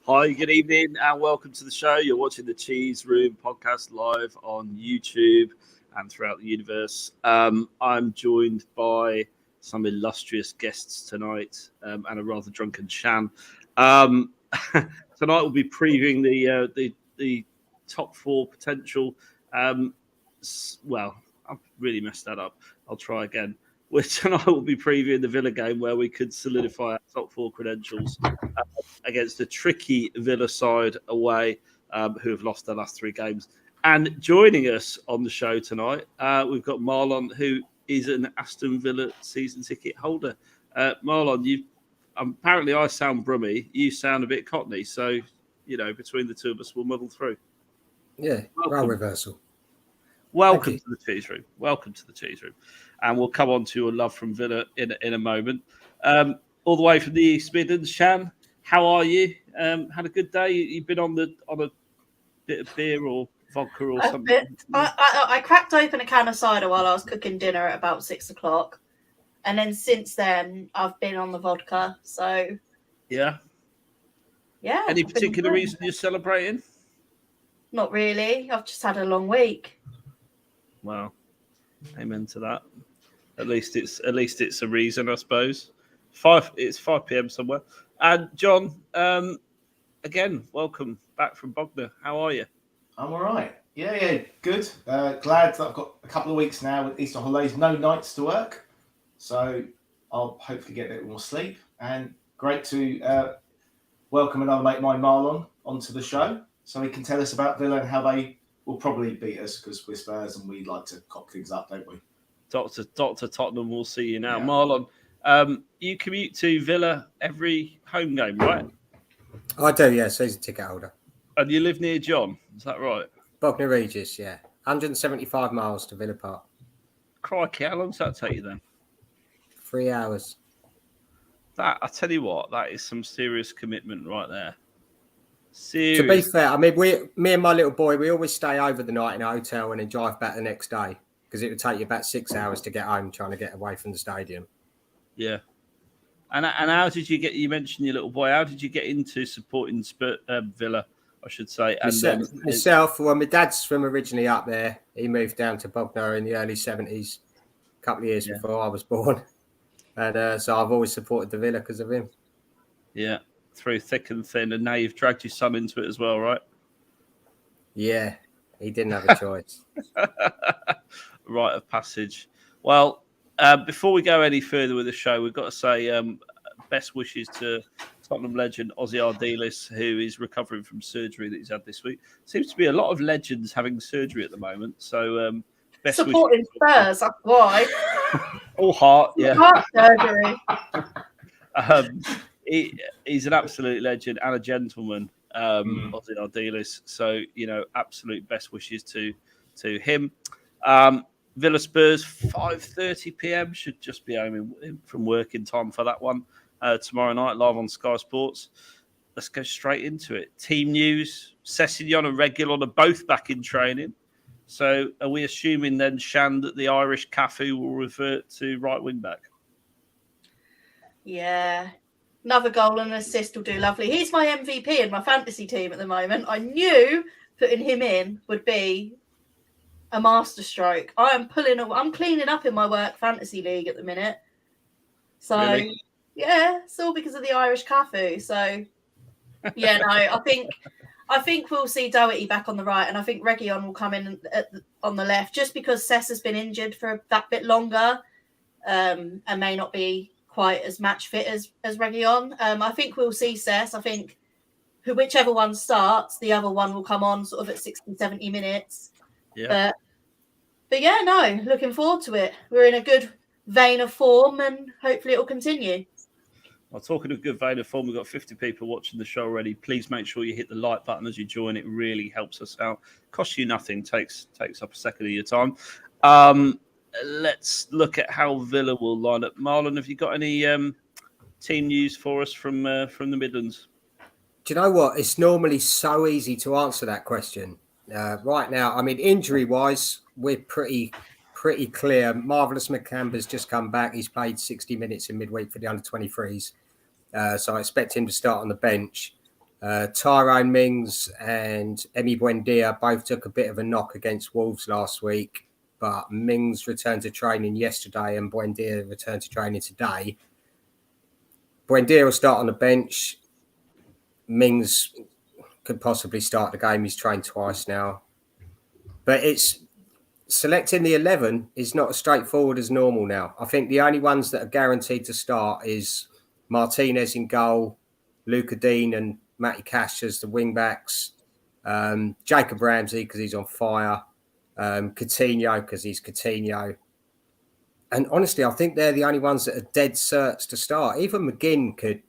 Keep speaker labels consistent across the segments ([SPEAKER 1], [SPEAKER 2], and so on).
[SPEAKER 1] Hi, good evening, and welcome to the show. You're watching the Cheese Room podcast live on YouTube and throughout the universe. I'm joined by some illustrious guests tonight and a rather drunken Shan. Tonight we'll be previewing the top four potential. Well, I've really messed that up. I'll try again. Tonight we'll be previewing the Villa game where we could solidify our top four credentials against a tricky Villa side away who have lost their last three games. And joining us on the show tonight, we've got Marlon, who is an Aston Villa season ticket holder. Marlon, apparently I sound brummy. You sound a bit cockney. So, between the two of us, we'll muddle through.
[SPEAKER 2] Yeah, role reversal.
[SPEAKER 1] Welcome to the Cheese Room. Welcome to the Cheese Room. And we'll come on to your love from Villa in a moment. All the way from the East Midlands, Shan, how are you? Had a good day? You've been on a bit of beer or vodka or something?
[SPEAKER 3] I cracked open a can of cider while I was cooking dinner at about 6 o'clock. And then since then, I've been on the vodka. So,
[SPEAKER 1] yeah. Any particular reason you're celebrating?
[SPEAKER 3] Not really. I've just had a long week.
[SPEAKER 1] Well, amen to that. At least it's a reason, I suppose. It's 5 p.m. somewhere. And John, again, welcome back from Bognor. How are you?
[SPEAKER 4] I'm all right. Yeah, good. Glad that I've got a couple of weeks now with Easter holidays, no nights to work. So I'll hopefully get a bit more sleep. And great to welcome another mate of mine, Marlon, onto the show so he can tell us about Villa and how they will probably beat us because we're Spurs and we like to cock things up, don't we?
[SPEAKER 1] Dr. Tottenham, we'll see you now.
[SPEAKER 4] Yeah.
[SPEAKER 1] Marlon, you commute to Villa every home game, right?
[SPEAKER 2] I do, yeah, season ticket holder.
[SPEAKER 1] And you live near John, is that right?
[SPEAKER 2] Bognor Regis, yeah. 175 miles to Villa Park.
[SPEAKER 1] Crikey, how long does that take you then?
[SPEAKER 2] 3 hours.
[SPEAKER 1] I tell you what, that is some serious commitment right there.
[SPEAKER 2] Serious. To be fair, I mean, me and my little boy, we always stay over the night in a hotel and then drive back the next day because it would take you about 6 hours to get home trying to get away from the stadium.
[SPEAKER 1] Yeah. And how did you get? You mentioned your little boy. How did you get into supporting Villa? I should say. And
[SPEAKER 2] myself. Well, my dad's from originally up there. He moved down to Bognor in the early 70s, a couple of years before I was born, and so I've always supported the Villa because of him.
[SPEAKER 1] Yeah, through thick and thin, and now you've dragged your son into it as well, right?
[SPEAKER 2] Yeah, he didn't have a choice.
[SPEAKER 1] Rite of passage. Well. Before we go any further with the show, we've got to say best wishes to Tottenham legend Ozzy Ardiles, who is recovering from surgery that he's had this week. Seems to be a lot of legends having surgery at the moment. So best
[SPEAKER 3] supporting Spurs, that's why.
[SPEAKER 1] All heart, yeah.
[SPEAKER 3] Heart surgery.
[SPEAKER 1] He's an absolute legend and a gentleman, Ozzy Ardiles. So absolute best wishes to him. Villa Spurs, 5:30 p.m. Should just be home from work in time for that one tomorrow night, live on Sky Sports. Let's go straight into it. Team news: Sessegnon and Reguilon are both back in training. So, are we assuming then, Shan, that the Irish Cafu will revert to right wing back?
[SPEAKER 3] Yeah, another goal and an assist will do lovely. He's my MVP in my fantasy team at the moment. I knew putting him in would be a masterstroke. I'm cleaning up in my work fantasy league at the minute. So
[SPEAKER 1] really?
[SPEAKER 3] Yeah, it's all because of the Irish Cafu. So yeah, no, I think we'll see Doherty back on the right, and I think Reguilon will come in on the left, just because Sess has been injured for that bit longer, and may not be quite as match fit as Reguilon. I think we'll see Sess. I think whichever one starts, the other one will come on sort of at 60, 70 minutes.
[SPEAKER 1] Yeah.
[SPEAKER 3] But yeah, no, looking forward to it. We're in a good vein of form and hopefully it will continue.
[SPEAKER 1] Well, talking of good vein of form, we've got 50 people watching the show already. Please make sure you hit the like button as you join. It really helps us out. Costs you nothing, takes up a second of your time. Let's look at how Villa will line up. Marlon, have you got any team news for us from the Midlands?
[SPEAKER 2] Do you know what? It's normally so easy to answer that question. Right now, I mean, injury-wise, we're pretty clear. Marvellous McCamber's just come back. He's played 60 minutes in midweek for the under-23s. So I expect him to start on the bench. Tyrone Mings and Emi Buendia both took a bit of a knock against Wolves last week, but Mings returned to training yesterday and Buendia returned to training today. Buendia will start on the bench. Mings could possibly start the game. He's trained twice now. But it's selecting the 11 is not as straightforward as normal now. I think the only ones that are guaranteed to start is Martinez in goal, Luca Dean and Matty Cash as the wing-backs, Jacob Ramsey because he's on fire, Coutinho because he's Coutinho. And honestly, I think they're the only ones that are dead certs to start. Even McGinn could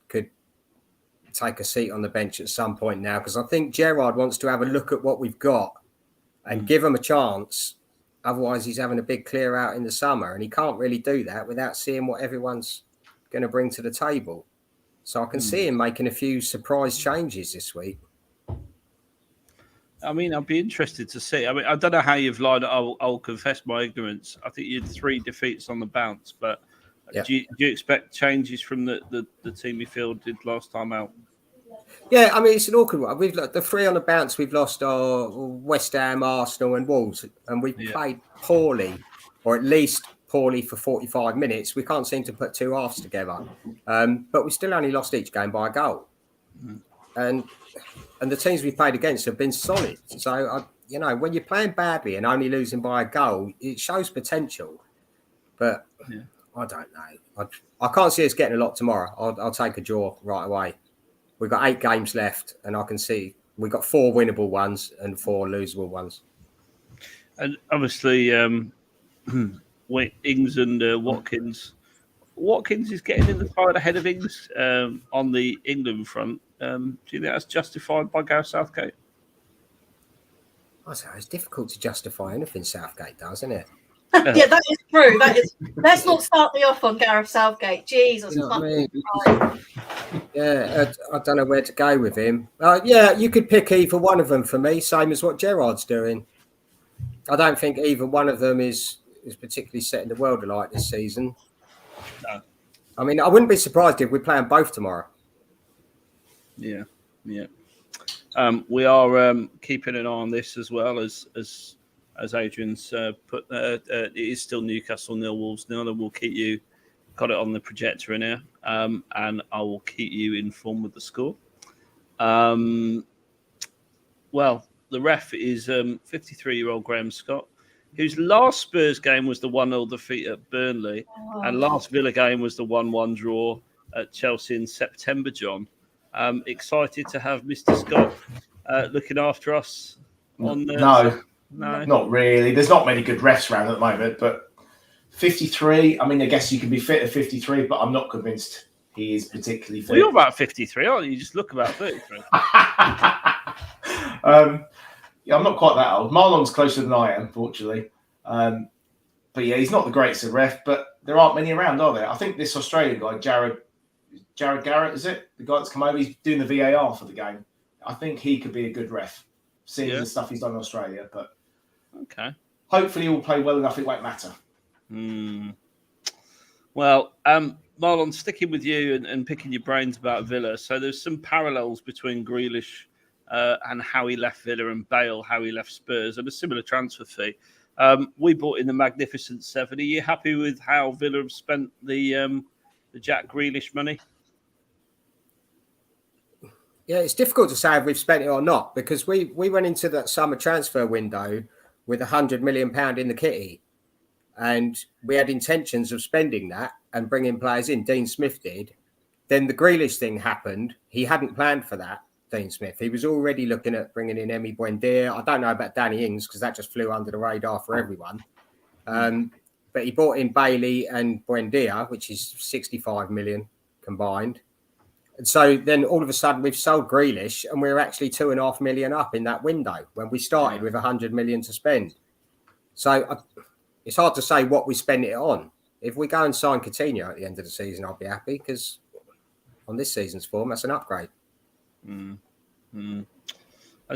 [SPEAKER 2] take a seat on the bench at some point now, because I think Gerrard wants to have a look at what we've got and give him a chance. Otherwise, he's having a big clear out in the summer, and he can't really do that without seeing what everyone's going to bring to the table. So I can see him making a few surprise changes this week.
[SPEAKER 1] I mean, I'd be interested to see. I mean, I don't know how you've lined up. I'll confess my ignorance. I think you had 3 defeats on the bounce, but do you expect changes from the team you fielded last time out?
[SPEAKER 2] Yeah, I mean, it's an awkward one. We've the 3 on the bounce we've lost are West Ham, Arsenal and Wolves, and we've played poorly, or at least poorly for 45 minutes. We can't seem to put 2 halves together, but we still only lost each game by a goal. And the teams we played against have been solid. So, when you're playing badly and only losing by a goal, it shows potential. But I don't know. I can't see us getting a lot tomorrow. I'll take a draw right away. We've got 8 games left, and I can see we've got 4 winnable ones and 4 losable ones.
[SPEAKER 1] And obviously, Ings and Watkins. Watkins is getting in the side ahead of Ings on the England front. Do you think that's justified by Gareth Southgate?
[SPEAKER 2] I say it's difficult to justify anything Southgate does, isn't it?
[SPEAKER 3] Yeah, that is true. That is. Let's not start me off on Gareth Southgate. Jesus,
[SPEAKER 2] you know what I mean? Yeah, I don't know where to go with him. You could pick either one of them for me, same as what Gerrard's doing. I don't think either one of them is particularly setting the world alight this season.
[SPEAKER 1] No.
[SPEAKER 2] I mean, I wouldn't be surprised if we play them both tomorrow.
[SPEAKER 1] Yeah. We are keeping an eye on this as well as Adrian's put. It is still Newcastle 0, Wolves 0, and we'll keep you got it on the projector in here, and I will keep you informed with the score. Well, the ref is 53-year-old Graham Scott, whose last Spurs game was the 1-0 defeat at Burnley, and last Villa game was the 1-1 draw at Chelsea in September, John. Excited to have Mr. Scott looking after us on the...
[SPEAKER 4] No, not really. There's not many good refs around at the moment, but 53, I mean, I guess you can be fit at 53, but I'm not convinced he is particularly fit.
[SPEAKER 1] Well, you're about 53, aren't you? You just look about 33.
[SPEAKER 4] Yeah, I'm not quite that old. Marlon's closer than I am, fortunately. But yeah, he's not the greatest of ref, but there aren't many around, are there? I think this Australian guy, Jared Garrett, is it? The guy that's come over, he's doing the VAR for the game. I think he could be a good ref, seeing the stuff he's done in Australia. But
[SPEAKER 1] okay,
[SPEAKER 4] hopefully he'll play well enough, it won't matter.
[SPEAKER 1] Well, Marlon, sticking with you and picking your brains about Villa. So there's some parallels between Grealish and how he left Villa and Bale, how he left Spurs, and a similar transfer fee. We bought in the Magnificent Seven. Are you happy with how Villa have spent the Jack Grealish money?
[SPEAKER 2] Yeah, it's difficult to say if we've spent it or not, because we went into that summer transfer window with £100 million in the kitty, and we had intentions of spending that and bringing players in. Dean Smith did. Then the Grealish thing happened. He hadn't planned for that, Dean Smith. He was already looking at bringing in Emi Buendia. I don't know about Danny Ings because that just flew under the radar for everyone. But he brought in Bailey and Buendia, which is 65 million combined. And so then all of a sudden we've sold Grealish and we're actually 2.5 million up in that window when we started with 100 million to spend. So it's hard to say what we spend it on. If we go and sign Coutinho at the end of the season, I'll be happy because on this season's form, that's an upgrade.
[SPEAKER 1] And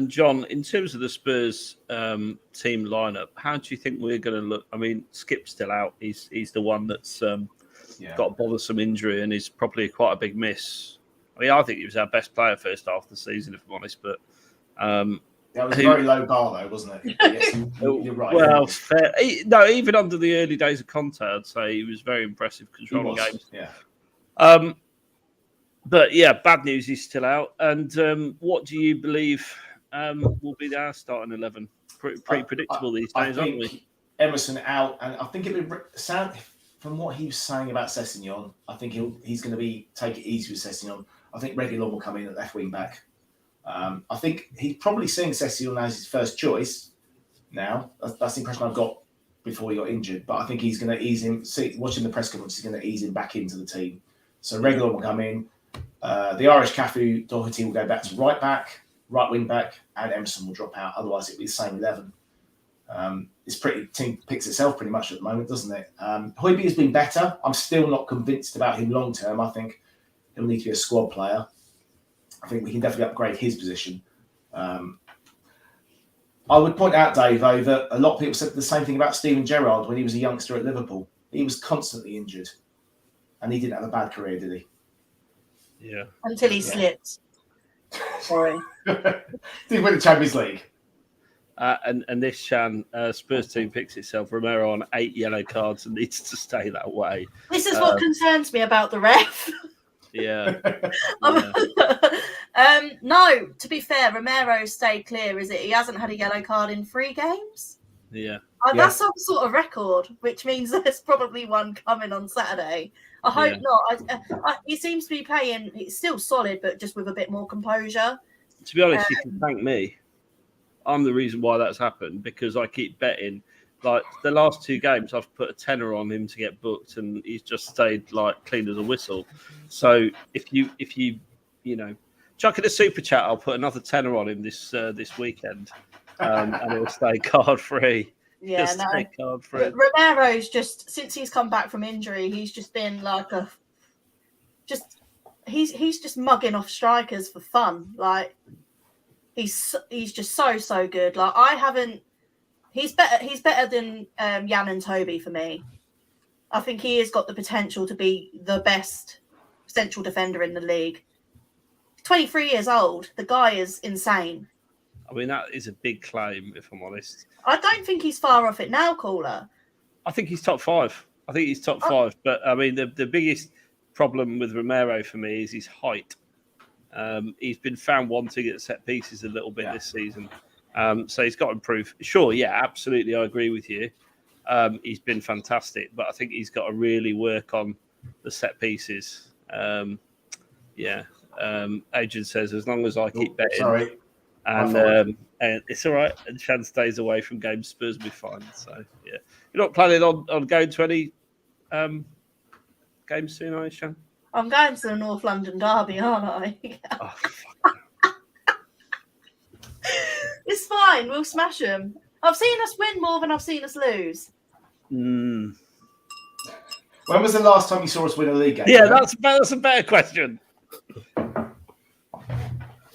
[SPEAKER 1] John, in terms of the Spurs team lineup, how do you think we're going to look? I mean, Skip's still out. He's the one that's got a bothersome injury and is probably quite a big miss. I mean, I think he was our best player first half of the season, if I'm honest. But
[SPEAKER 4] that was a very low bar, though, wasn't it? Yes, you're right.
[SPEAKER 1] Well, fair. No, even under the early days of Conte, I'd say he was very impressive controlling games.
[SPEAKER 4] Yeah.
[SPEAKER 1] But yeah, bad news. He's still out. And what do you believe will be our starting 11? Pretty predictable these days, aren't we?
[SPEAKER 4] Emerson out, and I think it would sound from what he was saying about Sessegnon. I think he's going to take it easy with Sessegnon. I think Reguilón will come in at left wing back. I think he's probably seeing Sessegnon as his first choice now. That's the impression I've got before he got injured. But I think he's going to ease him. Watching the press conference, he's going to ease him back into the team. So Reguilón will come in. The Irish Cafu, Doherty will go back to right back, right wing back, and Emerson will drop out. Otherwise, it'll be the same 11. Team picks itself pretty much at the moment, doesn't it? Højbjerg has been better. I'm still not convinced about him long term. I think he'll need to be a squad player. I think we can definitely upgrade his position. I would point out, Dave, though, that a lot of people said the same thing about Steven Gerrard when he was a youngster at Liverpool. He was constantly injured, and he didn't have a bad career, did he?
[SPEAKER 1] Yeah.
[SPEAKER 3] Until he slipped. Sorry.
[SPEAKER 4] Did win the Champions League.
[SPEAKER 1] And this Spurs team picks itself. Romero on 8 yellow cards and needs to stay that way.
[SPEAKER 3] This is what concerns me about the ref.
[SPEAKER 1] Yeah.
[SPEAKER 3] No, to be fair, Romero stayed clear. Is it? He hasn't had a yellow card in 3 games.
[SPEAKER 1] Yeah.
[SPEAKER 3] That's some sort of record, which means there's probably one coming on Saturday. I hope not. He seems to be playing. He's still solid, but just with a bit more composure.
[SPEAKER 1] To be honest, you can thank me. I'm the reason why that's happened because I keep betting. Like the last 2 games, I've put a tenner on him to get booked, and he's just stayed like clean as a whistle. So if you chuck in a super chat, I'll put another tenner on him this weekend, and he'll stay card free.
[SPEAKER 3] Yeah,
[SPEAKER 1] stay card free.
[SPEAKER 3] Romero's just since he's come back from injury, he's just been like he's just mugging off strikers for fun. Like he's just so good. Like he's better than Jan and Toby for me. I think he has got the potential to be the best central defender in the league. 23 years old. The guy is insane.
[SPEAKER 1] I mean, that is a big claim, if I'm honest.
[SPEAKER 3] I don't think he's far off it now, Caller.
[SPEAKER 1] I think he's top 5. I think he's top 5. But, I mean, the biggest problem with Romero for me is his height. He's been found wanting at set pieces a little bit this season. So he's got to improve. Sure, yeah, absolutely. I agree with you. He's been fantastic. But I think he's got to really work on the set pieces. Adrian says, as long as I keep betting.
[SPEAKER 4] Sorry.
[SPEAKER 1] And it's all right. And Shan stays away from games. Spurs will be fine. So, yeah. You're not planning on going to any games soon, are you, Shan?
[SPEAKER 3] I'm going to the North London derby, aren't I?
[SPEAKER 1] Oh, fuck.
[SPEAKER 3] It's fine. We'll smash them. I've seen us win more than I've seen us lose.
[SPEAKER 4] When was the last time you saw us win a league game?
[SPEAKER 1] Yeah, that's a better question.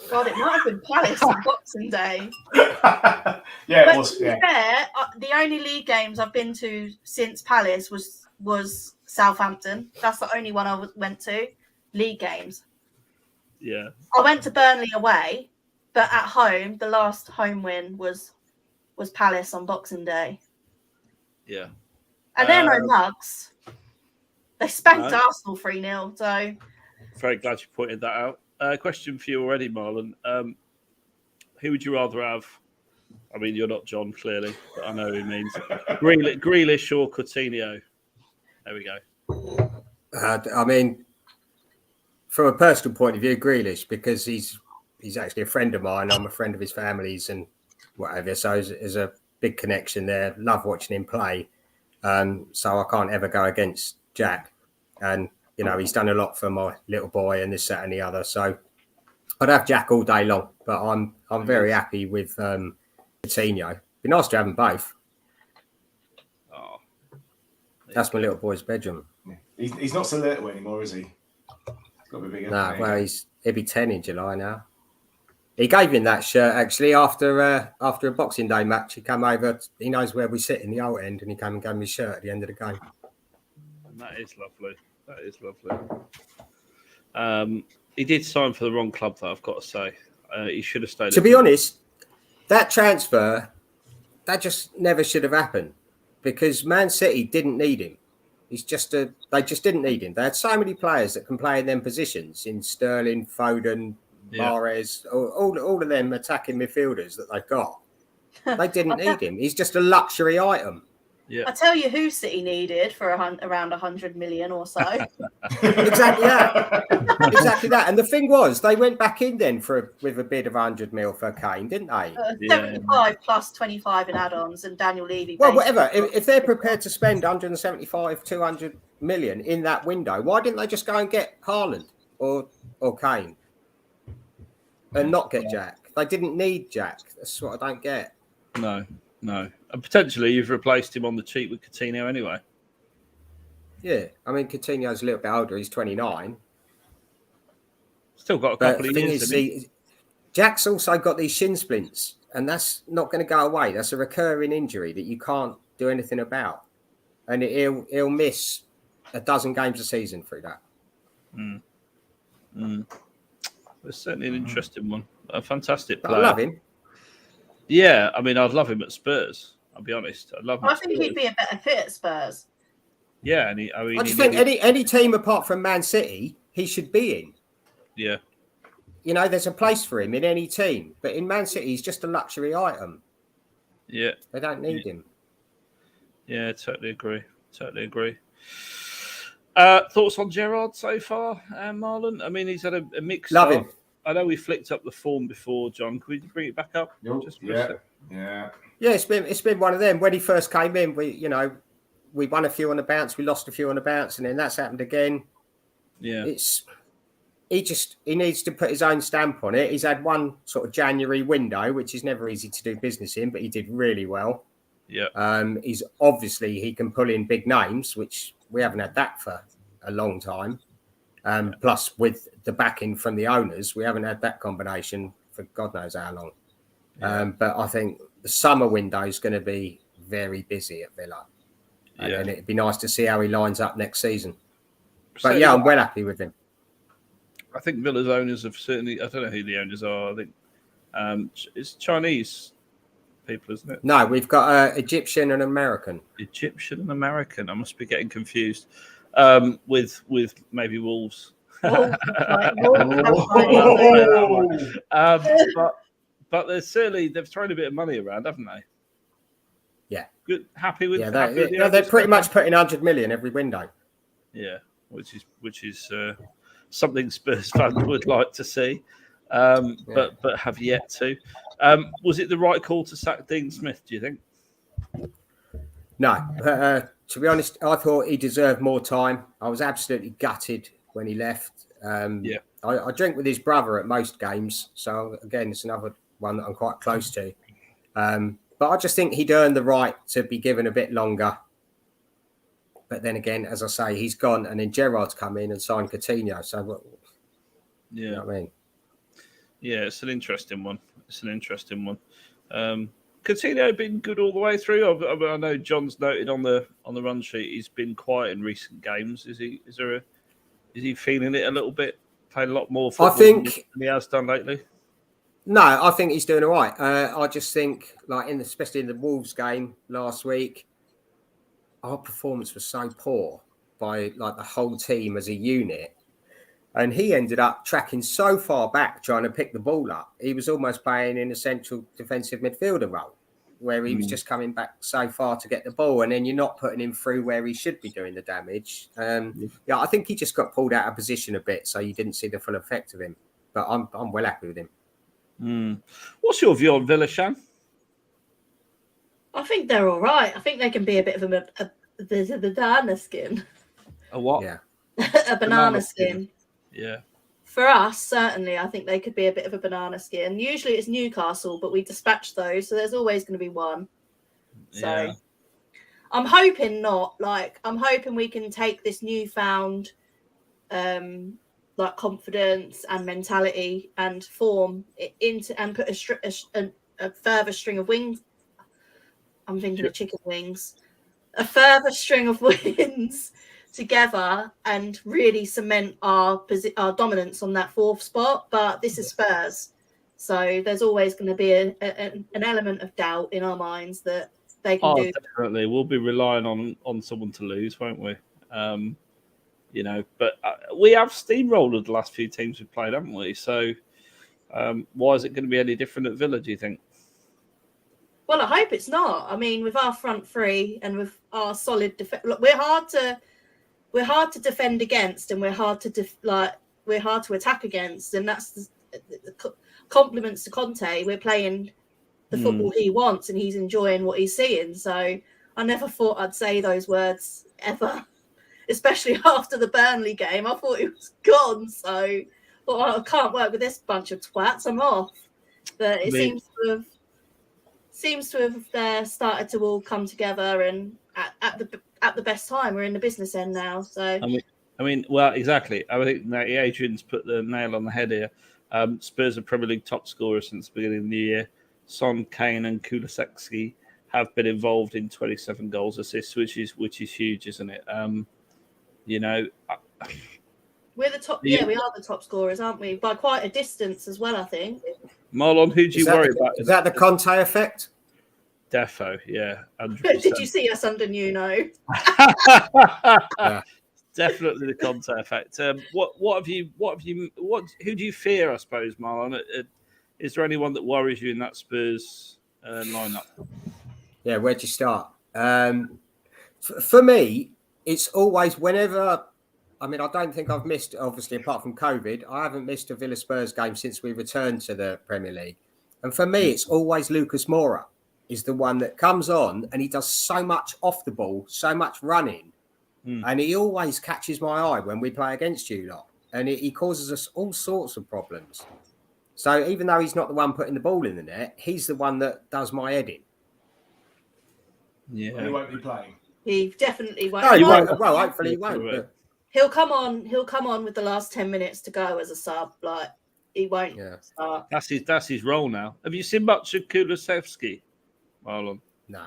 [SPEAKER 3] God, it might have been Palace on Boxing Day.
[SPEAKER 4] Yeah, it was.
[SPEAKER 3] To be fair, the only league games I've been to since Palace was Southampton. That's the only one I went to. League games.
[SPEAKER 1] Yeah.
[SPEAKER 3] I went to Burnley away, but at home, the last home win was Palace on Boxing Day.
[SPEAKER 1] Yeah.
[SPEAKER 3] And they're no mugs. They spanked Arsenal 3-0. So
[SPEAKER 1] very glad you pointed that out. Question for you already, Marlon. Who would you rather have? I mean, you're not John, clearly, but I know who he means. Grealish or Coutinho? There we go.
[SPEAKER 2] I mean, from a personal point of view, Grealish, because he's actually a friend of mine. I'm a friend of his family's and whatever. So there's a big connection there. Love watching him play. So I can't ever go against Jack. And you know, he's done a lot for my little boy and this, that, and the other. So I'd have Jack all day long, but I'm very happy with Coutinho. Be nice to have them both.
[SPEAKER 1] Oh,
[SPEAKER 2] that's my little boy's bedroom.
[SPEAKER 4] He's not so little anymore, is he? He's got to be bigger.
[SPEAKER 2] No, well, he'll be 10 in July now. He gave him that shirt actually after a Boxing Day match. He came over. He knows where we sit in the old end, and he came and gave me his shirt at the end of the game.
[SPEAKER 1] That is lovely. That is lovely. He did sign for the wrong club, though, I've got to say. He should have stayed.
[SPEAKER 2] To be honest, that transfer, that just never should have happened because Man City didn't need him. They just didn't need him. They had so many players that can play in them positions in Sterling, Foden, Mahrez, all of them attacking midfielders that they've got. They didn't need him. He's just a luxury item.
[SPEAKER 3] Yeah. I tell you who City needed for around 100 million or so.
[SPEAKER 2] Exactly that. Exactly that. And the thing was, they went back in then with a bid of 100 mil for Kane, didn't they?
[SPEAKER 3] 75 plus 25 in add-ons and Daniel Levy.
[SPEAKER 2] Well, whatever. If they're prepared to spend 175, 200 million in that window, why didn't they just go and get Haaland or Kane and not get Jack? They didn't need Jack. That's what I don't get.
[SPEAKER 1] No. And potentially you've replaced him on the cheap with Coutinho anyway.
[SPEAKER 2] Yeah. I mean, Coutinho's a little bit older. He's 29.
[SPEAKER 1] Still got a couple of years.
[SPEAKER 2] Jack's also got these shin splints, and that's not going to go away. That's a recurring injury that you can't do anything about. And he'll miss a dozen games a season through that.
[SPEAKER 1] It's certainly an interesting one. A fantastic player.
[SPEAKER 2] I love him.
[SPEAKER 1] Yeah, I mean, I'd love him at Spurs. I'll be honest. I'd love him.
[SPEAKER 3] I think he'd be a better fit at Spurs.
[SPEAKER 1] Yeah, and
[SPEAKER 2] I just think any team apart from Man City, he should be in.
[SPEAKER 1] Yeah.
[SPEAKER 2] You know, there's a place for him in any team, but in Man City, he's just a luxury item.
[SPEAKER 1] Yeah.
[SPEAKER 2] They don't need him.
[SPEAKER 1] Yeah, totally agree. Thoughts on Gerrard so far, Marlon? I mean, he's had a mixed.
[SPEAKER 2] Love him.
[SPEAKER 1] I know we flicked up the form before, John. Could we bring it back up?
[SPEAKER 4] Yeah.
[SPEAKER 2] It's been one of them. When he first came in, we won a few on the bounce, we lost a few on the bounce, and then that's happened again.
[SPEAKER 1] Yeah.
[SPEAKER 2] He needs to put his own stamp on it. He's had one sort of January window, which is never easy to do business in, but he did really well.
[SPEAKER 1] Yeah.
[SPEAKER 2] He can pull in big names, which we haven't had that for a long time. Plus, with the backing from the owners, we haven't had that combination for God knows how long.
[SPEAKER 1] Yeah.
[SPEAKER 2] But I think the summer window is going to be very busy at Villa. And it'd be nice to see how he lines up next season. But I'm well happy with him.
[SPEAKER 1] I think Villa's owners have certainly, I don't know who the owners are. I think it's Chinese people, isn't it?
[SPEAKER 2] No, we've got Egyptian and American.
[SPEAKER 1] Egyptian and American. I must be getting confused with maybe Wolves.
[SPEAKER 3] But
[SPEAKER 1] they've thrown a bit of money around, haven't they?
[SPEAKER 2] Yeah.
[SPEAKER 1] Good. Happy with.
[SPEAKER 2] They're pretty much putting 100 million every window.
[SPEAKER 1] Yeah, which is something Spurs fans would like to see, but have yet to. Was it the right call to sack Dean Smith, do you think?
[SPEAKER 2] No, to be honest, I thought he deserved more time. I was absolutely gutted when he left. I drink with his brother at most games, so again, it's another one that I'm quite close to. But I just think he'd earned the right to be given a bit longer. But then again, as I say, he's gone, and then Gerrard's come in and signed Coutinho. So, you know what I mean?
[SPEAKER 1] Yeah, it's an interesting one. Coutinho been good all the way through. I know John's noted on the run sheet he's been quiet in recent games. Is he feeling it a little bit? Playing a lot more football than he has done lately.
[SPEAKER 2] No, I think he's doing all right. I just think, especially in the Wolves game last week, our performance was so poor by the whole team as a unit. And he ended up tracking so far back trying to pick the ball up. He was almost playing in a central defensive midfielder role where he was just coming back so far to get the ball. And then you're not putting him through where he should be doing the damage. I think he just got pulled out of position a bit. So you didn't see the full effect of him. But I'm well happy with him.
[SPEAKER 1] What's your view on Villa, Shan?
[SPEAKER 3] I think they're all right. I think they can be a bit of a banana skin.
[SPEAKER 1] A what?
[SPEAKER 2] Yeah.
[SPEAKER 3] A banana skin.
[SPEAKER 1] Yeah.
[SPEAKER 3] For us, certainly, I think they could be a bit of a banana skin. Usually it's Newcastle, but we dispatch those, so there's always going to be one. So I'm hoping not. I'm hoping we can take this newfound confidence and mentality and form it into and put a further string of wings. I'm thinking of chicken wings. A further string of wins together and really cement our dominance on that fourth spot. But this is Spurs, so there's always going to be an element of doubt in our minds that they can do.
[SPEAKER 1] Definitely, we'll be relying on someone to lose, won't we? But we have steamrolled the last few teams we've played, haven't we? So why is it going to be any different at Villa, do you think?
[SPEAKER 3] Well, I hope it's not. I mean, with our front three and with our solid defense, look, we're hard to defend against, and we're hard to attack against, and that's the compliments to Conte. We're playing the football he wants, and he's enjoying what he's seeing. So I never thought I'd say those words ever, especially after the Burnley game. I thought it was gone. So I can't work with this bunch of twats. I'm off. But it seems to have started to all come together, and at the best time. We're in the business end now. So
[SPEAKER 1] well, exactly. I think that Adrian's put the nail on the head here. Spurs are Premier League top scorers since the beginning of the year. Son, Kane, and Kulusevski have been involved in 27 goals, assists, which is huge, isn't it?
[SPEAKER 3] We're the top. Yeah, we are the top scorers, aren't we? By quite a distance as well, I think.
[SPEAKER 1] Marlon, who do you worry about?
[SPEAKER 2] Is that the Conte effect?
[SPEAKER 1] Defo, yeah. 100%.
[SPEAKER 3] Did you see us under Nuno?
[SPEAKER 1] Yeah. Definitely the Conte effect. Who do you fear? I suppose, Marlon. Is there anyone that worries you in that Spurs lineup?
[SPEAKER 2] Yeah, where'd you start? For me, it's always whenever. I mean, I don't think I've missed, obviously, apart from COVID, I haven't missed a Villa Spurs game since we returned to the Premier League. And for me, it's always Lucas Moura is the one that comes on, and he does so much off the ball, so much running. And he always catches my eye when we play against you lot. And he causes us all sorts of problems. So even though he's not the one putting the ball in the net, he's the one that does my head in.
[SPEAKER 1] Yeah.
[SPEAKER 4] Well, he won't be playing.
[SPEAKER 3] He definitely won't.
[SPEAKER 2] No, he won't. Well, hopefully he won't. But...
[SPEAKER 3] He'll come on with the last 10 minutes to go as a sub. Like, he won't start.
[SPEAKER 1] That's his role now. Have you seen much of Kulusevski, Marlon?
[SPEAKER 2] No.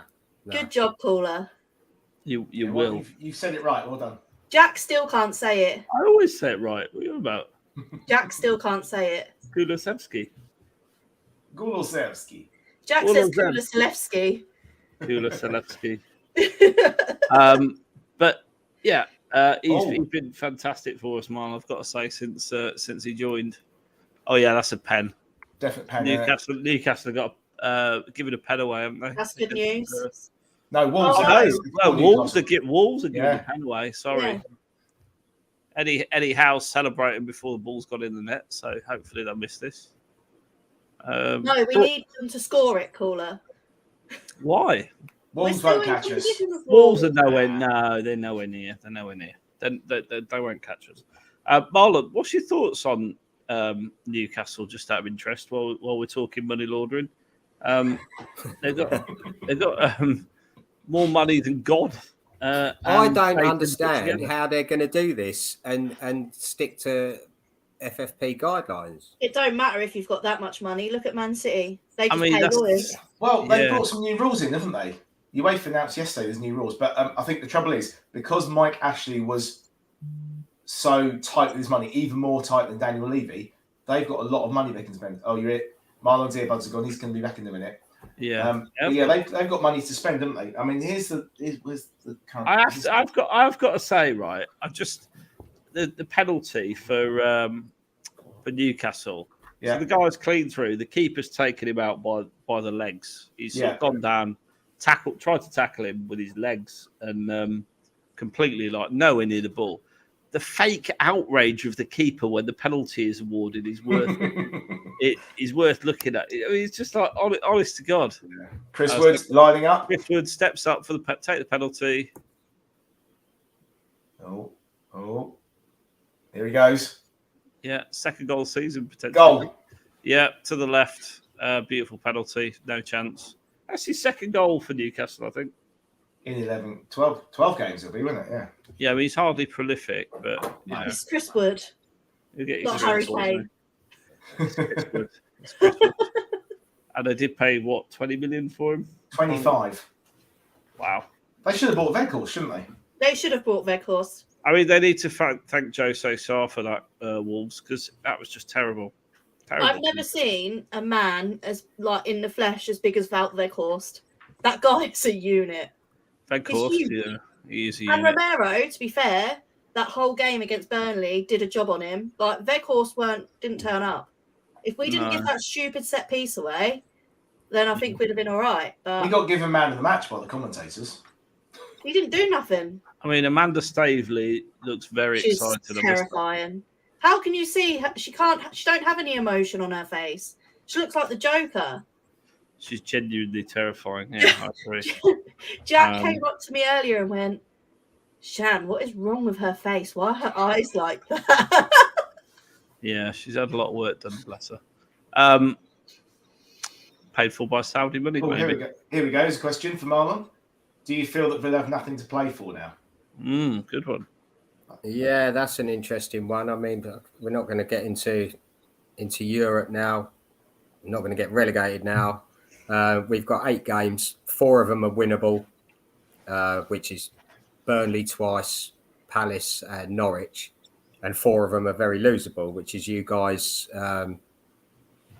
[SPEAKER 3] Good job, caller.
[SPEAKER 1] You will.
[SPEAKER 4] You've said it right. Well done.
[SPEAKER 3] Jack still can't say it.
[SPEAKER 1] I always say it right. What are you about?
[SPEAKER 3] Jack still can't say it.
[SPEAKER 1] Kulusevski.
[SPEAKER 3] Jack says Kulusevski.
[SPEAKER 1] Kulusevski. But yeah, he's been fantastic for us, Marlon. I've got to say since he joined. Oh yeah, that's a pen.
[SPEAKER 4] Definite pen.
[SPEAKER 1] Newcastle got given a pen away, haven't they?
[SPEAKER 3] That's good news.
[SPEAKER 4] No, Wolves.
[SPEAKER 1] Wolves are giving the pen away. Sorry. Yeah. Eddie Howe celebrating before the ball's got in the net, so hopefully they'll miss this.
[SPEAKER 3] No, we need them to score it, caller.
[SPEAKER 1] Why?
[SPEAKER 4] Wolves won't catch us.
[SPEAKER 1] Wolves are nowhere. No, they're nowhere near. They're nowhere near. They won't catch us. Marlon, what's your thoughts on Newcastle? Just out of interest, while we're talking money laundering, they've got more money than God.
[SPEAKER 2] I don't understand how they're going to do this and stick to FFP guidelines.
[SPEAKER 3] It don't matter if you've got that much money. Look at Man City; they just pay lawyers.
[SPEAKER 4] Well, they brought some new rules in, haven't they? UEFA announced yesterday there's new rules, but I think the trouble is because Mike Ashley was so tight with his money, even more tight than Daniel Levy, they've got a lot of money they can spend. Oh, you're it. Marlon's earbuds are gone. He's going to be back in a minute.
[SPEAKER 1] Yeah,
[SPEAKER 4] they've got money to spend, haven't they? I mean, here's the current.
[SPEAKER 1] I've got to say, right. The penalty for Newcastle. Yeah. So the guy's clean through. The keeper's taken him out by the legs. He's sort of gone down, tried to tackle him with his legs, and completely nowhere near the ball. The fake outrage of the keeper when the penalty is awarded is worth it is worth looking at. I mean, it's just like honest to God.
[SPEAKER 4] Yeah. Chris Wood lining up.
[SPEAKER 1] Chris Wood steps up for take the penalty.
[SPEAKER 4] Oh, here he goes.
[SPEAKER 1] Yeah, second goal season potentially.
[SPEAKER 4] Goal.
[SPEAKER 1] Yeah, to the left. Beautiful penalty. No chance. That's his second goal for Newcastle, I think.
[SPEAKER 4] In 12 games it'll be, won't it? Yeah.
[SPEAKER 1] Yeah, I mean, he's hardly prolific, but
[SPEAKER 3] it's Chris Wood.
[SPEAKER 1] Not
[SPEAKER 3] Harry Kane.
[SPEAKER 1] It's Chris Wood. And they did pay 20 million for him?
[SPEAKER 4] 25.
[SPEAKER 1] Wow.
[SPEAKER 4] They should have bought Weghorst, shouldn't they?
[SPEAKER 3] They should have bought Weghorst.
[SPEAKER 1] I mean, they need to thank Jose Sarr for that Wolves, because that was just terrible.
[SPEAKER 3] I've never seen a man as like in the flesh as big as Wout Weghorst. That guy is a unit.
[SPEAKER 1] Weghorst, yeah, he is a
[SPEAKER 3] And
[SPEAKER 1] unit.
[SPEAKER 3] Romero, to be fair, that whole game against Burnley did a job on him. Like Weghorst didn't turn up. If we didn't give that stupid set piece away, then I think we'd have been all right. But
[SPEAKER 4] he got given man of the match by the commentators.
[SPEAKER 3] he didn't do nothing.
[SPEAKER 1] I mean, Amanda Stavely looks very excited.
[SPEAKER 3] She's terrifying. How can you see she can't? She don't have any emotion on her face. She looks like the Joker.
[SPEAKER 1] She's genuinely terrifying. Yeah, I agree.
[SPEAKER 3] Jack came up to me earlier and went, "Shan, what is wrong with her face? Why are her eyes like that?"
[SPEAKER 1] Yeah, she's had a lot of work done, bless her. Paid for by Saudi money, maybe.
[SPEAKER 4] Here we go. Here's a question for Marlon. Do you feel that Villa have nothing to play for now?
[SPEAKER 1] Good one.
[SPEAKER 2] Yeah, that's an interesting one. I mean, we're not going to get into Europe now. We're not going to get relegated now. We've got 8 games. 4 of them are winnable, which is Burnley twice, Palace and Norwich. And 4 of them are very losable, which is you guys.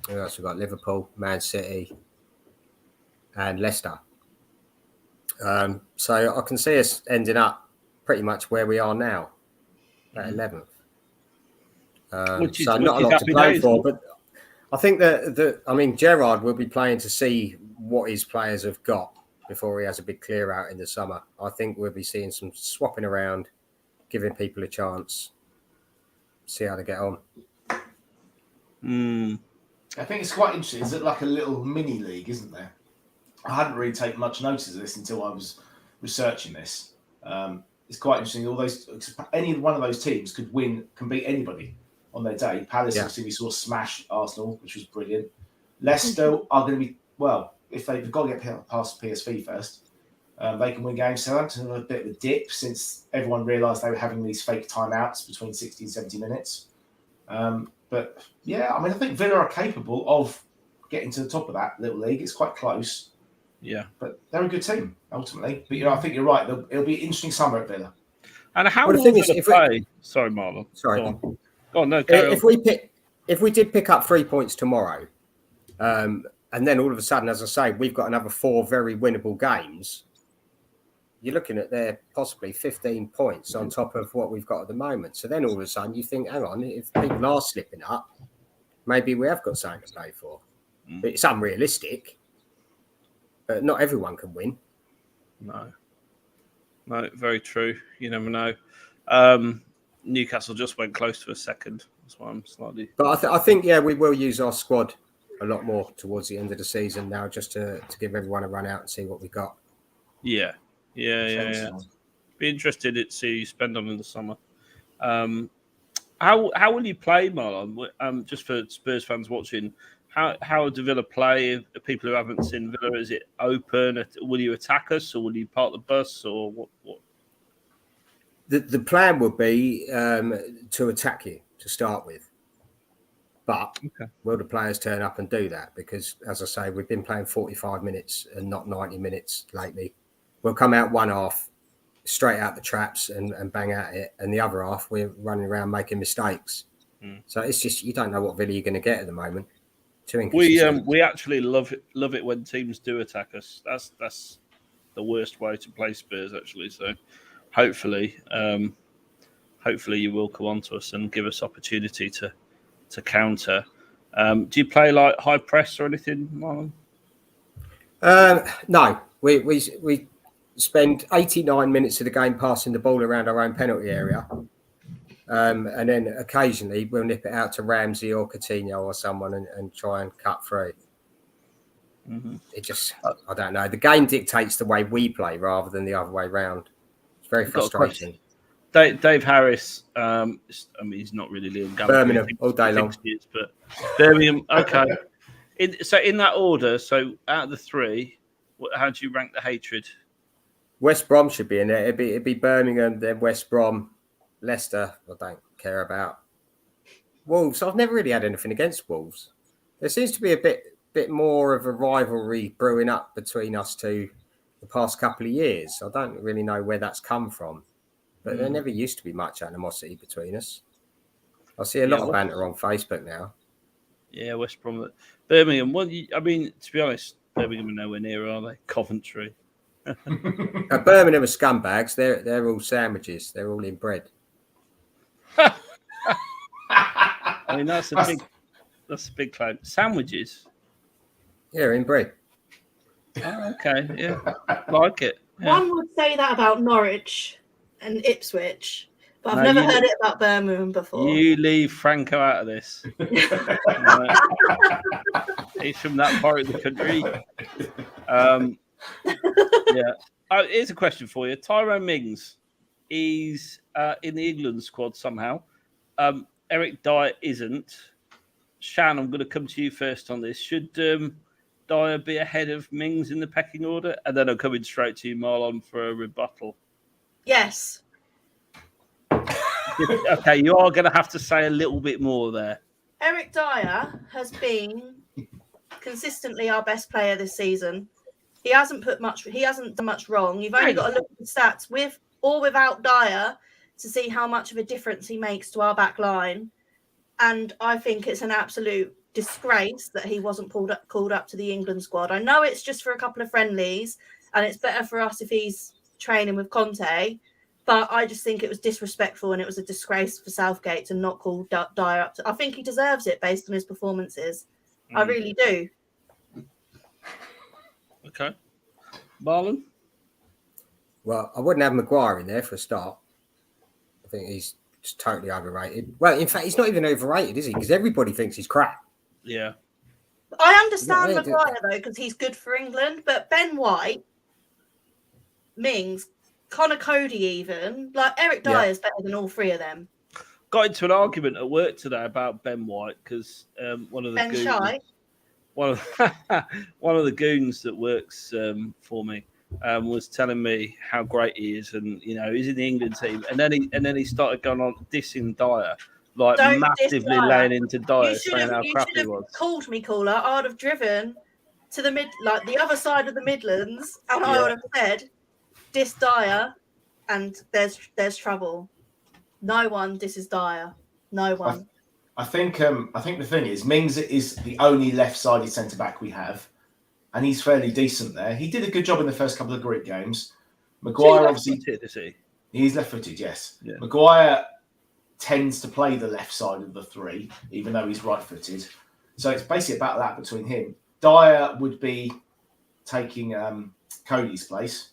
[SPEAKER 2] Who else we've got? Liverpool, Man City and Leicester. So I can see us ending up pretty much where we are now, at 11th. So not a lot to play for, but I think that Gerrard will be playing to see what his players have got before he has a big clear out in the summer. I think we'll be seeing some swapping around, giving people a chance, see how they get on.
[SPEAKER 4] I think it's quite interesting. Is it like a little mini league, isn't there? I hadn't really taken much notice of this until I was researching this. It's quite interesting. Any one of those teams can beat anybody on their day. Palace, obviously, we saw smash Arsenal, which was brilliant. Leicester are going to be, if they've got to get past PSV first, they can win games. Southampton a bit of a dip since everyone realised they were having these fake timeouts between 60 and 70 minutes. But yeah, I think Villa are capable of getting to the top of that little league. It's quite close.
[SPEAKER 1] Yeah.
[SPEAKER 4] But they're a good team, ultimately. But, I think you're right. It'll be an interesting summer at Villa.
[SPEAKER 1] And how will Villa play? Sorry, Marlon.
[SPEAKER 2] Sorry.
[SPEAKER 1] Go on, no,
[SPEAKER 2] if we did pick up 3 points tomorrow, and then all of a sudden, as I say, we've got another 4 very winnable games, you're looking at there possibly 15 points on top of what we've got at the moment. So then all of a sudden you think, hang on, if people are slipping up, maybe we have got something to play for. But it's unrealistic. But not everyone can win.
[SPEAKER 1] No, very true. You never know. Newcastle just went close to a second. That's why I'm slightly...
[SPEAKER 2] But I think, we will use our squad a lot more towards the end of the season now, just to give everyone a run out and see what we got.
[SPEAKER 1] Yeah. Be interested to see who you spend on in the summer. How will you play, Marlon? Just for Spurs fans watching, how do Villa play? People who haven't seen Villa, is it open? Will you attack us, or will you park the bus, or what?
[SPEAKER 2] The plan would be to attack you to start with, but will the players turn up and do that? Because, as I say, we've been playing 45 minutes and not 90 minutes lately. We'll come out one half, straight out the traps and bang at it, and the other half we're running around making mistakes. So it's just, you don't know what Villa you're going to get at the moment.
[SPEAKER 1] We actually love it when teams do attack us. That's the worst way to play Spurs, actually. So hopefully you will come on to us and give us opportunity to counter. Do you play like high press or anything, Marlon?
[SPEAKER 2] No, we spend 89 minutes of the game passing the ball around our own penalty area. And then occasionally we'll nip it out to Ramsey or Coutinho or someone and try and cut through. It just, I don't know. The game dictates the way we play rather than the other way around. It's very frustrating.
[SPEAKER 1] Dave Harris, he's not really Liam Gallagher.
[SPEAKER 2] Birmingham, all day long.
[SPEAKER 1] But Birmingham, okay. So in that order, so out of the 3, how do you rank the hatred?
[SPEAKER 2] West Brom should be in there. It'd be Birmingham, then West Brom, Leicester. I don't care about. Wolves. I've never really had anything against Wolves. There seems to be a bit more of a rivalry brewing up between us two the past couple of years. I don't really know where that's come from. But there never used to be much animosity between us. I see a lot of banter on Facebook now.
[SPEAKER 1] Yeah, West Brom, Birmingham. Well, I mean, to be honest, Birmingham are nowhere near, are they? Coventry.
[SPEAKER 2] Birmingham are scumbags. They're all sandwiches. They're all in bread.
[SPEAKER 1] I mean, that's a big claim. Sandwiches.
[SPEAKER 2] Yeah, in bread.
[SPEAKER 1] Oh, okay, yeah, like it. Yeah.
[SPEAKER 3] One would say that about Norwich and Ipswich, but I've never heard it about Birmingham before.
[SPEAKER 1] You leave Franco out of this. He's from that part of the country. Yeah. Here's a question for you. Tyrone Mings, he's in the England squad somehow. Eric Dyer isn't. Shan, I'm going to come to you first on this. Should Dyer be ahead of Mings in the pecking order? And then I'm coming straight to you, Marlon, for a rebuttal.
[SPEAKER 3] Yes.
[SPEAKER 1] Okay, you are going to have to say a little bit more there.
[SPEAKER 3] Eric Dyer has been consistently our best player this season. He hasn't done much wrong. You've only got to look at the stats with or without Dyer to see how much of a difference he makes to our back line. And I think it's an absolute disgrace that he wasn't called up to the England squad. I know it's just for a couple of friendlies, and it's better for us if he's training with Conte. But I just think it was disrespectful, and it was a disgrace for Southgate to not call Dyer up. I think he deserves it based on his performances. I really do.
[SPEAKER 1] Okay. Marlon?
[SPEAKER 2] Well, I wouldn't have Maguire in there for a start. I think he's just totally overrated. Well, in fact, he's not even overrated, is he? Because everybody thinks he's crap.
[SPEAKER 1] Yeah.
[SPEAKER 3] I understand Maguire, though, because he's good for England. But Ben White, Mings, Connor Cody even, like Eric Dyer is better than all three of them.
[SPEAKER 1] Got into an argument at work today about Ben White because one of the
[SPEAKER 3] Ben
[SPEAKER 1] goons,
[SPEAKER 3] Shy.
[SPEAKER 1] one of the goons that works for me was telling me how great he is, and he's in the England team, and then he started going on dissing Dyer, like
[SPEAKER 3] Don't
[SPEAKER 1] massively laying into Dyer, saying how crap he was.
[SPEAKER 3] Called me caller. I'd have driven to the other side of the Midlands, and I would have said, "Diss Dyer," and there's trouble. No one disses Dyer. No one.
[SPEAKER 4] I think the thing is, Mings is the only left-sided centre-back we have, and he's fairly decent there. He did a good job in the first couple of group games. Maguire obviously
[SPEAKER 1] is he?
[SPEAKER 4] He's left-footed, yes.
[SPEAKER 1] Yeah.
[SPEAKER 4] Maguire tends to play the left side of the three, even though he's right-footed. So it's basically about that between him. Dyer would be taking Cody's place.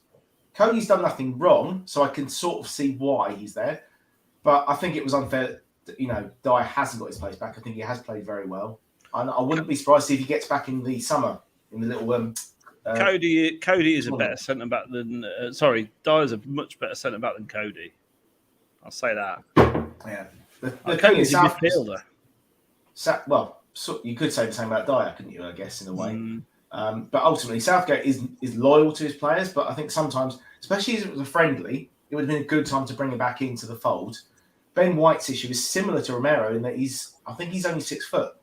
[SPEAKER 4] Cody's done nothing wrong, so I can sort of see why he's there. But I think it was unfair that, Dyer hasn't got his place back. I think he has played very well. And I wouldn't be surprised if he gets back in the summer, in the little...
[SPEAKER 1] Cody is a better centre-back than... Dyer's a much better centre-back than Cody. I'll say that.
[SPEAKER 4] Yeah.
[SPEAKER 1] Cody's a midfielder.
[SPEAKER 4] You could say the same about Dyer, couldn't you, I guess, in a way. But ultimately, Southgate is loyal to his players, but I think sometimes, especially if it was a friendly, it would have been a good time to bring him back into the fold. Ben White's issue is similar to Romero in that I think he's only 6 foot.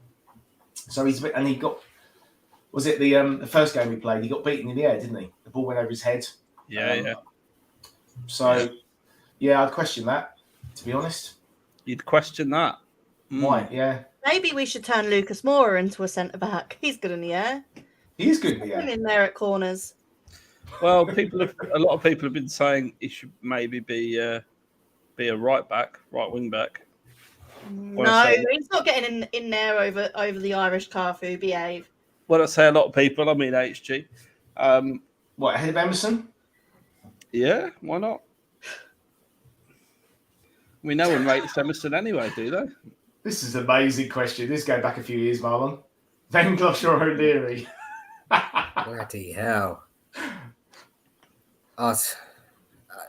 [SPEAKER 4] So he got, was it the first game we played? He got beaten in the air, didn't he? The ball went over his head.
[SPEAKER 1] Yeah.
[SPEAKER 4] So, I'd question that, to be honest.
[SPEAKER 1] You'd question that?
[SPEAKER 4] Why? Yeah.
[SPEAKER 3] Maybe we should turn Lucas Moura into a centre-back. He's good in the air.
[SPEAKER 4] He is good in the air.
[SPEAKER 3] In there at corners.
[SPEAKER 1] Well, a lot of people have been saying he should maybe be a right wing back.
[SPEAKER 3] No, he's not getting in there over the Irish Carfu. Behave.
[SPEAKER 1] When I say a lot of people, I mean HG.
[SPEAKER 4] What, ahead of Emerson?
[SPEAKER 1] Yeah, why not? No one rates Emerson anyway, do they?
[SPEAKER 4] This is an amazing question. This goes back a few years, Marlon. Venglosh or O'Leary?
[SPEAKER 2] Bloody hell.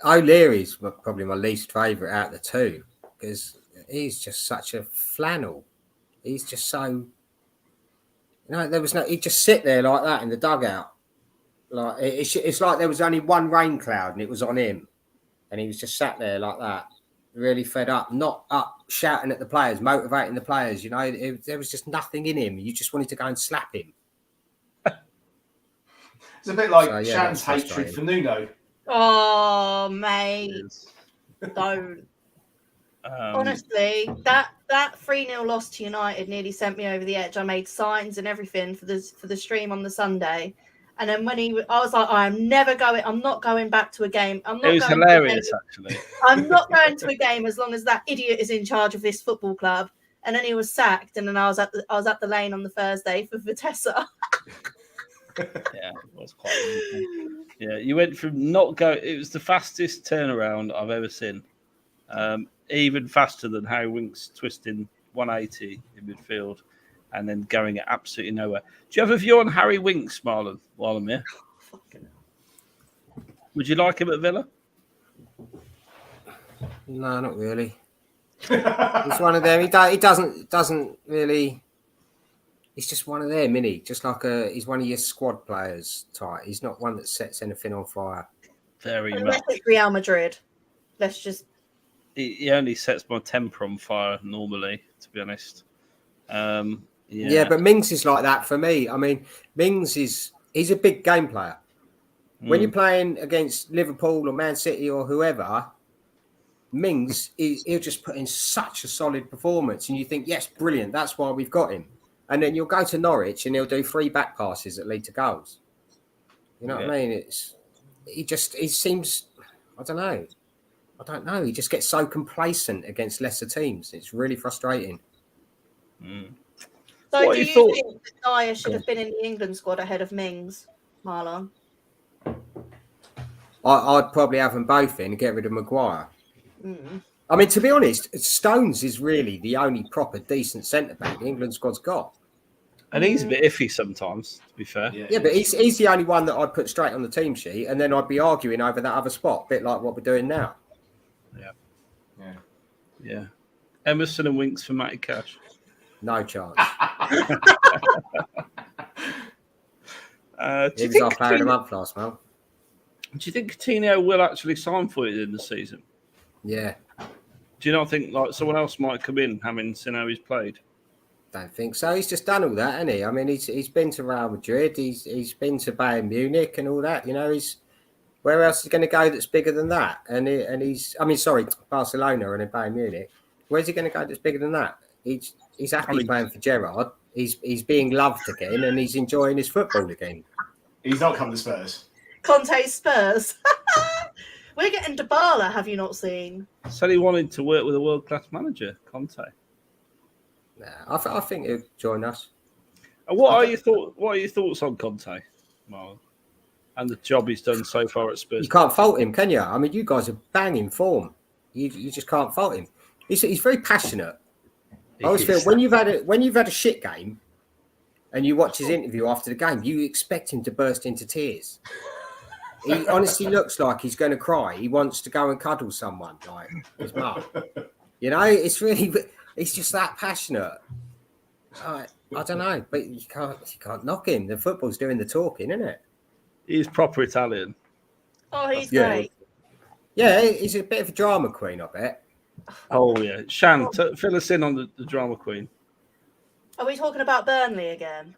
[SPEAKER 2] O'Leary's probably my least favourite out of the two because he's just such a flannel. He's just so... he'd just sit there like that in the dugout. Like it's like there was only one rain cloud and it was on him. And he was just sat there like that, really fed up, not up shouting at the players, motivating the players. There was just nothing in him. You just wanted to go and slap him.
[SPEAKER 4] It's a bit like Shan's hatred for Nuno.
[SPEAKER 3] Oh, mate. Don't. Honestly, that 3-0 loss to United nearly sent me over the edge. I made signs and everything for the stream on the Sunday, and then I was like, I'm not going back to a game.
[SPEAKER 1] It was hilarious, actually.
[SPEAKER 3] I'm not going to a game as long as that idiot is in charge of this football club. And then he was sacked, and then I was at the lane on the Thursday for Vitesse.
[SPEAKER 1] Yeah, it was quite easy. Yeah, you went from not go. It was the fastest turnaround I've ever seen. Even faster than Harry Winks twisting 180 in midfield and then going at absolutely nowhere. Do you have a view on Harry Winks, Marlon, while I'm here? Would you like him at Villa?
[SPEAKER 2] No, not really. He's one of them. He doesn't really. He's just one of them, isn't he? Just like he's one of your squad players type. He's not one that sets anything on fire.
[SPEAKER 3] Unless it's Real Madrid. Let's just.
[SPEAKER 1] He only sets my temper on fire normally, to be honest.
[SPEAKER 2] Yeah, but Mings is like that for me. I mean, he's a big game player. When you're playing against Liverpool or Man City or whoever, Mings, he'll just put in such a solid performance. And you think, yes, brilliant. That's why we've got him. And then you'll go to Norwich and he'll do 3 back passes that lead to goals. You know what I mean? He seems, I don't know. He just gets so complacent against lesser teams. It's really frustrating.
[SPEAKER 3] So do you think that Dyer should have been in the England squad ahead of Mings, Marlon?
[SPEAKER 2] I'd probably have them both in and get rid of Maguire. I mean, to be honest, Stones is really the only proper decent centre-back the England squad's got.
[SPEAKER 1] And he's a bit iffy sometimes, to be fair.
[SPEAKER 2] Yeah, but he's the only one that I'd put straight on the team sheet, and then I'd be arguing over that other spot, a bit like what we're doing now.
[SPEAKER 1] Yeah. Emerson and Winks for Matty Cash.
[SPEAKER 2] No chance.
[SPEAKER 1] He
[SPEAKER 2] was our player of the month last month.
[SPEAKER 1] Do you think Coutinho will actually sign for you in the season?
[SPEAKER 2] Yeah.
[SPEAKER 1] Do you not think like someone else might come in, having seen how he's played?
[SPEAKER 2] Don't think so. He's just done all that, hasn't he? I mean, he's been to Real Madrid. He's been to Bayern Munich and all that. You know, where else is he going to go that's bigger than that? Barcelona and then Bayern Munich. Where's he going to go that's bigger than that? He's happy playing for Gerrard. He's being loved again, and he's enjoying his football again.
[SPEAKER 4] He's not come to Spurs.
[SPEAKER 3] Conte's Spurs. We're getting Dybala, have you not seen?
[SPEAKER 1] Said he wanted to work with a world-class manager, Conte.
[SPEAKER 2] Nah, I think he'll join us.
[SPEAKER 1] And what are your thoughts on Conte, Marlon, and the job he's done so far at Spurs?
[SPEAKER 2] You can't fault him, can you? I mean, you guys are banging form. You just can't fault him. He's very passionate. I always feel when you've had a shit game, and you watch his interview after the game, you expect him to burst into tears. He honestly looks like he's going to cry. He wants to go and cuddle someone, like his mum. You know, it's just that passionate. I don't know, but you can't knock him. The football's doing the talking, isn't it?
[SPEAKER 1] He's proper Italian.
[SPEAKER 3] Oh, he's great.
[SPEAKER 2] Yeah, he's a bit of a drama queen, I bet.
[SPEAKER 1] Oh, yeah. Shan, fill us in on the drama queen.
[SPEAKER 3] Are we talking about Burnley again?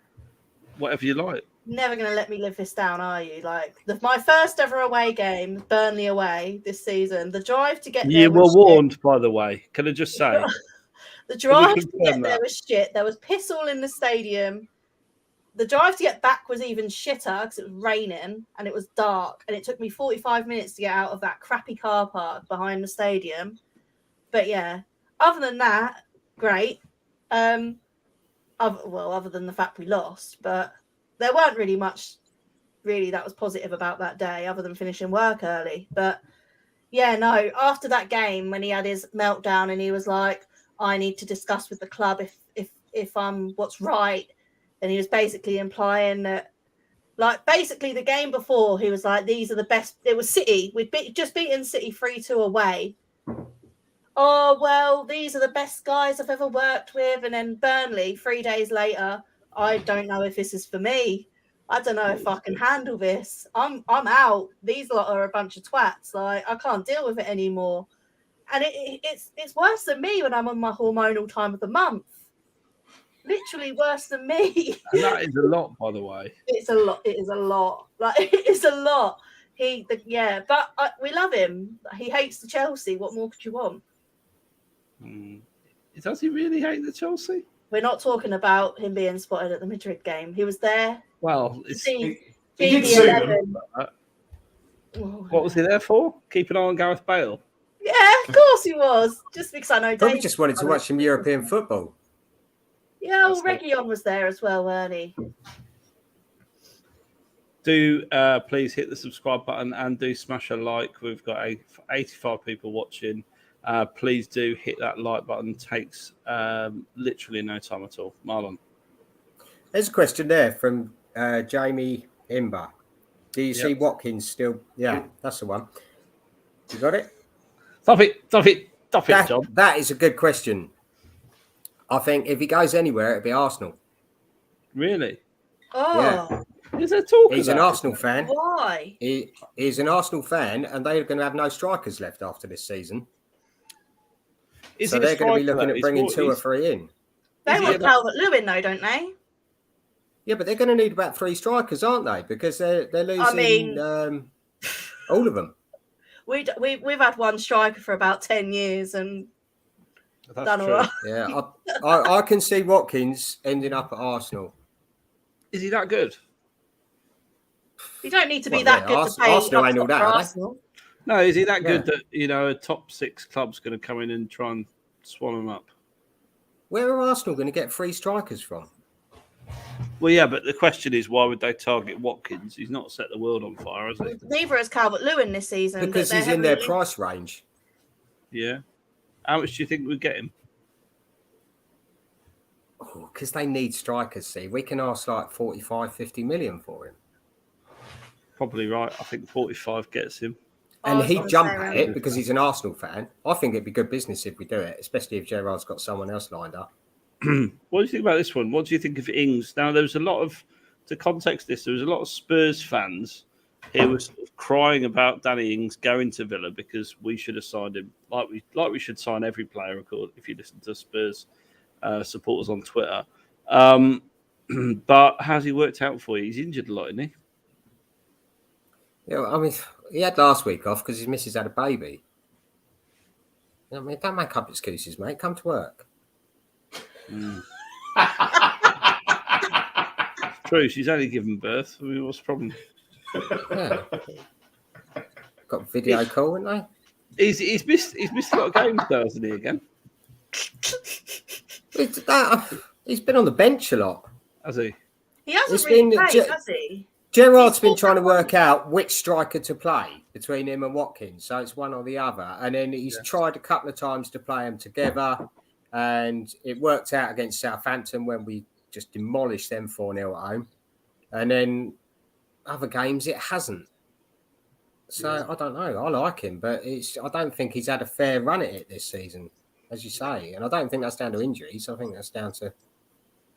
[SPEAKER 1] Whatever you like.
[SPEAKER 3] Never going to let me live this down, are you? Like, my first ever away game, Burnley away this season, the drive to get there.
[SPEAKER 1] You were warned, by the way. Can I just say?
[SPEAKER 3] The drive to get there was shit. There was piss all in the stadium. The drive to get back was even shitter because it was raining and it was dark. And it took me 45 minutes to get out of that crappy car park behind the stadium. But yeah, other than that, great. Other than the fact we lost, but there weren't really much that was positive about that day other than finishing work early. But yeah, no, after that game when he had his meltdown and he was like, I need to discuss with the club if I'm what's right. And he was basically implying that, like, basically the game before, he was like, these are the best. It was City. We'd just beaten City 3-2 away. Oh, well, these are the best guys I've ever worked with. And then Burnley, 3 days later, I don't know if this is for me. I don't know if I can handle this. I'm out. These lot are a bunch of twats. Like, I can't deal with it anymore. And it's worse than me when I'm on my hormonal time of the month. Literally worse than me.
[SPEAKER 1] And that is a lot, by the way.
[SPEAKER 3] It's a lot. It is a lot. Like, it is a lot. But we love him. He hates the Chelsea. What more could you want?
[SPEAKER 1] Does he really hate the Chelsea?
[SPEAKER 3] We're not talking about him being spotted at the Madrid game. He was there.
[SPEAKER 1] Well,
[SPEAKER 4] he did sue them.
[SPEAKER 1] What was he there for? Keep an eye on Gareth Bale.
[SPEAKER 3] Yeah, of course he was. Just because I know.
[SPEAKER 2] Probably just wanted to watch some European football.
[SPEAKER 3] Yeah, well, Reguilon was there as well, weren't he?
[SPEAKER 1] Do please hit the subscribe button and do smash a like. We've got 85 people watching. Please do hit that like button. It takes literally no time at all. Marlon.
[SPEAKER 2] There's a question there from Jamie Imber. Do you see Watkins still? Yeah, that's the one. You got it?
[SPEAKER 1] Stop it, John.
[SPEAKER 2] That is a good question. I think if he goes anywhere, it'll be Arsenal.
[SPEAKER 1] Really?
[SPEAKER 3] Oh.
[SPEAKER 2] Yeah.
[SPEAKER 1] Is there talk?
[SPEAKER 2] He's an Arsenal fan.
[SPEAKER 3] Why?
[SPEAKER 2] He's an Arsenal fan, and they're going to have no strikers left after this season. So they're going to be looking at bringing 2 or 3 in.
[SPEAKER 3] They want Calvert-Lewin, though, don't they?
[SPEAKER 2] Yeah, but they're going to need about 3 strikers, aren't they? Because they're losing all of them.
[SPEAKER 3] We've had one striker for about 10 years and done all right.
[SPEAKER 2] Yeah, I can see Watkins ending up at Arsenal.
[SPEAKER 1] Is he that good?
[SPEAKER 3] You don't need to be that good to pay
[SPEAKER 2] Arsenal ain't all that,
[SPEAKER 3] Arsenal.
[SPEAKER 1] No, is he that good that a top 6 club's going to come in and try and swallow him up?
[SPEAKER 2] Where are Arsenal going to get 3 strikers from?
[SPEAKER 1] Well, yeah, but the question is, why would they target Watkins? He's not set the world on fire, has he?
[SPEAKER 3] Neither has Calvert-Lewin this season.
[SPEAKER 2] Because he's in their price range.
[SPEAKER 1] Yeah. How much do you think we'd get him?
[SPEAKER 2] Because they need strikers, see. We can ask like 45, 50 million for him.
[SPEAKER 1] Probably right. I think 45 gets him.
[SPEAKER 2] And he'd jump at it because he's an Arsenal fan. I think it'd be good business if we do it, especially if Gerrard's got someone else lined up.
[SPEAKER 1] What do you think about this one? What do you think of Ings? Now, there was a lot of, to context this, there was a lot of Spurs fans who were sort of crying about Danny Ings going to Villa because we should have signed him, like we should sign every player, of course, if you listen to Spurs supporters on Twitter. But how's he worked out for you? He's injured a lot, isn't he?
[SPEAKER 2] Yeah, I mean, he had last week off because his missus had a baby. I mean, don't make up excuses, mate. Come to work.
[SPEAKER 1] True, she's only given birth. I mean, what's the problem?
[SPEAKER 2] Yeah. Got video call, haven't they?
[SPEAKER 1] He's missed a lot of games, though, hasn't he? Again,
[SPEAKER 2] he's been on the bench a lot.
[SPEAKER 1] Has he?
[SPEAKER 3] He hasn't really played, has he?
[SPEAKER 2] Gerrard's been trying to work out which striker to play between him and Watkins, so it's one or the other. And then he's tried a couple of times to play them together, and it worked out against Southampton when we just demolished them 4-0 at home. And then other games, it hasn't. So I don't know. I like him, but I don't think he's had a fair run at it this season, as you say. And I don't think that's down to injuries. I think that's down to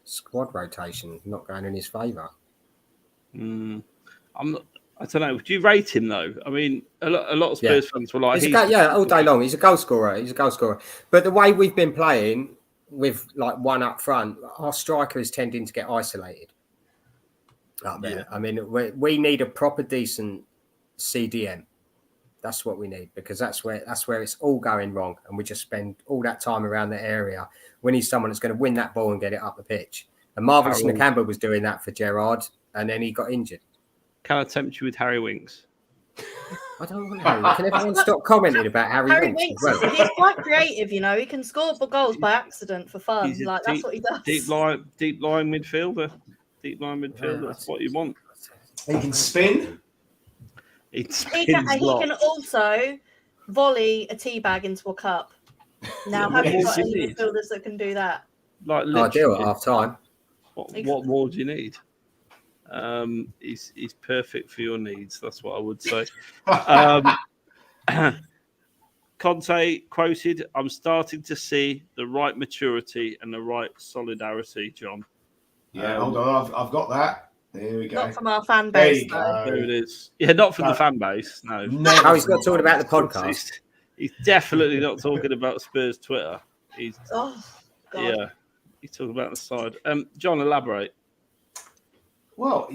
[SPEAKER 2] squad rotation not going in his favour.
[SPEAKER 1] I don't know. Do you rate him though? I mean, a lot of Spurs fans were like,
[SPEAKER 2] all day long. He's a goal scorer. But the way we've been playing with like one up front, our striker is tending to get isolated up there. Yeah. I mean, we need a proper decent CDM. That's what we need, because that's where it's all going wrong, and we just spend all that time around the area. We need someone that's going to win that ball and get it up the pitch. And Marvelous Nakamba was doing that for Gerrard, and then he got injured.
[SPEAKER 1] Can I tempt you with Harry Winks?
[SPEAKER 2] I don't know. Can everyone stop commenting about Harry Winks?
[SPEAKER 3] Well? He's quite creative, you know. He can score goals by accident for fun. That's what he does.
[SPEAKER 1] Deep line midfielder. That's what you want.
[SPEAKER 4] He can spin.
[SPEAKER 3] He can also volley a tea bag into a cup. Now, have you got any midfielders that can do that?
[SPEAKER 1] Like
[SPEAKER 2] ideal at half time.
[SPEAKER 1] What more do you need? He's perfect for your needs. That's what I would say. Conte quoted, "I'm starting to see the right maturity and the right solidarity." John.
[SPEAKER 4] Yeah, hold on. I've got that. There we go.
[SPEAKER 3] Not from our fan base.
[SPEAKER 1] There it is. Yeah, not from the fan base. No.
[SPEAKER 2] He's not talking about the podcast.
[SPEAKER 1] He's definitely not talking about Spurs Twitter. He's talking about the side. John, elaborate.
[SPEAKER 4] Well,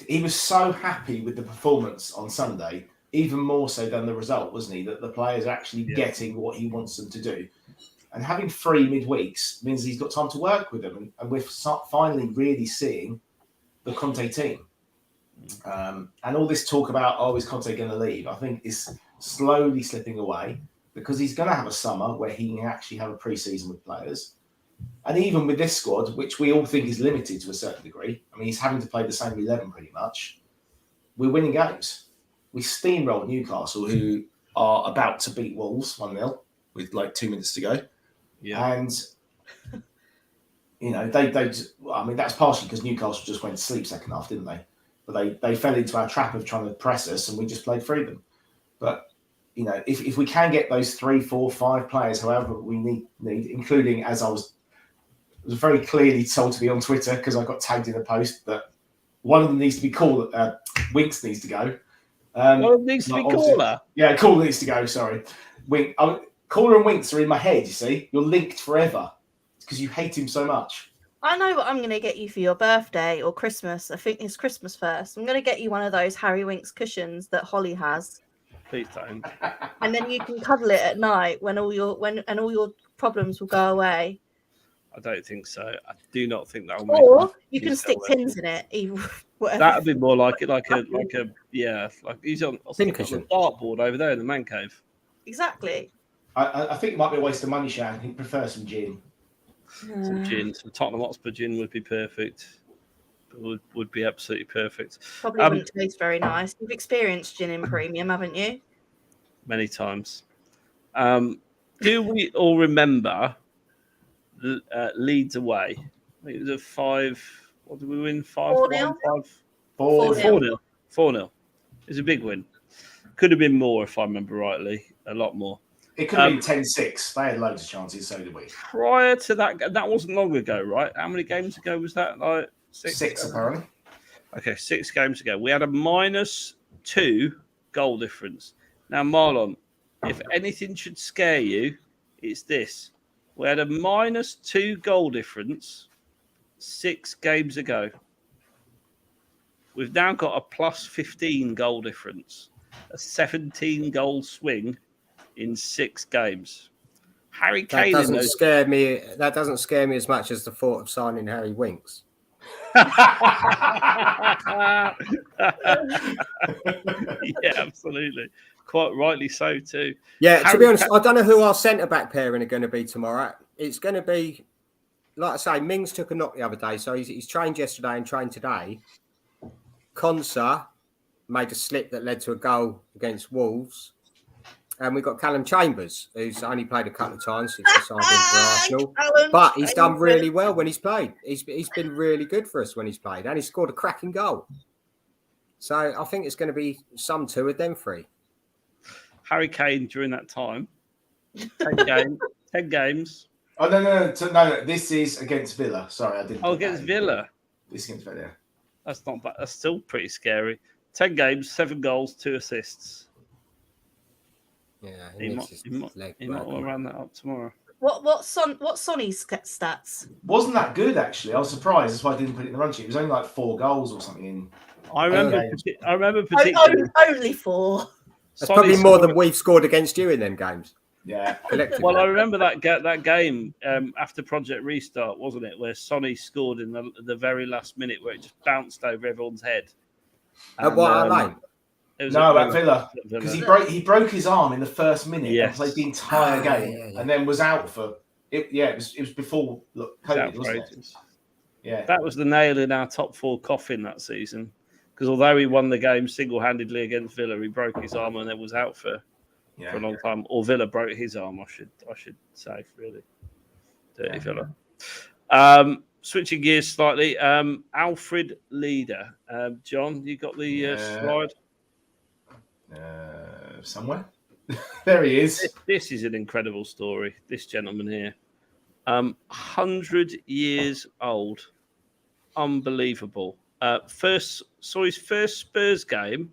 [SPEAKER 4] he was so happy with the performance on Sunday, even more so than the result, wasn't he? That the players are actually getting what he wants them to do. And having 3 midweeks means he's got time to work with them. And we're finally really seeing the Conte team. And all this talk about, is Conte going to leave? I think is slowly slipping away because he's going to have a summer where he can actually have a pre-season with players. And even with this squad, which we all think is limited to a certain degree, I mean, he's having to play the same 11 pretty much. We're winning games. We steamrolled Newcastle, who are about to beat Wolves 1-0 with like 2 minutes to go.
[SPEAKER 1] Yeah.
[SPEAKER 4] And, that's partially because Newcastle just went to sleep second half, didn't they? But they fell into our trap of trying to press us and we just played through them. But, if we can get those 3, 4, 5 players, however we need, including, as I was very clearly told to me on Twitter because I got tagged in a post that one of them needs to be called. Winks needs to go.
[SPEAKER 1] Needs to be Caller.
[SPEAKER 4] Yeah, Caller needs to go. Sorry, Caller and Winks are in my head. You see, you're linked forever because you hate him so much.
[SPEAKER 3] I know what I'm going to get you for your birthday or Christmas. I think it's Christmas first. I'm going to get you one of those Harry Winks cushions that Holly has.
[SPEAKER 1] Please don't.
[SPEAKER 3] And then you can cuddle it at night when all your problems will go away.
[SPEAKER 1] I don't think so. I do not think that will.
[SPEAKER 3] Or you can stick pins in it.
[SPEAKER 1] That would be more like he's on the dartboard over there in the man cave.
[SPEAKER 3] Exactly.
[SPEAKER 4] I think it might be a waste of money, Shan. He'd prefer some gin.
[SPEAKER 1] Some gin, some Tottenham Hotspur gin would be perfect. Would be absolutely perfect.
[SPEAKER 3] Probably wouldn't taste very nice. You've experienced gin in premium, haven't you?
[SPEAKER 1] Many times. Do we all remember Leeds away? I think it was a 5. What did we win? 5-1, 4-0. 4-0. It was a big win. Could have been more if I remember rightly. A lot more.
[SPEAKER 4] It could have been 10-6. They had loads of chances, so did we.
[SPEAKER 1] Prior to that wasn't long ago, right? How many games ago was that? Like
[SPEAKER 4] 6 apparently.
[SPEAKER 1] Okay, 6 games ago. We had a -2 goal difference. Now, Marlon, if anything should scare you, it's this. We had a -2 goal difference 6 games ago. We've now got a +15 goal difference, a 17 goal swing in 6 games. Harry Kane
[SPEAKER 2] doesn't scare me. That doesn't scare me as much as the thought of signing Harry Winks.
[SPEAKER 1] Yeah, absolutely. Quite rightly so too.
[SPEAKER 2] Yeah, to be honest, I don't know who our centre-back pairing are going to be tomorrow. It's going to be, like I say, Mings took a knock the other day, so he's trained yesterday and trained today. Konsa made a slip that led to a goal against Wolves. And we've got Callum Chambers, who's only played a couple of times since he signed in for Arsenal. But he's done really well when he's played. He's been really good for us when he's played. And he scored a cracking goal. So I think it's going to be some 2 of them 3.
[SPEAKER 1] Harry Kane during that time. 10 games.
[SPEAKER 4] Oh, no. This is against Villa. Sorry, I didn't.
[SPEAKER 1] Oh, against Villa.
[SPEAKER 4] This is against Villa.
[SPEAKER 1] That's not bad. That's still pretty scary. 10 games, 7 goals, 2 assists.
[SPEAKER 2] Yeah,
[SPEAKER 1] he might round that up tomorrow.
[SPEAKER 3] What's Sonny's stats?
[SPEAKER 4] Wasn't that good actually? I was surprised. That's why I didn't put it in the run sheet. It was only like 4 goals or something in.
[SPEAKER 1] I remember particularly
[SPEAKER 3] only 4.
[SPEAKER 2] That's probably more than we've scored against you in them games.
[SPEAKER 4] Yeah.
[SPEAKER 1] Well, I remember that game after Project Restart, wasn't it, where Sonny scored in the very last minute, where it just bounced over everyone's head.
[SPEAKER 2] At White Lane.
[SPEAKER 4] At Villa. Because he broke his arm in the first minute and played the entire game and then was out for it. Yeah, it was before COVID, wasn't it? Yeah.
[SPEAKER 1] That was the nail in our top 4 coffin that season. Because although he won the game single-handedly against Villa, he broke his arm and then was out for a long time. Or Villa broke his arm, I should say, really. Dirty Villa. Switching gears slightly, Alfred Leader. John, you got the slide?
[SPEAKER 4] Somewhere. There he is.
[SPEAKER 1] This is an incredible story. This gentleman here, 100 years old, unbelievable. Saw his first Spurs game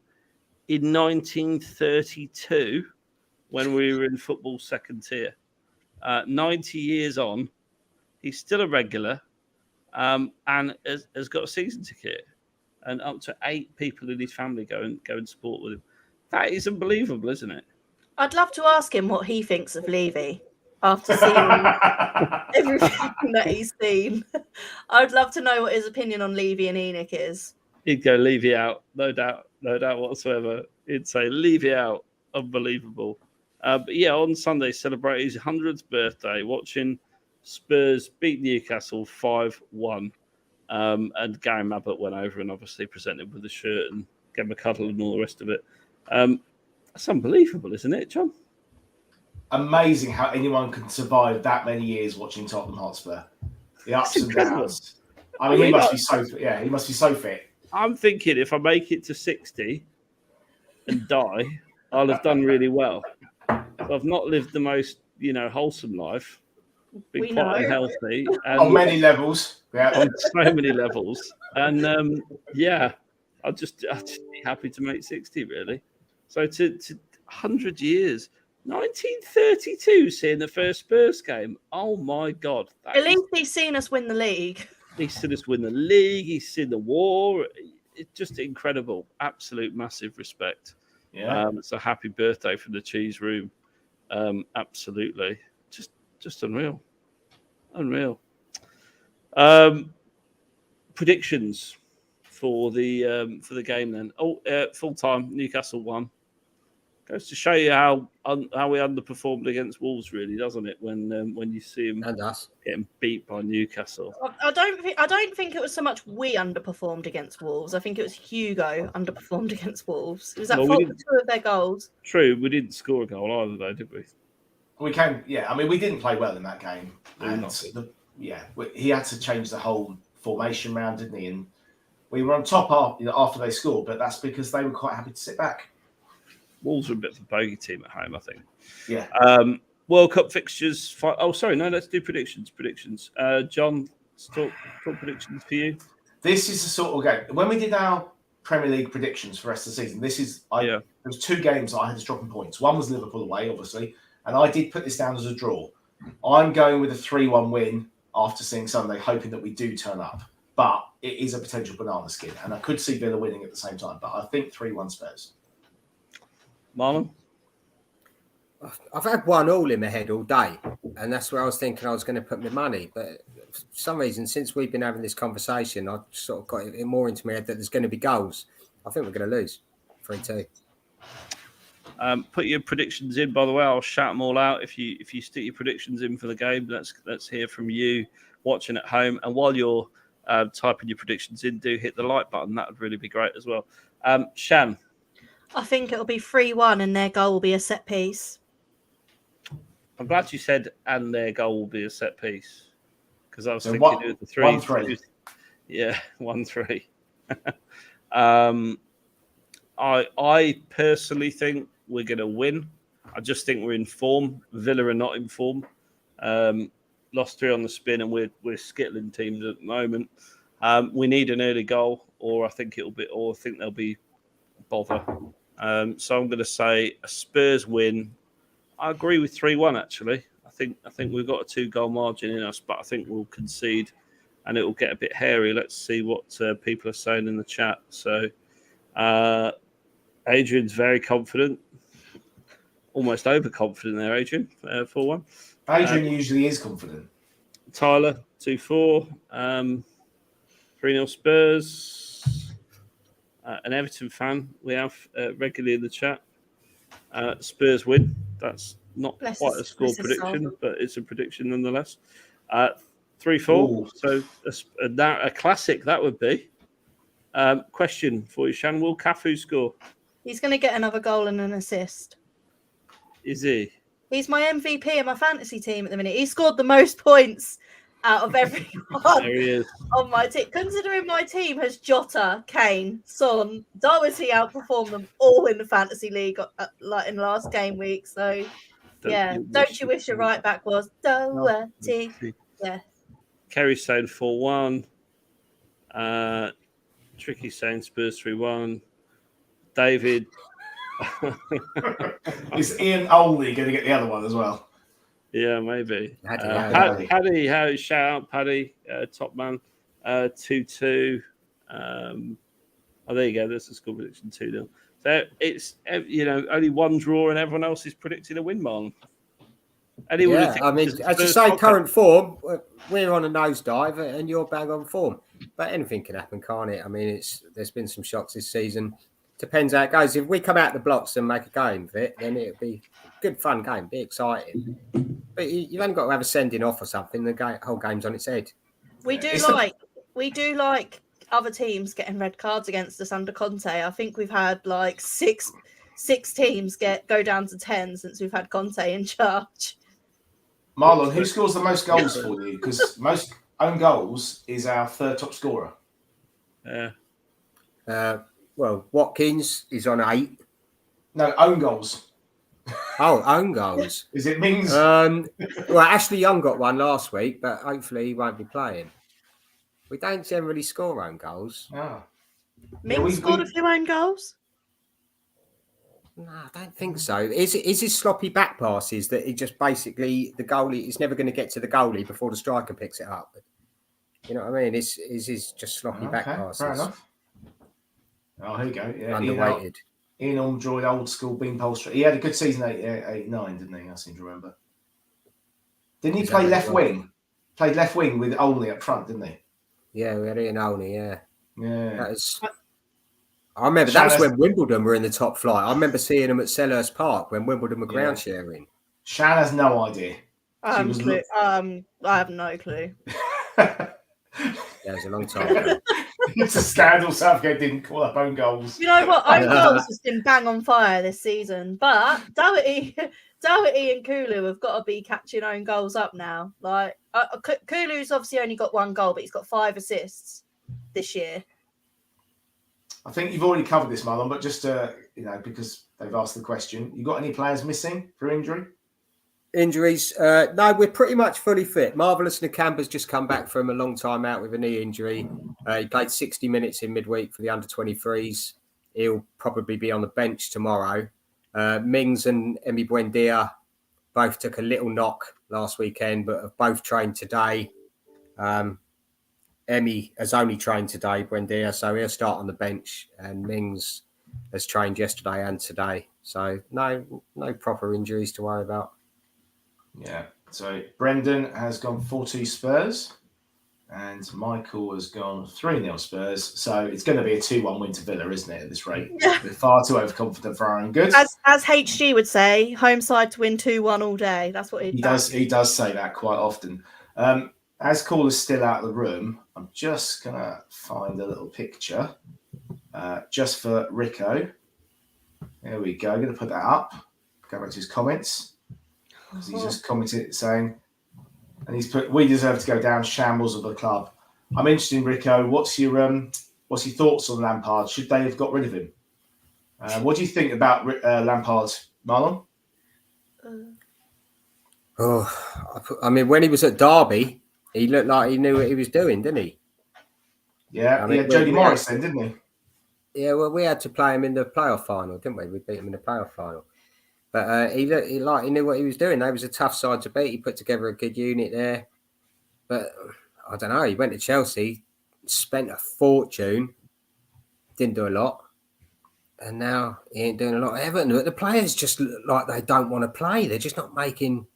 [SPEAKER 1] in 1932 when we were in football second tier. 90 years on, he's still a regular, and has got a season ticket. and up to 8 people in his family go and support with him. That is unbelievable, isn't it?
[SPEAKER 3] I'd love to ask him what he thinks of Levy after seeing everything that he's seen. I'd love to know what his opinion on Levy and Enoch is.
[SPEAKER 1] He'd go Levy out, no doubt whatsoever. He'd say Levy out, unbelievable. But yeah, on Sunday, celebrate his 100th birthday, watching Spurs beat Newcastle 5-1. And Gary Mabbott went over and obviously presented with the shirt and gave him a cuddle and all the rest of it. That's unbelievable, isn't it, John?
[SPEAKER 4] Amazing how anyone can survive that many years watching Tottenham Hotspur. The ups and downs. I mean, he must be so fit.
[SPEAKER 1] I'm thinking if I make it to 60 and die, I'll have done really well. So I've not lived the most, wholesome life. Been quite unhealthy. And
[SPEAKER 4] on many levels. Yeah.
[SPEAKER 1] On so many levels. And I'll just be happy to make 60, really. So to 100 years, 1932, seeing the first Spurs game. Oh my God!
[SPEAKER 3] At least he's seen us win the league.
[SPEAKER 1] He's seen us win the league. He's seen the war. It's just incredible. Absolute massive respect.
[SPEAKER 4] Yeah.
[SPEAKER 1] It's a happy birthday from the Cheese Room. Absolutely, just unreal. Predictions for the game then. Full time Newcastle won. Goes to show you how we underperformed against Wolves, really, doesn't it? When you see him
[SPEAKER 2] and us
[SPEAKER 1] getting beat by Newcastle.
[SPEAKER 3] I don't think it was so much we underperformed against Wolves. I think it was Hugo underperformed against Wolves. It was at fault for 2 of their goals.
[SPEAKER 1] True, we didn't score a goal either, though, did we?
[SPEAKER 4] We can, yeah. I mean, we didn't play well in that game, and he had to change the whole formation round, didn't he? And we were on top after they scored, but that's because they were quite happy to sit back.
[SPEAKER 1] Wolves are a bit of a bogey team at home, I think.
[SPEAKER 4] Yeah.
[SPEAKER 1] World Cup fixtures. Let's do predictions. John, let's talk predictions for you.
[SPEAKER 4] This is the sort of game. When we did our Premier League predictions for the rest of the season, there was 2 games that I had to drop in points. One was Liverpool away, obviously, and I did put this down as a draw. I'm going with a 3-1 win after seeing Sunday, hoping that we do turn up. But it is a potential banana skin, and I could see Villa winning at the same time. But I think 3-1 Spurs.
[SPEAKER 1] Marlon?
[SPEAKER 2] I've had 1-1 in my head all day, and that's where I was thinking I was going to put my money. But for some reason, since we've been having this conversation, I've sort of got it more into my head that there's going to be goals. I think we're going to lose 3-2.
[SPEAKER 1] Put your predictions in, by the way. I'll shout them all out. If you stick your predictions in for the game, let's hear from you watching at home. And while you're typing your predictions in, do hit the like button. That would really be great as well. Shan?
[SPEAKER 3] I think it'll be 3-1 and their goal will be a set piece.
[SPEAKER 1] I'm glad you said and their goal will be a set piece, because I was thinking of the 3.
[SPEAKER 4] 1-3.
[SPEAKER 1] Yeah, 1-3. I personally think we're going to win. I just think we're in form. Villa are not in form. Lost 3 on the spin, and we're skittling teams at the moment. We need an early goal, or I think there'll be bother. So I'm going to say a Spurs win. I agree with 3-1. Actually, I think we've got a 2-goal margin in us, but I think we'll concede, and it will get a bit hairy. Let's see what people are saying in the chat. So. Adrian's very confident, almost overconfident there, Adrian, 4-1.
[SPEAKER 4] Adrian usually is confident.
[SPEAKER 1] Tyler, 2-4. 3-0 Spurs. An Everton fan we have regularly in the chat. Spurs win. That's not quite a score prediction, but it's a prediction nonetheless. 3-4. So a classic that would be. Question for you, Shan. Will Cafu score?
[SPEAKER 3] He's going to get another goal and an assist.
[SPEAKER 1] Is he?
[SPEAKER 3] He's my MVP of my fantasy team at the minute. He scored the most points out of everyone
[SPEAKER 1] there he is.
[SPEAKER 3] On my team. Considering my team has Jota, Kane, Son, Doherty outperformed them all in the fantasy league like in the last game week. So, don't you wish your right back was Doherty? Yeah.
[SPEAKER 1] Kerry's saying 4-1. Tricky saying Spurs 3-1. David.
[SPEAKER 4] Is Ian Olney going to get the other one as well?
[SPEAKER 1] Yeah, maybe. Paddy, shout out Paddy, top man. 2-2. Oh, there you go. That's the score prediction 2-0. So it's only one draw and everyone else is predicting a win, Marlon.
[SPEAKER 2] Yeah, I mean, as you say, current form, we're on a nosedive and you're bang on form. But anything can happen, can't it? I mean, there's been some shocks this season. Depends how it goes. If we come out the blocks and make a game of it, then it'll be a good, fun game, be exciting. But you've only got to have a sending off or something. The whole game's on its head.
[SPEAKER 3] We do like other teams getting red cards against us under Conte. I think we've had like six teams go down to 10 since we've had Conte in charge.
[SPEAKER 4] Marlon, who scores the most goals for you? Because most own goals is our third top scorer.
[SPEAKER 2] Well, Watkins is on 8.
[SPEAKER 4] No, own goals.
[SPEAKER 2] Oh, own goals.
[SPEAKER 4] Is it Mings?
[SPEAKER 2] Well, Ashley Young got one last week, but hopefully he won't be playing. We don't generally score own goals.
[SPEAKER 4] Oh.
[SPEAKER 3] Mings scored a few own goals?
[SPEAKER 2] No, I don't think so. Is his sloppy back passes that he just basically the goalie is never going to get to the goalie before the striker picks it up? You know what I mean? Is his just sloppy back passes? Fair enough.
[SPEAKER 4] Oh, here you go. Yeah,
[SPEAKER 2] underrated.
[SPEAKER 4] Ian Ormjoy, old school Beanpole Street. He had a good season 8-9, didn't he? I seem to remember. Didn't he play left wing? Played left wing with Olney up front, didn't he?
[SPEAKER 2] Yeah, we had Ian Olney, yeah.
[SPEAKER 4] Yeah.
[SPEAKER 2] I remember that was when Wimbledon were in the top flight. I remember seeing them at Selhurst Park when Wimbledon were ground sharing.
[SPEAKER 4] Shan has no idea.
[SPEAKER 3] I have no clue.
[SPEAKER 2] Yeah, it was a long time ago.
[SPEAKER 4] It's a scandal Southgate didn't call up own goals.
[SPEAKER 3] You know what? Own goals has been bang on fire this season. But Doherty and Kulu have got to be catching own goals up now. Like Kulu's obviously only got 1 goal, but he's got 5 assists this year.
[SPEAKER 4] I think you've already covered this, Marlon, but just because they've asked the question, you got any players missing for injury?
[SPEAKER 2] Injuries? No, we're pretty much fully fit. Marvellous Nakamba's just come back from a long time out with a knee injury. He played 60 minutes in midweek for the under-23s. He'll probably be on the bench tomorrow. Mings and Emi Buendia both took a little knock last weekend, but have both trained today. Emi has only trained today, Buendia, so he'll start on the bench. And Mings has trained yesterday and today. So no proper injuries to worry about.
[SPEAKER 4] Yeah. So Brendan has gone 4-2 Spurs. And Michael has gone 3-0 Spurs. So it's going to be a 2-1 win to Villa, isn't it, at this rate? Yeah. We're far too overconfident for our own good.
[SPEAKER 3] As HG would say, home side to win 2-1 all day. That's what he does.
[SPEAKER 4] He does say that quite often. As Caller's still out of the room, I'm just going to find a little picture just for Rico. There we go. I'm going to put that up. Go back to his comments. Because he just commented saying, and he's put, "We deserve to go down, shambles of the club." I'm interested in Rico. What's your thoughts on Lampard? Should they have got rid of him? What do you think about Lampard, Marlon?
[SPEAKER 2] I mean, when he was at Derby, he looked like he knew what he was doing, didn't he?
[SPEAKER 4] Yeah, he had Jody Morris then, didn't he?
[SPEAKER 2] Yeah, well, we had to play him in the playoff final, didn't we? We beat him in the playoff final. But he looked like he knew what he was doing. They was a tough side to beat. He put together a good unit there. But I don't know. He went to Chelsea, spent a fortune, didn't do a lot. And now he ain't doing a lot at Everton. But the players just look like they don't want to play. They're just not making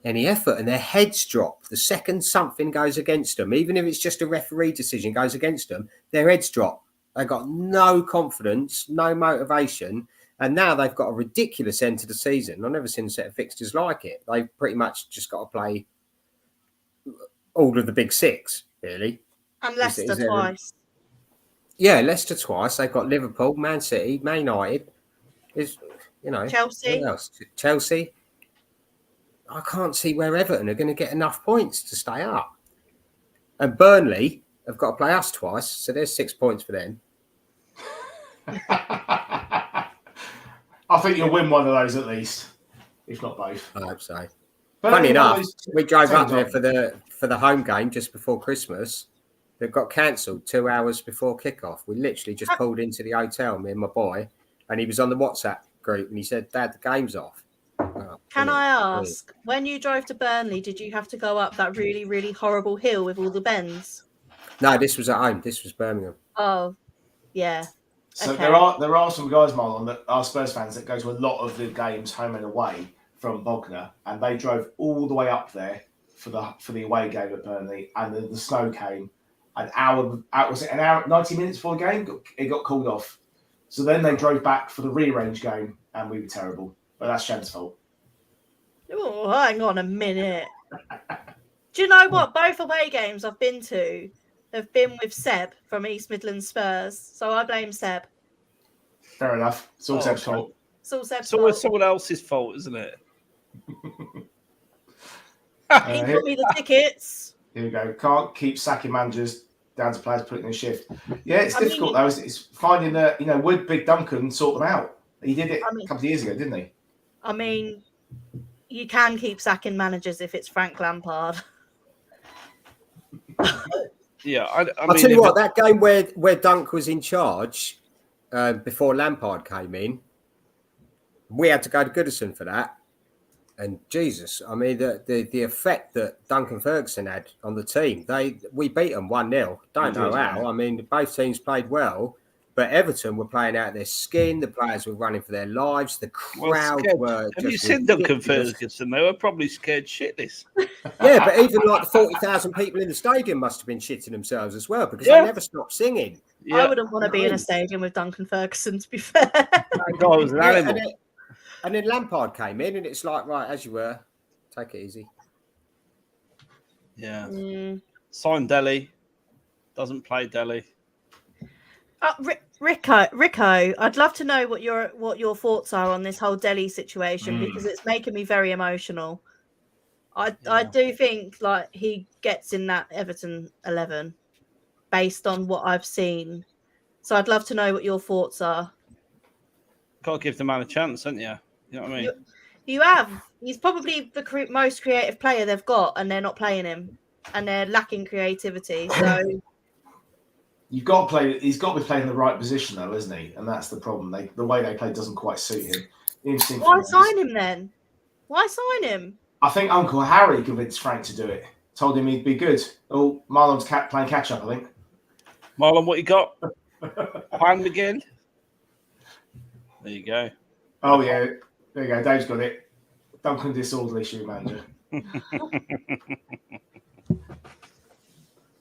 [SPEAKER 2] any effort. And their heads drop. The second something goes against them, even if it's just a referee decision goes against them, their heads drop. They got no confidence, no motivation. And now they've got a ridiculous end to the season. I've never seen a set of fixtures like it. They've pretty much just got to play all of the big 6, really.
[SPEAKER 3] And Leicester twice.
[SPEAKER 2] Yeah, Leicester twice. They've got Liverpool, Man City, Man United.
[SPEAKER 3] Chelsea.
[SPEAKER 2] Who else? Chelsea. I can't see where Everton are going to get enough points to stay up. And Burnley have got to play us twice. So there's 6 points for them.
[SPEAKER 4] I think you'll win one of those at least, if not both.
[SPEAKER 2] I hope so. But funny enough, we drove up there for the home game just before Christmas. That got cancelled 2 hours before kickoff. We literally just pulled into the hotel, me and my boy, and he was on the WhatsApp group, and he said, "Dad, the game's off."
[SPEAKER 3] Can I ask, when you drove to Burnley, did you have to go up that really, really horrible hill with all the bends?
[SPEAKER 2] No, this was at home. This was Birmingham.
[SPEAKER 3] Oh, Yeah.
[SPEAKER 4] So
[SPEAKER 3] Okay.
[SPEAKER 4] there are some guys, Marlon, that are Spurs fans that go to a lot of the games home and away from Bognor, and they drove all the way up there for the away game at Burnley, and the snow came was it an hour 90 minutes before the game? It got called off. So then they drove back for the rearranged game, and we were terrible. But that's Shan's fault.
[SPEAKER 3] Oh, hang on a minute. Do you know what? Both away games I've been to have been with Seb from East Midlands Spurs, so I blame Seb.
[SPEAKER 4] Fair enough. It's all Seb's
[SPEAKER 1] okay.
[SPEAKER 4] fault.
[SPEAKER 3] It's all Seb's
[SPEAKER 1] It's always
[SPEAKER 3] fault.
[SPEAKER 1] someone else's fault, isn't it?
[SPEAKER 3] He got me the tickets.
[SPEAKER 4] Here we go. Can't keep sacking managers down to players putting in a shift. Yeah, it's difficult though. It's finding would Big Duncan sort them out? He did it a couple of years ago, didn't he?
[SPEAKER 3] I mean, you can keep sacking managers if it's Frank Lampard.
[SPEAKER 1] Yeah,
[SPEAKER 2] I'll tell you what, that game where Dunk was in charge before Lampard came in, we had to go to Goodison for that. And Jesus, I mean, the effect that Duncan Ferguson had on the team, we beat them 1-0. Don't know how. I mean, both teams played well, but Everton were playing out their skin. The players were running for their lives. The crowd were.
[SPEAKER 1] Have you seen Duncan Ferguson? They were probably scared shitless.
[SPEAKER 2] Yeah, but even like the 40,000 people in the stadium must have been shitting themselves as well because they never stopped singing.
[SPEAKER 3] Yeah. I wouldn't want to be in a stadium with Duncan Ferguson, to be fair.
[SPEAKER 1] That guy was an animal.
[SPEAKER 2] And then Lampard came in, and it's like, right, as you were, take it easy.
[SPEAKER 1] Yeah. Sign Delhi. Doesn't play Delhi.
[SPEAKER 3] Rico, I'd love to know what your thoughts are on this whole Delhi situation because it's making me very emotional. I do think like he gets in that Everton 11 based on what I've seen. So I'd love to know what your thoughts are.
[SPEAKER 1] Got to give the man a chance, haven't you? You know what I mean?
[SPEAKER 3] You have. He's probably the most creative player they've got, and they're not playing him, and they're lacking creativity. So
[SPEAKER 4] you've got to play. He's got to be playing the right position, though, isn't he? And that's the problem. The way they play doesn't quite suit him.
[SPEAKER 3] Why sign him then? Why sign him?
[SPEAKER 4] I think Uncle Harry convinced Frank to do it. Told him he'd be good. Oh, Marlon's playing catch up, I think.
[SPEAKER 1] Marlon, what you got? Hand again. There you go.
[SPEAKER 4] Oh yeah, there you go. Dave's got it. Duncan disorderly shoe manager.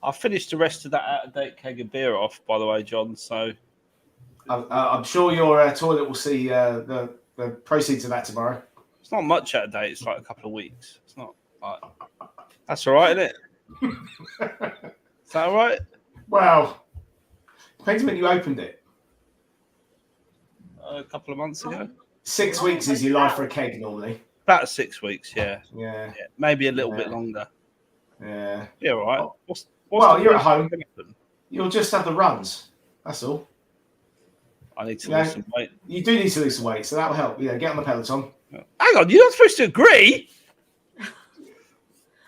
[SPEAKER 1] I finished the rest of that out-of-date keg of beer off, by the way, John. So
[SPEAKER 4] I'm sure your toilet will see the proceeds of that tomorrow.
[SPEAKER 1] It's not much out of date. It's like a couple of weeks. It's not like that's all right, isn't it? Is that all right?
[SPEAKER 4] Well, depends when you opened it.
[SPEAKER 1] A couple of months ago.
[SPEAKER 4] 6 weeks is your life for a keg normally.
[SPEAKER 1] About 6 weeks, yeah.
[SPEAKER 4] Yeah.
[SPEAKER 1] Maybe a little bit longer.
[SPEAKER 4] Yeah.
[SPEAKER 1] Yeah, all right.
[SPEAKER 4] Well, you're at home. You'll just have the runs. That's all.
[SPEAKER 1] I need to lose some weight.
[SPEAKER 4] You do need to lose some weight, so that will help. Yeah, get on the Peloton.
[SPEAKER 1] Hang on, you're not supposed to agree.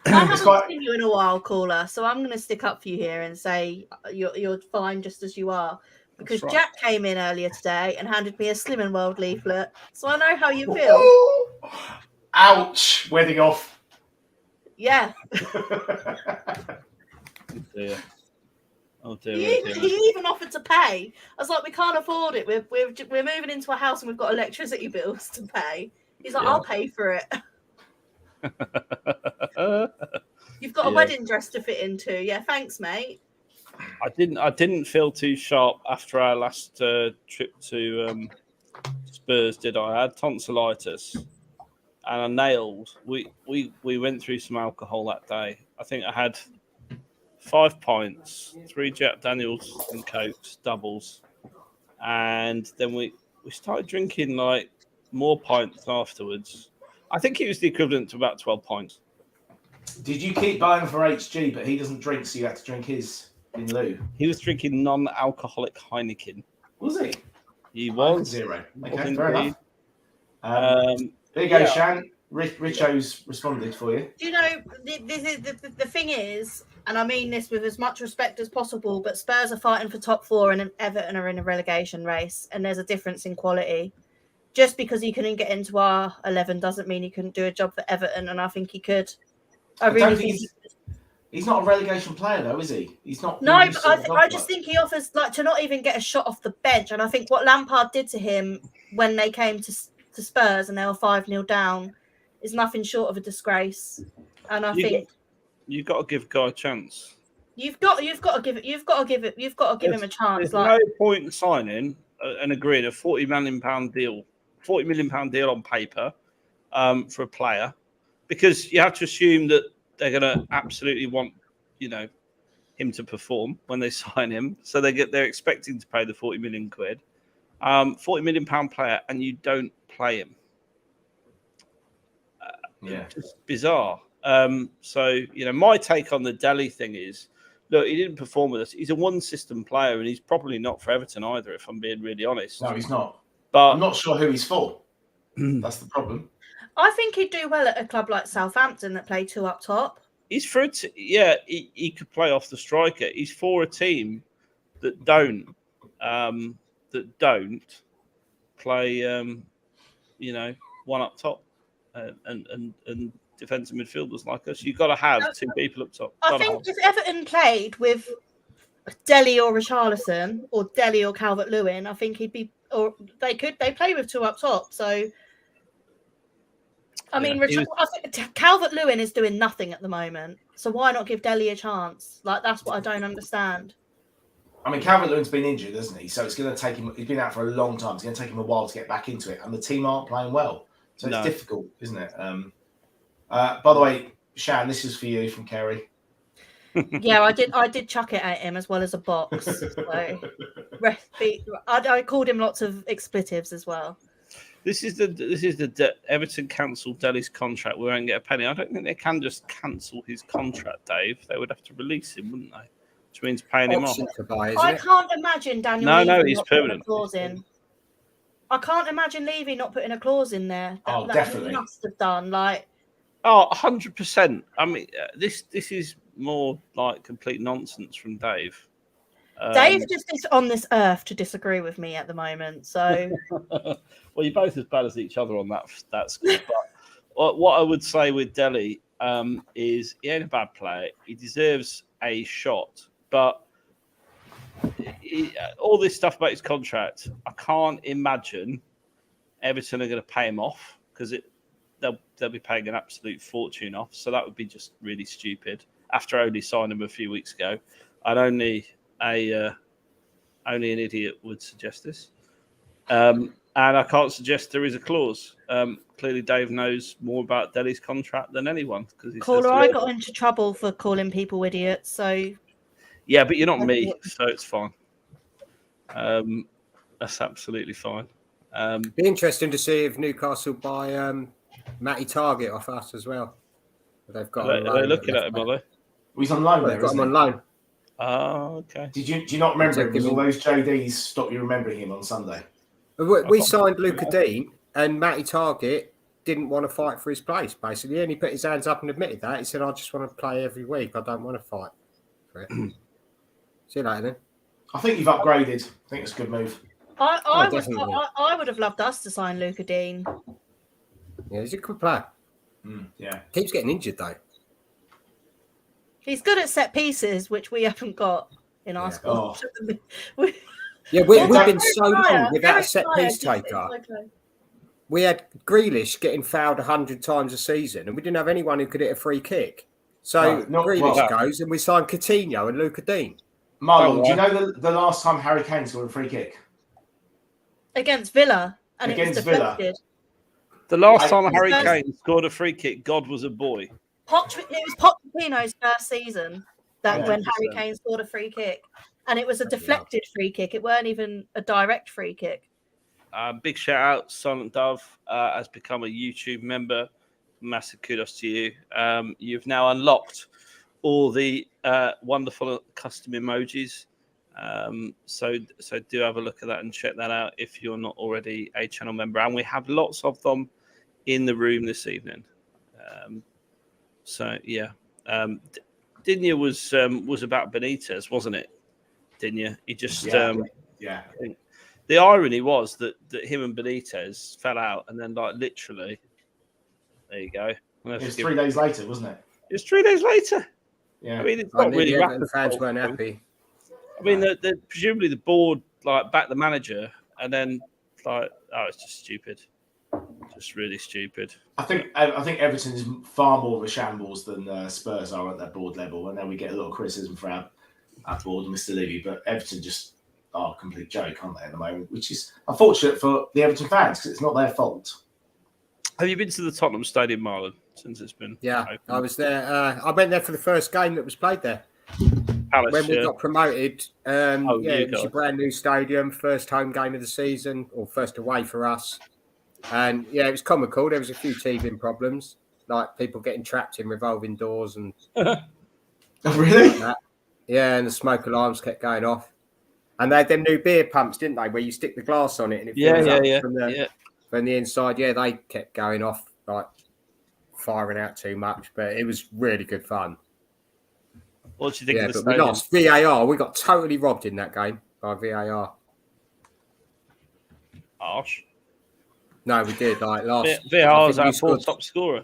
[SPEAKER 3] I haven't seen you in a while, caller, so I'm going to stick up for you here and say you're fine just as you are. Because right. Jack came in earlier today and handed me a Slimming World leaflet, so I know how you feel.
[SPEAKER 4] Ouch! Wedding off.
[SPEAKER 3] Yeah.
[SPEAKER 1] Oh dear.
[SPEAKER 3] He even offered to pay. I was like, we can't afford it. We're moving into a house and we've got electricity bills to pay. He's like, I'll pay for it. You've got a wedding dress to fit into. Yeah, thanks, mate.
[SPEAKER 1] I didn't feel too sharp after our last trip to Spurs, did I? I had tonsillitis and I nailed. We went through some alcohol that day. I think I had 5 pints, 3 Jack Daniels and Cokes, doubles. And then we started drinking like more pints afterwards. I think it was the equivalent to about 12 pints. Did
[SPEAKER 4] you keep buying for HG, but he doesn't drink, so you had to drink his in lieu?
[SPEAKER 1] He was drinking non-alcoholic Heineken.
[SPEAKER 4] Was he?
[SPEAKER 1] He was.
[SPEAKER 4] 0. Okay, fair enough. There you go, Shan. Richo's responded for you.
[SPEAKER 3] Do you know, the thing is, and I mean this with as much respect as possible, but Spurs are fighting for top 4 and Everton are in a relegation race, and there's a difference in quality. Just because he couldn't get into our 11 doesn't mean he couldn't do a job for Everton, and I think he could. I really think he could.
[SPEAKER 4] He's not a relegation player, though, is he? He's not.
[SPEAKER 3] No, but I just think he offers like to not even get a shot off the bench. And I think what Lampard did to him when they came to Spurs and they were 5-0 down is nothing short of a disgrace. And I think
[SPEAKER 1] you've got to give Guy a chance.
[SPEAKER 3] You've got to give him a chance.
[SPEAKER 1] There's no point in signing and agreeing a £40 million deal on paper for a player, because you have to assume that they're going to absolutely want, him to perform when they sign him. So they're expecting to pay the £40 million, £40 million player, and you don't play him. Just bizarre. So my take on the Dele thing is, look, he didn't perform with us. He's a one-system player, and he's probably not for Everton either, if I'm being really honest.
[SPEAKER 4] No, he's not.
[SPEAKER 1] But
[SPEAKER 4] I'm not sure who he's for. That's the problem.
[SPEAKER 3] I think he'd do well at a club like Southampton that play 2 up top.
[SPEAKER 1] He's for he could play off the striker. He's for a team that don't play one up top and defensive midfielders like us. You've got to have 2 people up top.
[SPEAKER 3] I think if Everton played with Dele or Richarlison or Dele or Calvert-Lewin, I think he'd be, or they play with 2 up top. So I mean, I think Calvert-Lewin is doing nothing at the moment. So why not give Dele a chance? Like, that's what I don't understand.
[SPEAKER 4] I mean, Calvert-Lewin's been injured, hasn't he? So it's going to take him. He's been out for a long time. It's going to take him a while to get back into it, and the team aren't playing well, so it's difficult, isn't it? By the way, Shan, this is for you from Kerry.
[SPEAKER 3] Yeah, I did chuck it at him as well as a box. So I called him lots of expletives as well.
[SPEAKER 1] This is the Everton cancelled Dele's contract. We won't get a penny. I don't think they can just cancel his contract, Dave. They would have to release him, wouldn't they? Which means paying him off.
[SPEAKER 3] I can't imagine Daniel.
[SPEAKER 1] No, he's permanent.
[SPEAKER 3] Clause in. I can't imagine Levy not putting a clause in there.
[SPEAKER 4] Definitely.
[SPEAKER 3] He must have done
[SPEAKER 1] 100%. I mean, this is more like complete nonsense from Dave.
[SPEAKER 3] Dave just is on this earth to disagree with me at the moment. So,
[SPEAKER 1] well, you're both as bad as each other on that score. But what I would say with Dele is he ain't a bad player. He deserves a shot, but all this stuff about his contract, I can't imagine Everton are going to pay him off because they'll be paying an absolute fortune off. So that would be just really stupid. After only signing him a few weeks ago, and only an idiot would suggest this. And I can't suggest there is a clause. Clearly, Dave knows more about Dele's contract than anyone.
[SPEAKER 3] Caller, I got into trouble for calling people idiots. So
[SPEAKER 1] yeah, but you're not me, so it's fine. That's absolutely fine.
[SPEAKER 2] Be interesting to see if Newcastle buy Matty Target off us as well. They've got.
[SPEAKER 1] They're looking at him, are they?
[SPEAKER 4] He's on loan.
[SPEAKER 2] They've got him on loan.
[SPEAKER 1] Oh, okay.
[SPEAKER 4] Do you not remember him? Because all those JDs stopped you remembering him on Sunday.
[SPEAKER 2] We signed Luca Dean, and Matty Target didn't want to fight for his place, basically. And he put his hands up and admitted that. He said, I just want to play every week. I don't want to fight for it. See you later, then.
[SPEAKER 4] I think you've upgraded. I think it's a good move.
[SPEAKER 3] I would have loved us to sign Luca Dean.
[SPEAKER 2] Yeah, he's a good player.
[SPEAKER 4] Yeah.
[SPEAKER 2] Keeps getting injured, though.
[SPEAKER 3] He's good at set pieces, which we haven't got in our squad.
[SPEAKER 2] We've been so long without a set piece taker. Okay. We had Grealish getting fouled 100 times a season, and we didn't have anyone who could hit a free kick. So Grealish goes, and we signed Coutinho and Luca Dean.
[SPEAKER 4] Marlon, do you know the last time Harry Kane scored a free kick?
[SPEAKER 3] Against Villa, and it was deflected.
[SPEAKER 1] The last time Harry Kane scored a free kick, God was a boy.
[SPEAKER 3] It was Pochettino's first season when Harry Kane scored a free kick, and it was a deflected free kick. It weren't even a direct free kick.
[SPEAKER 1] Big shout out, Silent Dove has become a YouTube member. Massive kudos to you. You've now unlocked all the wonderful custom emojis. So do have a look at that and check that out if you're not already a channel member. And we have lots of them in the room this evening. Dinya was about Benitez, wasn't it? Dinya, he just
[SPEAKER 4] yeah.
[SPEAKER 1] The irony was that him and Benitez fell out, and then literally, there you go.
[SPEAKER 4] It was 3 days later, wasn't it?
[SPEAKER 1] It was 3 days later.
[SPEAKER 4] Yeah.
[SPEAKER 1] I mean, it's
[SPEAKER 2] I
[SPEAKER 1] not
[SPEAKER 2] knew
[SPEAKER 1] really
[SPEAKER 2] the Everton
[SPEAKER 1] Rafa's
[SPEAKER 2] fans
[SPEAKER 1] fault.
[SPEAKER 2] weren't happy.
[SPEAKER 1] I mean, presumably the board like backed the manager, and then like, oh, it's just stupid, just really stupid.
[SPEAKER 4] I think Everton is far more of a shambles than Spurs are at their board level, and then we get a lot of criticism for our board and Mr. Levy, but Everton just are a complete joke, aren't they, at the moment? Which is unfortunate for the Everton fans because it's not their fault.
[SPEAKER 1] Have you been to the Tottenham Stadium, Marlon, since it's been?
[SPEAKER 2] Yeah,
[SPEAKER 1] opened?
[SPEAKER 2] I was there. I went there for the first game that was played there.
[SPEAKER 1] Palace,
[SPEAKER 2] When we
[SPEAKER 1] yeah.
[SPEAKER 2] got promoted,
[SPEAKER 1] you
[SPEAKER 2] it was a
[SPEAKER 1] guys.
[SPEAKER 2] brand new stadium, first home game of the season, or first away for us. And yeah, it was comical. There was a few teething problems, like people getting trapped in revolving doors and
[SPEAKER 4] Oh, really?
[SPEAKER 2] that. Yeah, and the smoke alarms kept going off. And they had them new beer pumps, didn't they, where you stick the glass on it and it fills up from the inside. Yeah, they kept going off, like firing out too much, but it was really good fun.
[SPEAKER 1] What do you think
[SPEAKER 2] Yeah,
[SPEAKER 1] of the
[SPEAKER 2] but we
[SPEAKER 1] stadium?
[SPEAKER 2] lost VAR. We got totally robbed in that game by VAR.
[SPEAKER 1] Harsh.
[SPEAKER 2] No, we did. Like last,
[SPEAKER 1] VAR's
[SPEAKER 2] I
[SPEAKER 1] our
[SPEAKER 2] think
[SPEAKER 1] fourth top scorer.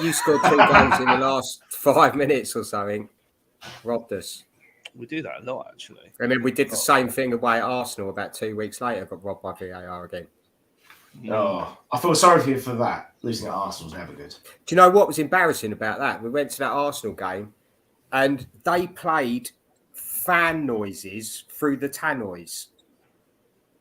[SPEAKER 2] you scored 2 goals in the last 5 minutes or something. Robbed us.
[SPEAKER 1] We do that a lot, actually.
[SPEAKER 2] And then we did the same thing away at Arsenal about 2 weeks later. Got robbed by VAR again.
[SPEAKER 4] Oh, I feel sorry for you for that. Losing at Arsenal's never good.
[SPEAKER 2] Do you know what was embarrassing about that? We went to that Arsenal game and they played fan noises through the tannoys.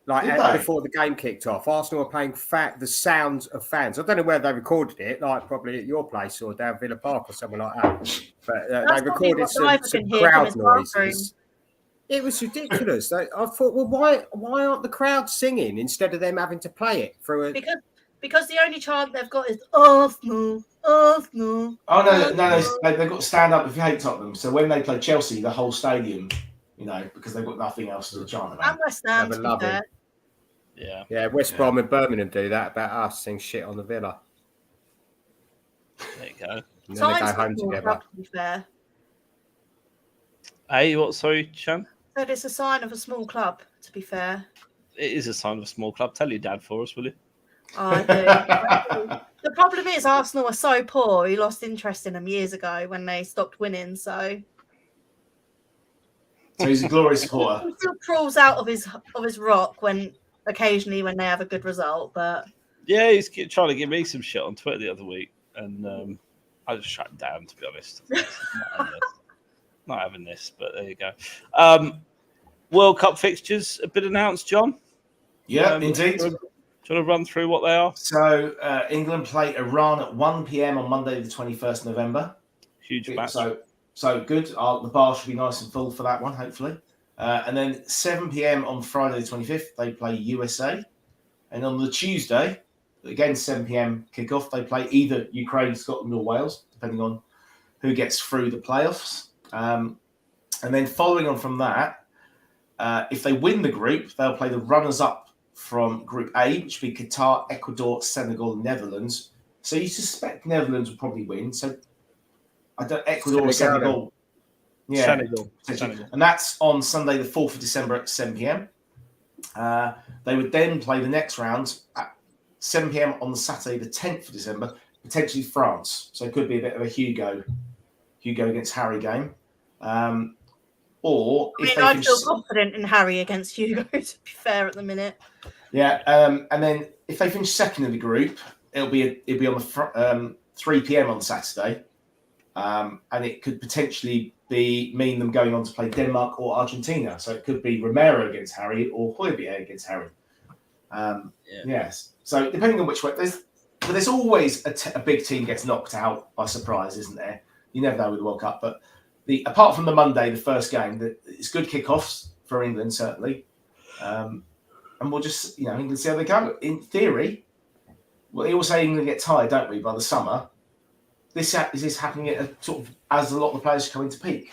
[SPEAKER 2] Like before the game kicked off, Arsenal were playing the sounds of fans. I don't know where they recorded it, like probably at your place or down Villa Park or something like that. But they recorded some crowd noises. It was ridiculous. I thought, well, why aren't the crowd singing instead of them having to play it through a...
[SPEAKER 3] Because the only chant they've got is Arsenal, Arsenal.
[SPEAKER 4] Oh no, they've got to stand up if you hate Tottenham. So when they play Chelsea, the whole stadium, because they've got nothing else to chant about.
[SPEAKER 3] And West Ham, to be fair.
[SPEAKER 2] Yeah, West Brom and Birmingham do that about us saying shit on the Villa.
[SPEAKER 1] There you go.
[SPEAKER 2] And then they go home together.
[SPEAKER 3] To be fair.
[SPEAKER 1] Hey, what? Sorry, Shan?
[SPEAKER 3] So it's a sign of a small club, to be fair.
[SPEAKER 1] It is a sign of a small club. Tell your dad for us, will you?
[SPEAKER 3] I do. The problem is Arsenal are so poor. He lost interest in them years ago when they stopped winning. So
[SPEAKER 4] he's a glorious supporter.
[SPEAKER 3] He still crawls out of his rock occasionally when they have a good result. But
[SPEAKER 1] yeah, he's trying to give me some shit on Twitter the other week, and I just shut him down. To be honest, not having this. But there you go. World Cup fixtures have been announced, John.
[SPEAKER 4] Yeah, indeed.
[SPEAKER 1] Do you want to run through what they are?
[SPEAKER 4] So England play Iran at 1 p.m. on Monday, the 21st November.
[SPEAKER 1] Huge match.
[SPEAKER 4] So good. The bar should be nice and full for that one, hopefully. And then 7 p.m. on Friday, the 25th, they play USA. And on the Tuesday, again 7 p.m. kickoff, they play either Ukraine, Scotland, or Wales, depending on who gets through the playoffs. And then following on from that, if they win the group, they'll play the runners-up from Group A, which would be Qatar, Ecuador, Senegal, Netherlands. So you suspect Netherlands will probably win. So I don't Ecuador or Senegal. Yeah,
[SPEAKER 1] Senegal.
[SPEAKER 4] And that's on Sunday, the 4th of December at 7 p.m. They would then play the next round at 7 p.m. on the Saturday, the 10th of December, potentially France. So it could be a bit of a Hugo against Harry game. Or if
[SPEAKER 3] I feel confident in Harry against Hugo, to be fair, at the minute.
[SPEAKER 4] Yeah, and then if they finish second in the group, it'll be on the 3 p.m. on Saturday, and it could potentially mean them going on to play Denmark or Argentina. So it could be Romero against Harry or Højbjerg against Harry. Yes. So depending on which way, there's always a big team gets knocked out by surprise, isn't there? You never know with the World Cup, but apart from the Monday, the first game, it's good kickoffs for England certainly. And we'll just, England see how they go. In theory, we all say England get tired, don't we, by the summer? Is this happening at sort of as a lot of the players come into peak?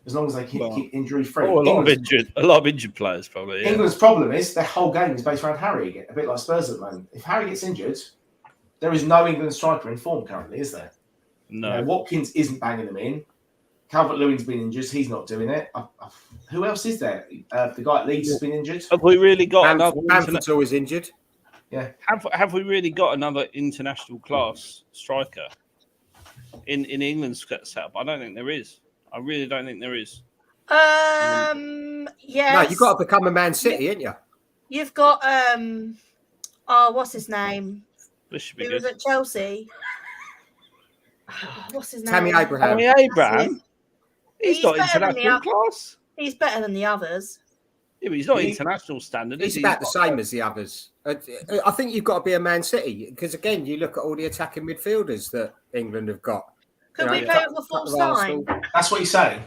[SPEAKER 4] As long as they keep injury free.
[SPEAKER 1] A lot of injured players, probably. Yeah.
[SPEAKER 4] England's problem is their whole game is based around Harry again, a bit like Spurs at the moment. If Harry gets injured, there is no England striker in form currently, is there?
[SPEAKER 1] No.
[SPEAKER 4] Watkins isn't banging them in. Calvert-Lewin's been injured. He's not doing it. Who else is there? The guy at Leeds has been injured.
[SPEAKER 1] Have we really got another?
[SPEAKER 2] Bamford's always injured.
[SPEAKER 4] Yeah.
[SPEAKER 1] Have we really got another international class striker in England's setup? I don't think there is. I really don't think there is.
[SPEAKER 3] Yes.
[SPEAKER 2] No, you've got to become a Man City, ain't you?
[SPEAKER 3] You've got what's his name?
[SPEAKER 1] This should be
[SPEAKER 3] He
[SPEAKER 1] good.
[SPEAKER 3] was at Chelsea. What's his
[SPEAKER 2] Tammy
[SPEAKER 3] name?
[SPEAKER 2] Abraham.
[SPEAKER 1] Tammy Abraham. He's
[SPEAKER 3] He's
[SPEAKER 1] not
[SPEAKER 3] better than the
[SPEAKER 1] international
[SPEAKER 3] other-
[SPEAKER 1] class.
[SPEAKER 3] He's better than the others.
[SPEAKER 1] Yeah, but he's not
[SPEAKER 4] He-
[SPEAKER 1] international standard.
[SPEAKER 2] He's
[SPEAKER 1] is he?
[SPEAKER 2] about the same as the others. I think you've got to be a Man City because, again, you look at all the attacking midfielders that England have got.
[SPEAKER 3] Could we
[SPEAKER 2] You know,
[SPEAKER 3] play
[SPEAKER 2] cut-
[SPEAKER 3] with a
[SPEAKER 2] cut
[SPEAKER 3] false
[SPEAKER 2] the
[SPEAKER 3] nine?
[SPEAKER 2] Arsenal.
[SPEAKER 4] That's what he's saying.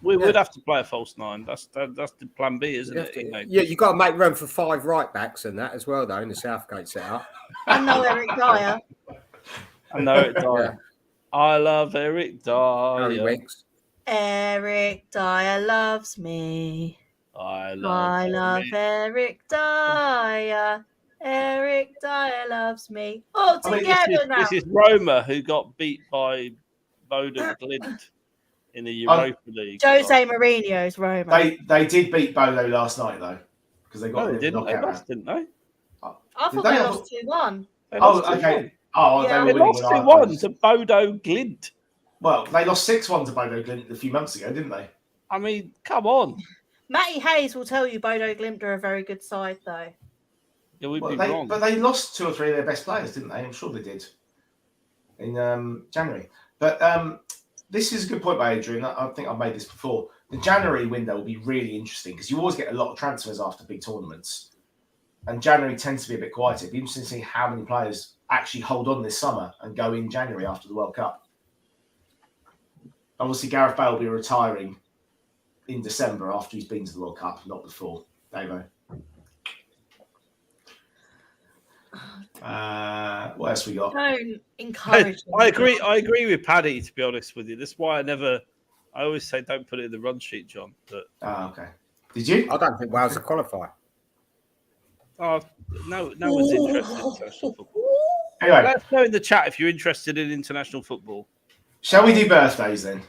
[SPEAKER 1] We
[SPEAKER 2] Yeah.
[SPEAKER 1] would have to play a false nine. That's the plan B, isn't it?
[SPEAKER 2] Yeah, you've got to make room for 5 right backs and that as well, though, in the Southgate setup.
[SPEAKER 3] I know Eric Dyer.
[SPEAKER 1] I know it, Dyer.
[SPEAKER 2] Yeah.
[SPEAKER 1] I love Eric
[SPEAKER 2] Harry
[SPEAKER 1] Dyer.
[SPEAKER 2] Winks.
[SPEAKER 3] Eric Dyer loves me.
[SPEAKER 1] I
[SPEAKER 3] I love
[SPEAKER 1] Eric.
[SPEAKER 3] Eric Dyer. Eric Dyer loves me. All
[SPEAKER 4] I mean,
[SPEAKER 3] together now.
[SPEAKER 1] This is Roma who got beat by Bodo Glint in the Europa League.
[SPEAKER 3] Jose Mourinho's Roma.
[SPEAKER 4] They did beat Bodo last night though, because they got
[SPEAKER 1] No,
[SPEAKER 4] rid
[SPEAKER 1] they
[SPEAKER 4] of the
[SPEAKER 1] didn't. They
[SPEAKER 4] knockout
[SPEAKER 1] lost, didn't they?
[SPEAKER 3] I
[SPEAKER 4] Did
[SPEAKER 3] thought
[SPEAKER 4] they?
[SPEAKER 3] they
[SPEAKER 4] I
[SPEAKER 3] lost 2-1.
[SPEAKER 1] They
[SPEAKER 4] Oh,
[SPEAKER 1] lost 2-1.
[SPEAKER 4] okay. Oh,
[SPEAKER 3] Yeah.
[SPEAKER 1] They
[SPEAKER 4] they were
[SPEAKER 1] lost
[SPEAKER 4] winning.
[SPEAKER 1] 2-1 to Bodo Glint.
[SPEAKER 4] Well, they lost 6-1 to Bodo Glint a few months ago, didn't they?
[SPEAKER 1] I mean, come on.
[SPEAKER 3] Matty Hayes will tell you Bodo Glimt are a very good side, though.
[SPEAKER 1] Yeah, we'd
[SPEAKER 4] Well,
[SPEAKER 1] be
[SPEAKER 4] they,
[SPEAKER 1] wrong.
[SPEAKER 4] but they lost 2 or 3 of their best players, didn't they? I'm sure they did in January. But this is a good point by Adrian. I think I've made this before. The January window will be really interesting because you always get a lot of transfers after big tournaments. And January tends to be a bit quieter. It'd be interesting to see how many players actually hold on this summer and go in January after the World Cup. Obviously, Gareth Bale will be retiring in December after he's been to the World Cup, not before. Davo. What else we got?
[SPEAKER 3] Don't encourage them.
[SPEAKER 1] I agree with Paddy, to be honest with you. That's why I always say don't put it in the run sheet, John. But
[SPEAKER 4] Okay. Did you?
[SPEAKER 2] I don't think Wales will qualify.
[SPEAKER 1] no one's interested in international football.
[SPEAKER 4] Anyway,
[SPEAKER 1] Let us know in the chat if you're interested in international football.
[SPEAKER 4] shall we do birthdays then?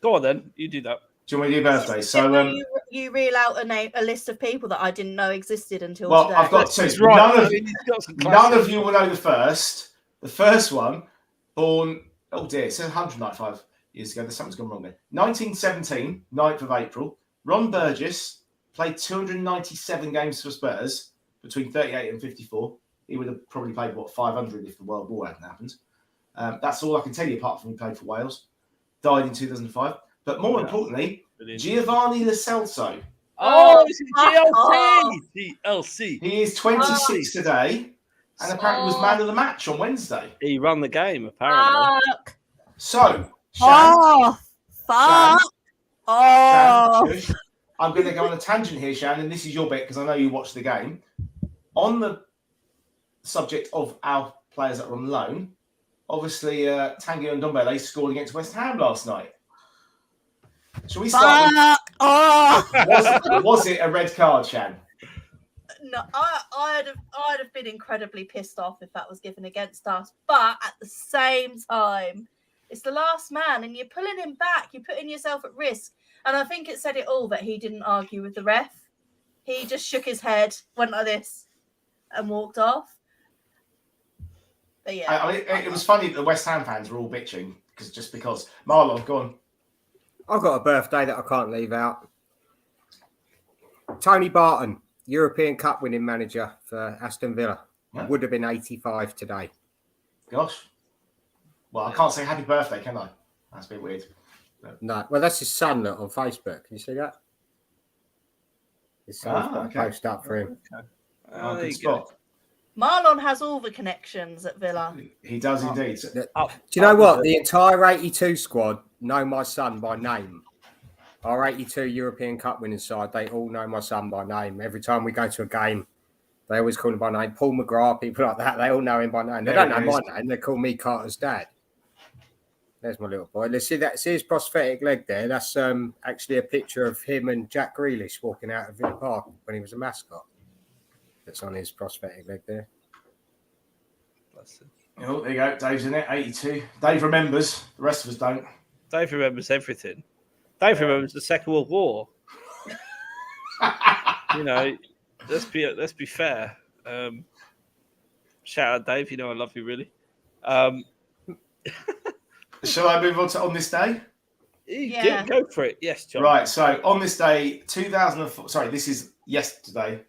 [SPEAKER 1] Go on then, you do that.
[SPEAKER 4] Do you want me to do birthdays? So,
[SPEAKER 3] you reel out a list of people that I didn't know existed until
[SPEAKER 4] well,
[SPEAKER 3] today.
[SPEAKER 4] I've got 2.
[SPEAKER 1] That's right.
[SPEAKER 4] None
[SPEAKER 1] I
[SPEAKER 4] of,
[SPEAKER 1] mean, he's got some
[SPEAKER 4] none
[SPEAKER 1] classics.
[SPEAKER 4] of you will know the first. The first one, born, oh dear, it says 195 years ago. There's something's gone wrong there. 1917, 9th of April. Ron Burgess played 297 games for Spurs between 38 and 54. He would have probably played, 500 if the World War hadn't happened. That's all I can tell you, apart from he played for Wales. Died in 2005. But more importantly,
[SPEAKER 1] Brilliant.
[SPEAKER 4] Giovanni Lo Celso.
[SPEAKER 1] Oh, it's
[SPEAKER 3] Oh.
[SPEAKER 1] GLC.
[SPEAKER 4] He is 26 today and apparently was man of the match on Wednesday.
[SPEAKER 1] He run the game, apparently.
[SPEAKER 3] Fuck.
[SPEAKER 4] So, Shan,
[SPEAKER 3] Oh, fuck. Oh.
[SPEAKER 4] Shan, shush. I'm going to go on a tangent here, Shan, and this is your bit because I know you watched the game. On the subject of our players that are on loan, obviously Tanguy Ndombele scored against West Ham last night. Shall we start
[SPEAKER 3] Fuck. Oh.
[SPEAKER 4] with, was it a red card, Shan?
[SPEAKER 3] No, I'd have been incredibly pissed off if that was given against us. But at the same time, it's the last man, and you're pulling him back. You're putting yourself at risk. And I think it said it all that he didn't argue with the ref. He just shook his head, went like this, and walked off. But yeah,
[SPEAKER 4] I mean, it was funny that the West Ham fans were all bitching because Marlon, go on.
[SPEAKER 2] I've got a birthday that I can't leave out. Tony Barton, European Cup winning manager for Aston Villa.
[SPEAKER 4] Yeah.
[SPEAKER 2] Would have been 85 today.
[SPEAKER 4] Gosh. Well, I can't say happy birthday, can I? That's a bit weird.
[SPEAKER 2] No, well, that's his son look, on Facebook. Can you see that? His son's got
[SPEAKER 4] okay.
[SPEAKER 2] a post up for him.
[SPEAKER 1] Oh, there
[SPEAKER 4] Good
[SPEAKER 1] you go.
[SPEAKER 4] spot.
[SPEAKER 3] Marlon has all the connections at Villa.
[SPEAKER 4] He does indeed.
[SPEAKER 2] Do you know what? The entire 82 squad know my son by name. Our 82 European Cup winning side, they all know my son by name. Every time we go to a game, they always call him by name. Paul McGrath, people like that, they all know him by name. They
[SPEAKER 4] There
[SPEAKER 2] don't
[SPEAKER 4] he
[SPEAKER 2] know
[SPEAKER 4] is.
[SPEAKER 2] my name. They call me Carter's dad. There's my little boy. Let's see that. See his prosthetic leg there. That's actually a picture of him and Jack Grealish walking out of Villa Park when he was a mascot. That's on his prosthetic leg there.
[SPEAKER 4] Oh, there you go. Dave's in it, 82. Dave remembers. The rest of us don't.
[SPEAKER 1] Dave remembers everything. Dave remembers the Second World War. You know, let's be fair. Shout out, Dave. You know I love you, really.
[SPEAKER 4] Shall I move on to On This Day?
[SPEAKER 3] Yeah.
[SPEAKER 1] Go for it. Yes, John.
[SPEAKER 4] Right. So on this day, 2004. Sorry, this is yesterday.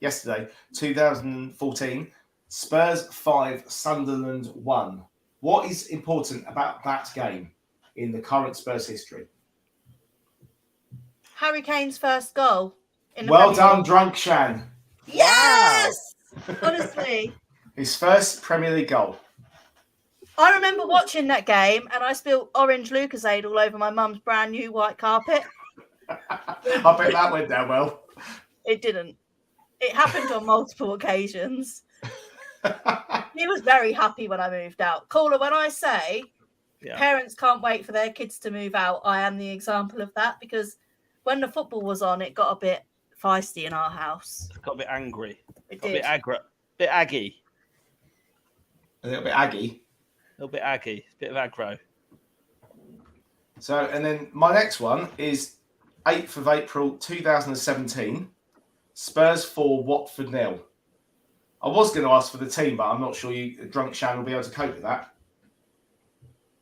[SPEAKER 4] 2014. Spurs 5, Sunderland 1. What is important about that game in the current Spurs history?
[SPEAKER 3] Harry Kane's first goal.
[SPEAKER 4] Well done, Drunk Shan.
[SPEAKER 3] Yes! Honestly.
[SPEAKER 4] His first Premier League goal.
[SPEAKER 3] I remember watching that game and I spilled orange Lucozade all over my mum's brand new white carpet.
[SPEAKER 4] I bet that went down well.
[SPEAKER 3] It didn't. It happened on multiple occasions. He was very happy when I moved out. Caller, when I say parents can't wait for their kids to move out, I am the example of that, because when the football was on, it got a bit feisty in our house.
[SPEAKER 1] It got a bit angry.
[SPEAKER 3] It
[SPEAKER 1] Got
[SPEAKER 3] did.
[SPEAKER 1] a bit aggy.
[SPEAKER 4] A little bit aggy.
[SPEAKER 1] A little bit aggy. A bit of aggro.
[SPEAKER 4] So, and then my next one is 8th of April 2017. Spurs 4, Watford 0. I was going to ask for the team, but I'm not sure Drunk Shan will be able to cope with that.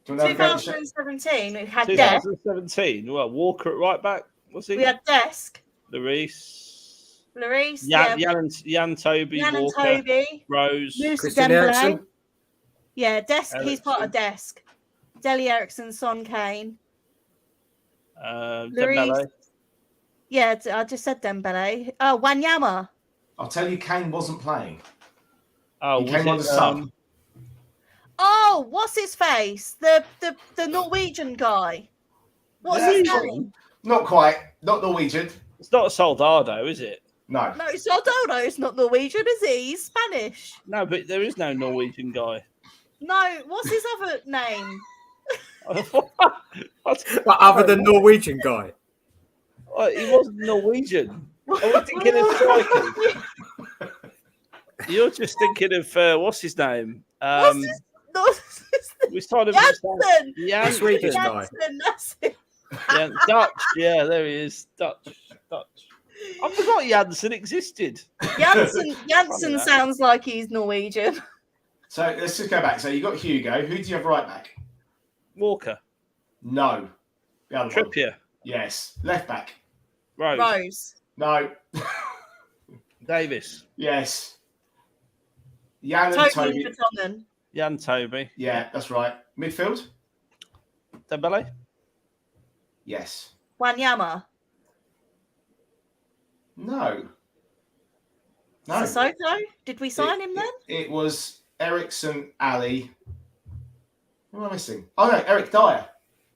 [SPEAKER 4] Do you want to have a go at the
[SPEAKER 3] 2017, we had
[SPEAKER 1] 2017. Well, Walker at right back. Was he?
[SPEAKER 3] We had Desk.
[SPEAKER 1] Larice.
[SPEAKER 3] Jan
[SPEAKER 1] Toby.
[SPEAKER 3] Jan and
[SPEAKER 1] Walker.
[SPEAKER 3] Toby.
[SPEAKER 1] Rose.
[SPEAKER 3] Musa
[SPEAKER 2] Christian
[SPEAKER 3] Dembele.
[SPEAKER 2] Eriksen.
[SPEAKER 3] Yeah, Desk. He's
[SPEAKER 1] Eriksen.
[SPEAKER 3] part of Desk. Dele Eriksson, Son Kane.
[SPEAKER 1] Dembele.
[SPEAKER 3] Yeah, I just said Dembele. Oh, Wanyama.
[SPEAKER 4] I'll tell you, Kane wasn't playing.
[SPEAKER 1] Oh,
[SPEAKER 4] He came on the sub.
[SPEAKER 3] Oh, what's his face? The Norwegian guy. What's his name?
[SPEAKER 4] Not quite. Not Norwegian.
[SPEAKER 1] It's not a Soldado, is it?
[SPEAKER 4] No.
[SPEAKER 3] No, Soldado is not Norwegian, is he? He's Spanish.
[SPEAKER 1] No, but there is no Norwegian guy.
[SPEAKER 3] No, what's his other name?
[SPEAKER 1] What?
[SPEAKER 2] But other than Norwegian guy.
[SPEAKER 1] He wasn't Norwegian. I was thinking of strikers. You're just thinking of what's his name? We started
[SPEAKER 3] Janssen.
[SPEAKER 2] The Swedish guy.
[SPEAKER 3] Janssen, that's it.
[SPEAKER 1] Yeah, Dutch. Yeah, there he is. Dutch. I forgot Janssen existed.
[SPEAKER 3] Janssen sounds like he's Norwegian.
[SPEAKER 4] So let's just go back. So you got Hugo. Who do you have right back?
[SPEAKER 1] Walker.
[SPEAKER 4] No. The other one.
[SPEAKER 1] Trippier.
[SPEAKER 4] Yes. Left back.
[SPEAKER 3] Rose.
[SPEAKER 4] No.
[SPEAKER 1] Davis.
[SPEAKER 4] Yes. Jan and
[SPEAKER 3] Toby
[SPEAKER 4] Toby.
[SPEAKER 3] Vertonghen.
[SPEAKER 1] Jan Toby.
[SPEAKER 4] Yeah, that's right. Midfield?
[SPEAKER 1] Dembele.
[SPEAKER 4] Yes.
[SPEAKER 3] Wanyama.
[SPEAKER 4] No.
[SPEAKER 3] Sissoko? Did we sign him then?
[SPEAKER 4] It was Ericsson, Ali. Who am I missing? Oh no, Eric Dyer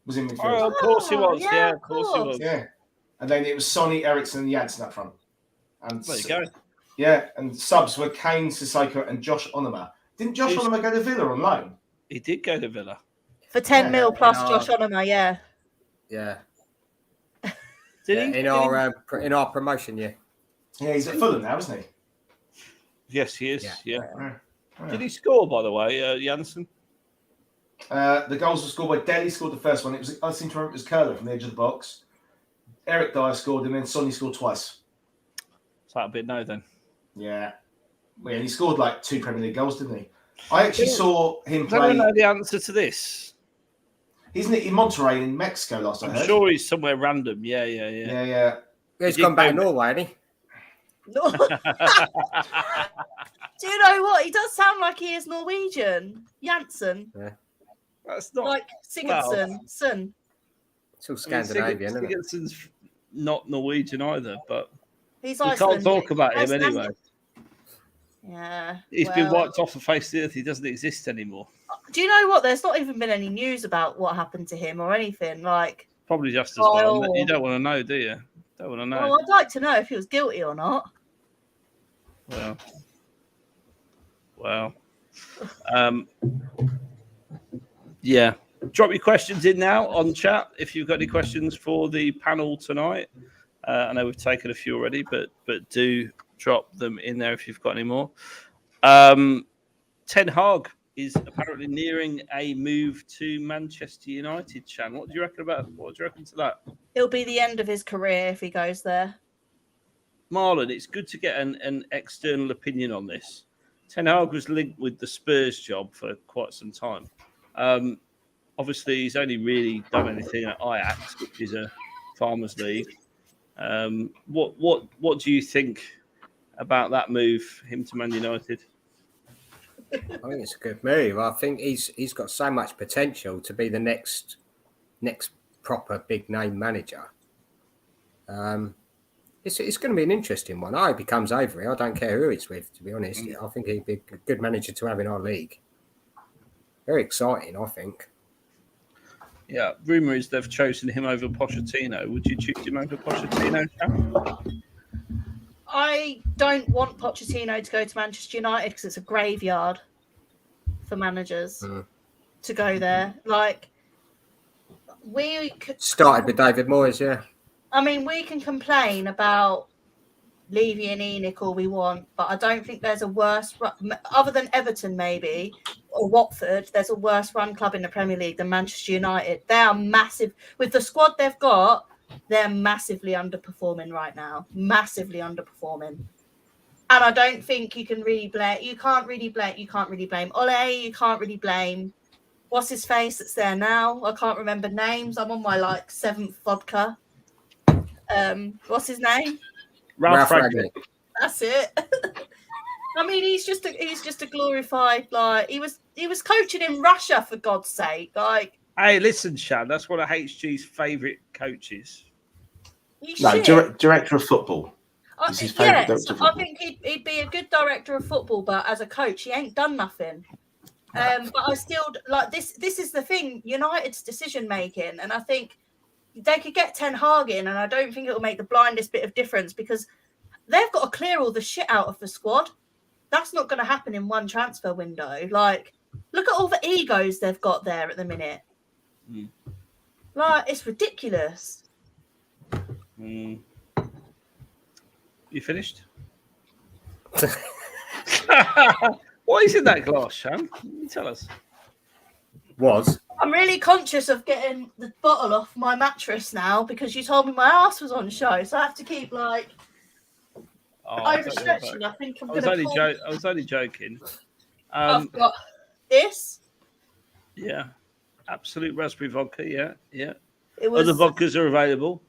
[SPEAKER 4] was in midfield.
[SPEAKER 1] Oh, of course he was.
[SPEAKER 3] yeah,
[SPEAKER 1] Yeah,
[SPEAKER 3] of
[SPEAKER 1] of course he was.
[SPEAKER 4] Yeah. And then it was Sonny, Ericsson, and Janssen up front. And
[SPEAKER 1] There you go.
[SPEAKER 4] Yeah, and subs were Kane, Sissoko, and Josh Onoma. Didn't Josh Onoma go to Villa on loan?
[SPEAKER 1] He did go to Villa.
[SPEAKER 3] For 10 mil plus
[SPEAKER 2] no.
[SPEAKER 3] Josh Onoma, yeah.
[SPEAKER 2] Yeah.
[SPEAKER 1] Did he?
[SPEAKER 2] In our promotion, yeah.
[SPEAKER 4] Yeah, he's at Fulham now, isn't he?
[SPEAKER 1] Yes, he is. Yeah.
[SPEAKER 4] Yeah.
[SPEAKER 1] Did he score, by the way, Janssen?
[SPEAKER 4] The goals were scored by Dele. Scored the first one. I seem to remember it was Curler from the edge of the box. Eric Dyer scored, and then Sonny scored twice.
[SPEAKER 1] So that'd be a no then.
[SPEAKER 4] Yeah. Well, and he scored like 2 Premier League goals, didn't he? I actually saw him
[SPEAKER 1] I don't
[SPEAKER 4] play.
[SPEAKER 1] know the answer to this.
[SPEAKER 4] Isn't it in Monterrey in Mexico last I
[SPEAKER 1] I'm
[SPEAKER 4] heard?
[SPEAKER 1] sure he's somewhere random. Yeah.
[SPEAKER 4] Yeah.
[SPEAKER 2] He's gone back to Norway, hasn't he?
[SPEAKER 3] No. Do you know what? He does sound like he is Norwegian. Janssen.
[SPEAKER 2] Yeah.
[SPEAKER 1] That's not
[SPEAKER 3] Like Sigurdsson. Son.
[SPEAKER 2] It's all Scandinavian, isn't it?
[SPEAKER 1] Sigurdsson's not Norwegian either, but
[SPEAKER 3] He's
[SPEAKER 1] we
[SPEAKER 3] Icelandic.
[SPEAKER 1] can't talk about him
[SPEAKER 3] Icelandic.
[SPEAKER 1] anyway.
[SPEAKER 3] Yeah.
[SPEAKER 1] He's been wiped off the face of the earth. He doesn't exist anymore.
[SPEAKER 3] Do you know what? There's not even been any news about what happened to him or anything. Like,
[SPEAKER 1] Probably just as well.
[SPEAKER 3] Oh.
[SPEAKER 1] You don't want to know, do you? Don't want to know.
[SPEAKER 3] well, I'd like to know if he was guilty or not.
[SPEAKER 1] Well. Yeah. Drop your questions in now on chat if you've got any questions for the panel tonight. I know we've taken a few already, but do drop them in there if you've got any more. Ten Hag is apparently nearing a move to Manchester United. Chan, what do you reckon to that?
[SPEAKER 3] It'll be the end of his career if he goes there.
[SPEAKER 1] Marlon, it's good to get an external opinion on this. Ten Hag was linked with the Spurs job for quite some time. obviously he's only really done anything at Ajax, which is a Farmers League. What do you think about that move, him to Man United?
[SPEAKER 2] I think it's a good move. I think he's got so much potential to be the next proper big name manager. It's going to be an interesting one. I hope he comes over here. I don't care who it's with, to be honest. I think he'd be a good manager to have in our league. Very exciting, I think.
[SPEAKER 1] Yeah, rumour is they've chosen him over Pochettino. Would you choose him over Pochettino, Sam?
[SPEAKER 3] I don't want Pochettino to go to Manchester United because it's a graveyard for managers to go there. Like,
[SPEAKER 2] started with David Moyes, yeah.
[SPEAKER 3] I mean, we can complain about Levy and ENIC all we want, but I don't think there's a worse, other than Everton maybe, or Watford, there's a worse run club in the Premier League than Manchester United. They are massive. With the squad they've got, they're massively underperforming right now. Massively underperforming. And I don't think you can really blame. You can't really blame Ole. You can't really blame. What's his face that's there now? I can't remember names. I'm on my 7th vodka. What's his name?
[SPEAKER 1] Ralph Ragnick.
[SPEAKER 3] That's it. I mean, he's just a glorified he was coaching in Russia, for God's sake.
[SPEAKER 1] Hey, listen, Shan, that's one of HG's favourite coaches.
[SPEAKER 4] Director of football.
[SPEAKER 3] I think he'd be a good director of football, but as a coach, he ain't done nothing. But I still this. This is the thing: United's decision making, and I think they could get Ten Hag in, and I don't think it will make the blindest bit of difference because they've got to clear all the shit out of the squad. That's not going to happen in one transfer window. Look at all the egos they've got there at the minute. It's ridiculous.
[SPEAKER 1] You finished? What is in that glass, Shan? Can you tell us?
[SPEAKER 3] I'm really conscious of getting the bottle off my mattress now because you told me my ass was on show, so I have to keep overstretching. I think I'm going to.
[SPEAKER 1] I was only joking.
[SPEAKER 3] I've got this.
[SPEAKER 1] Yeah, absolute raspberry vodka. Yeah.
[SPEAKER 3] Other
[SPEAKER 1] vodkas are available.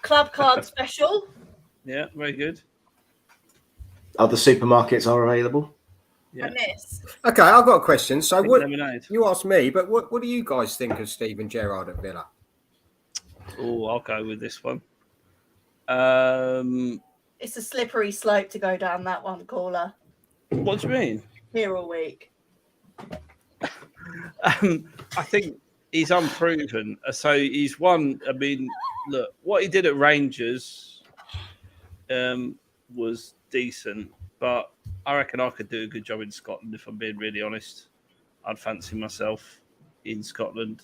[SPEAKER 3] Club card special.
[SPEAKER 1] Yeah, very good.
[SPEAKER 4] Other supermarkets are available.
[SPEAKER 1] Yeah.
[SPEAKER 3] And this.
[SPEAKER 2] Okay, I've got a question. So,
[SPEAKER 1] lemonade.
[SPEAKER 2] You asked me, but what do you guys think of Steven Gerrard at Villa?
[SPEAKER 1] Oh, I'll go with this one.
[SPEAKER 3] It's a slippery slope to go down that one, caller.
[SPEAKER 1] What do you mean?
[SPEAKER 3] Here all week.
[SPEAKER 1] I think he's unproven. So he's won. I mean, look, what he did at Rangers was decent, but I reckon I could do a good job in Scotland if I'm being really honest. I'd fancy myself in Scotland.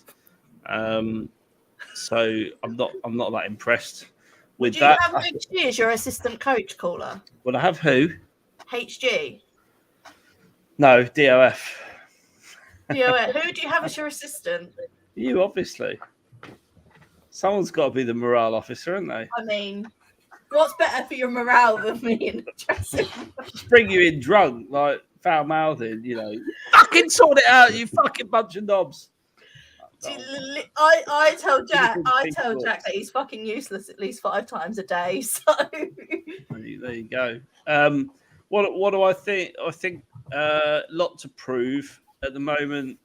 [SPEAKER 1] So I'm not that impressed with that.
[SPEAKER 3] Do you have HG as your assistant coach, caller?
[SPEAKER 1] Will I have who?
[SPEAKER 3] HG.
[SPEAKER 1] No, DOF.
[SPEAKER 3] DOF. Who do you have as your assistant?
[SPEAKER 1] You, obviously. Someone's got to be the morale officer, haven't they?
[SPEAKER 3] I mean, what's better for your morale than me in the dressing room?
[SPEAKER 1] Bring you in drunk, foul mouthing, Fucking sort it out, you fucking bunch of knobs.
[SPEAKER 3] I tell Jack that he's fucking useless at least 5 times a day. So
[SPEAKER 1] there you go. What do I think? I think lot to prove at the moment.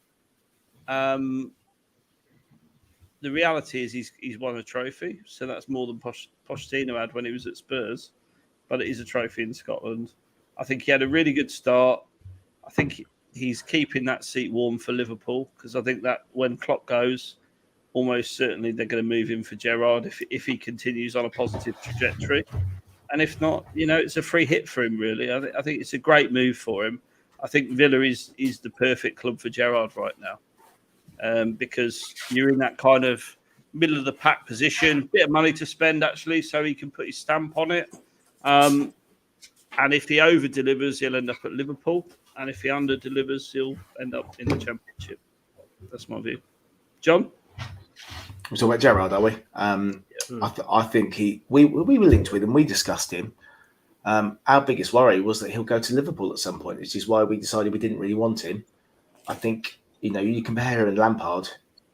[SPEAKER 1] The reality is he's won a trophy, so that's more than Pochettino had when he was at Spurs. But it is a trophy in Scotland. I think he had a really good start. I think he's keeping that seat warm for Liverpool because I think that when Klopp goes, almost certainly they're going to move him for Gerrard if he continues on a positive trajectory. And if not, it's a free hit for him, really. I think it's a great move for him. I think Villa is the perfect club for Gerrard right now. Because you're in that kind of middle of the pack position, bit of money to spend actually, so he can put his stamp on it. And if he over delivers, he'll end up at Liverpool, and if he under delivers, he'll end up in the Championship. That's my view. John,
[SPEAKER 4] we're talking about Gerrard, are we? I think we were linked with him. We discussed him. Our biggest worry was that he'll go to Liverpool at some point, which is why we decided we didn't really want him. I think. You compare him and Lampard,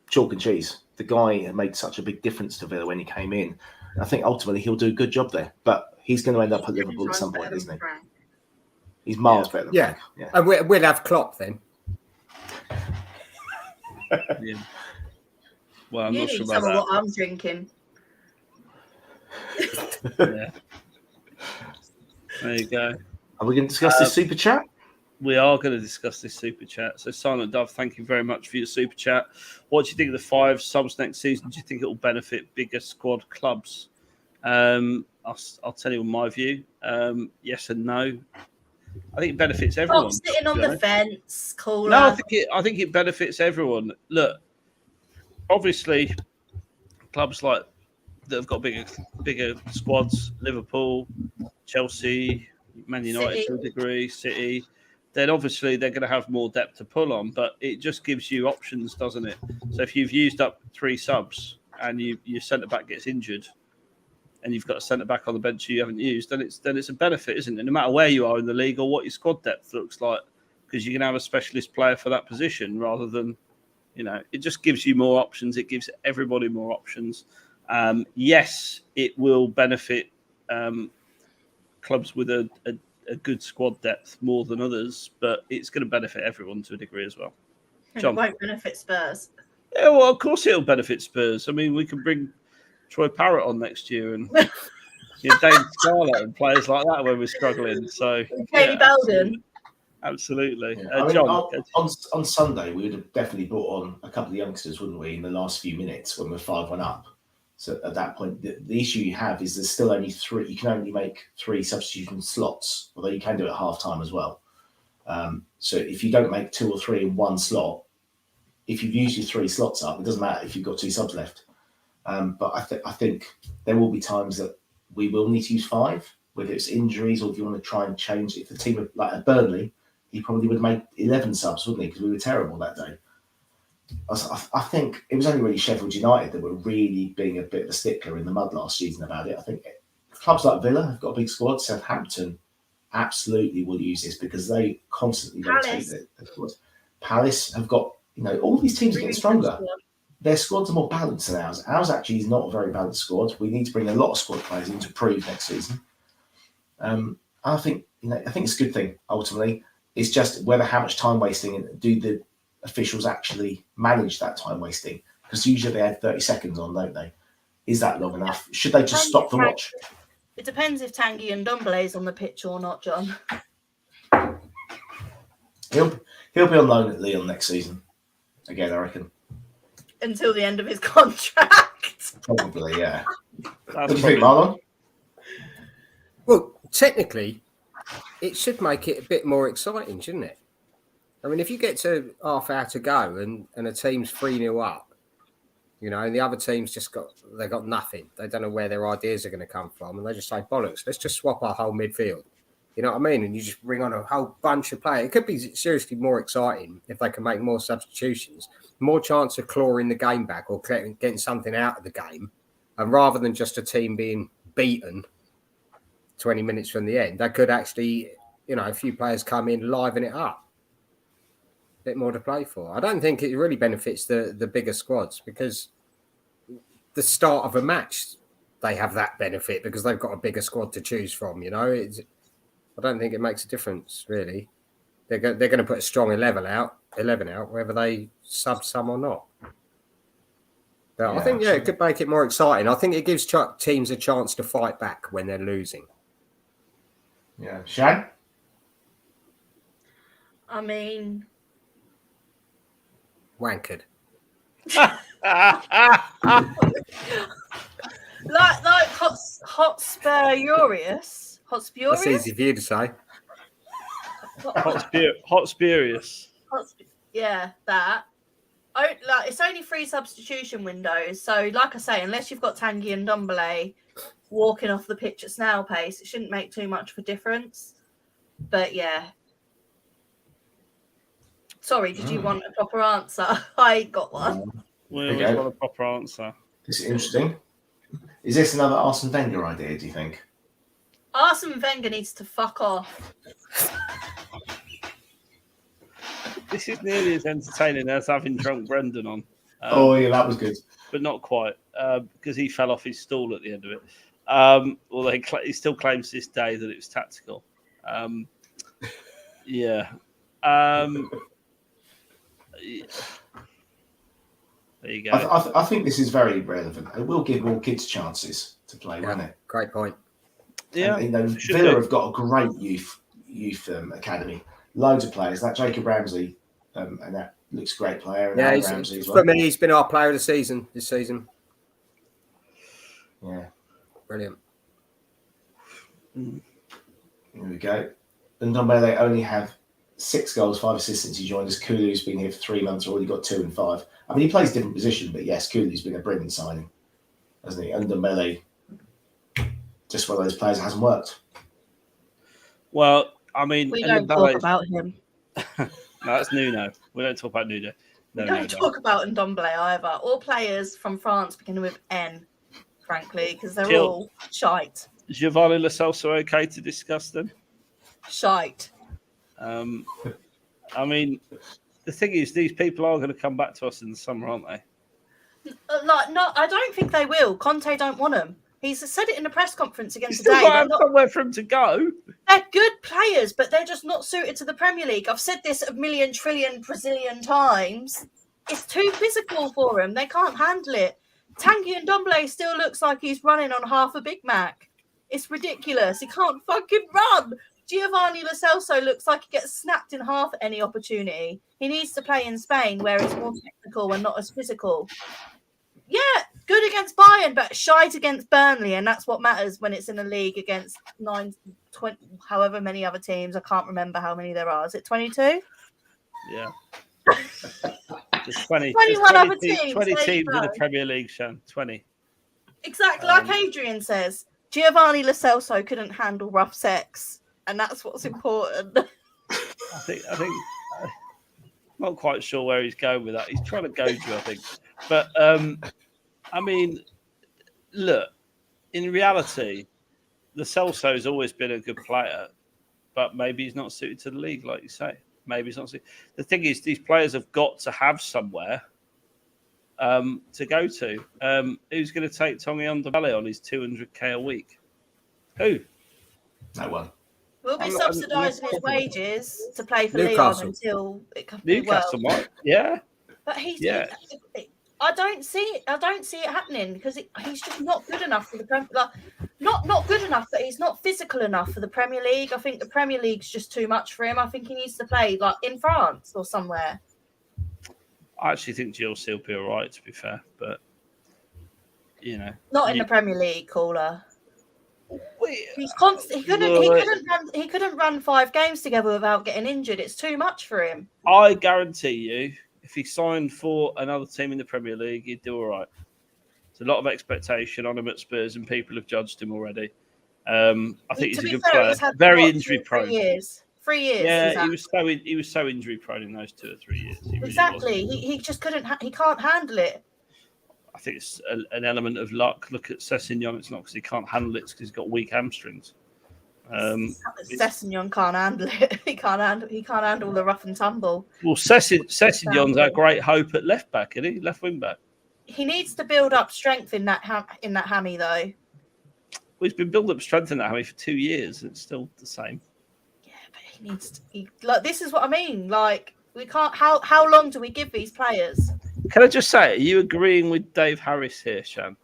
[SPEAKER 4] chalk and cheese. The guy made such a big difference to Villa when he came in. I think ultimately he'll do a good job there, but he's going to end up at Liverpool at some point, isn't he? He's miles better than Frank. Yeah.
[SPEAKER 2] And we'll have Klopp then.
[SPEAKER 1] Yeah. Well, I'm
[SPEAKER 3] You
[SPEAKER 1] not
[SPEAKER 3] need
[SPEAKER 1] sure
[SPEAKER 3] some
[SPEAKER 1] about
[SPEAKER 3] of
[SPEAKER 1] that.
[SPEAKER 3] what I'm drinking.
[SPEAKER 1] Yeah. There you go.
[SPEAKER 4] Are we going to discuss this super chat?
[SPEAKER 1] We are going to discuss this super chat. So, Silent Dove, thank you very much for your super chat. What do you think of the 5 subs next season? Do you think it will benefit bigger squad clubs? I'll tell you my view. Yes and no. I think it benefits everyone.
[SPEAKER 3] Stop sitting on the fence, cooler.
[SPEAKER 1] No, I think it benefits everyone. Look, obviously, clubs like that have got bigger squads, Liverpool, Chelsea, Man United
[SPEAKER 3] City.
[SPEAKER 1] to a degree, City, then obviously they're going to have more depth to pull on, but it just gives you options, doesn't it? So if you've used up 3 subs and your centre-back gets injured and you've got a centre-back on the bench you haven't used, then it's a benefit, isn't it? No matter where you are in the league or what your squad depth looks like, because you can have a specialist player for that position rather than, it just gives you more options. It gives everybody more options. Yes, it will benefit clubs with a good squad depth more than others, but it's going to benefit everyone to a degree as well. John?
[SPEAKER 3] It won't benefit Spurs.
[SPEAKER 1] Yeah, well, of course it'll benefit Spurs. I mean, we can bring Troy Parrott on next year and Dave Scarlett and players like that when we're struggling. So
[SPEAKER 3] Katie Belden.
[SPEAKER 1] Absolutely.
[SPEAKER 4] Yeah. I mean,
[SPEAKER 1] John,
[SPEAKER 4] on Sunday, we would have definitely brought on a couple of youngsters, wouldn't we, in the last few minutes when we're 5-1 up. So at that point, the issue you have is there's still only 3. You can only make 3 substitution slots, although you can do it at half time as well. So if you don't make 2 or 3 in one slot, if you've used your 3 slots up, it doesn't matter if you've got 2 subs left. But I think there will be times that we will need to use 5, whether it's injuries or if you want to try and change it. If the team, like at Burnley, he probably would make 11 subs, wouldn't he? Because we were terrible that day. I think it was only really Sheffield United that were really being a bit of a stickler in the mud last season about it. I think clubs like Villa have got a big squad. Southampton absolutely will use this because they constantly rotate their squad. Palace have got, all these teams are getting stronger. Their squads are more balanced than ours. Ours actually is not a very balanced squad. We need to bring a lot of squad players in to prove next season. I think it's a good thing ultimately. It's just how much time wasting and do the officials actually manage that time wasting? Because usually they add 30 seconds on, don't they? Is that long enough? Should they just stop the watch?
[SPEAKER 3] It depends if Tanguy and Ndombele is on the pitch or not, John.
[SPEAKER 4] He'll be on loan at Lyon next season. Again, I reckon.
[SPEAKER 3] Until the end of his contract.
[SPEAKER 4] Probably, yeah. What do you think, Marlon?
[SPEAKER 2] Well, technically, it should make it a bit more exciting, shouldn't it? I mean, if you get to half hour to go and a team's 3-0 up, and the other team's they got nothing. They don't know where their ideas are going to come from. And they just say, bollocks, let's just swap our whole midfield. You know what I mean? And you just bring on a whole bunch of players. It could be seriously more exciting if they can make more substitutions, more chance of clawing the game back or getting something out of the game. And rather than just a team being beaten 20 minutes from the end, they could actually, a few players come in, liven it up. Bit more to play for. I don't think it really benefits the bigger squads because the start of a match, they have that benefit because they've got a bigger squad to choose from, I don't think it makes a difference, really. They're going to put a strong 11 out, whether they sub some or not. But I think, it could make it more exciting. I think it gives teams a chance to fight back when they're losing.
[SPEAKER 4] Yeah. Shan?
[SPEAKER 3] I mean...
[SPEAKER 2] Wankered.
[SPEAKER 3] like Hotspurious.
[SPEAKER 2] That's easy for you to say.
[SPEAKER 1] Hot spurious.
[SPEAKER 3] Yeah, that. It's only 3 substitution windows. So, like I say, unless you've got Tanguy and Ndombele walking off the pitch at snail pace, it shouldn't make too much of a difference. But yeah. Sorry, did you want a proper answer? I got one.
[SPEAKER 1] We always want a proper answer.
[SPEAKER 4] This is interesting. Is this another Arsene Wenger idea, do you think?
[SPEAKER 3] Arsene Wenger needs to fuck off.
[SPEAKER 1] This is nearly as entertaining as having drunk Brendan on.
[SPEAKER 4] Yeah, that was good.
[SPEAKER 1] But not quite, because he fell off his stool at the end of it. Although he still claims to this day that it was tactical. Yeah. There you go.
[SPEAKER 4] I think this is very relevant. It will give all kids chances to play, won't it?
[SPEAKER 2] Great point.
[SPEAKER 1] Yeah.
[SPEAKER 4] And, Villa have got a great youth academy. Loads of players. That Jacob Ramsey, and that looks a great player. And Ramsey as well.
[SPEAKER 2] For me, he's been our player of the season this season.
[SPEAKER 4] Yeah.
[SPEAKER 2] Brilliant.
[SPEAKER 4] Here we go. Ndombele only have 6 goals, 5 assists since he joined us. Kulu's been here for 3 months, already got 2 and 5. I mean, he plays a different position, but yes, Kulu's been a brilliant signing, hasn't he? Ndombele, just one of those players that hasn't worked.
[SPEAKER 1] Well, I mean,
[SPEAKER 3] we don't talk about him.
[SPEAKER 1] No, that's Nuno. We don't talk about Nuno.
[SPEAKER 3] We don't talk about Ndombele either. All players from France beginning with N, frankly, because they're all shite.
[SPEAKER 1] Giovanni Lo Celso okay to discuss them?
[SPEAKER 3] Shite.
[SPEAKER 1] I mean, the thing is, these people are going to come back to us in the summer, aren't they?
[SPEAKER 3] No, I don't think they will. Conte don't want them. He's said it in the press conference again
[SPEAKER 1] He's
[SPEAKER 3] today.
[SPEAKER 1] Still got somewhere for him to go.
[SPEAKER 3] They're good players, but they're just not suited to the Premier League. I've said this a million trillion Brazilian times. It's too physical for them. They can't handle it. Tanguy Ndombele still looks like he's running on half a Big Mac. It's ridiculous. He can't fucking run. Giovanni Lo Celso looks like he gets snapped in half at any opportunity. He needs to play in Spain where it's more technical and not as physical. Yeah, good against Bayern, but shite against Burnley, and that's what matters when it's in a league against 9, 20, however many other teams. I can't remember how many there are. Is it 22?
[SPEAKER 1] Yeah. There's 20,
[SPEAKER 3] 21 other teams.
[SPEAKER 1] 20 teams in the Premier League, Sean. 20.
[SPEAKER 3] Exactly, like Adrian says. Giovanni Lo Celso couldn't handle rough sex, and that's what's important.
[SPEAKER 1] I think I'm not quite sure where he's going with that. He's trying to goad you, I think. But, I mean, look, in reality, Lo Celso's always been a good player, but maybe he's not suited to the league, like you say. Maybe he's not suited. The thing is, these players have got to have somewhere to go to. Who's going to take Tanguy Ndombele on his 200k a week? Who?
[SPEAKER 4] No one.
[SPEAKER 3] We'll be subsidising his wages to play for
[SPEAKER 2] Newcastle.
[SPEAKER 3] Leon until it comes.
[SPEAKER 1] Newcastle might, yeah.
[SPEAKER 3] But I don't see it happening because he's just not good enough for the Premier. Like, not good enough, but he's not physical enough for the Premier League. I think the Premier League's just too much for him. I think he needs to play like in France or somewhere.
[SPEAKER 1] I actually think GLC will be all right, to be fair, but you know,
[SPEAKER 3] not in the Premier League, caller. He's constant. He couldn't run 5 games together without getting injured. It's too much for him.
[SPEAKER 1] I guarantee you, if he signed for another team in the Premier League, he'd do all right. There's a lot of expectation on him at Spurs, and people have judged him already. I think he's a good player. Very injury prone.
[SPEAKER 3] 3 years.
[SPEAKER 1] Yeah, he was so injury prone in those 2 or 3 years.
[SPEAKER 3] Exactly. He just couldn't. He can't handle it.
[SPEAKER 1] I think it's an element of luck. Look at Sessegnon. It's not because he can't handle it; it's because he's got weak hamstrings.
[SPEAKER 3] Sessegnon can't handle it. He can't handle the rough and tumble.
[SPEAKER 1] Well, Sessegnon's our great hope at left back, isn't he? Left wing back.
[SPEAKER 3] He needs to build up strength in that hammy, though.
[SPEAKER 1] Well, he's been building up strength in that hammy for 2 years, and it's still the same.
[SPEAKER 3] Yeah, but he needs to. Like, this is what I mean. Like, we can't. How long do we give these players?
[SPEAKER 1] Can I just say, are you agreeing with Dave Harris here, Shan?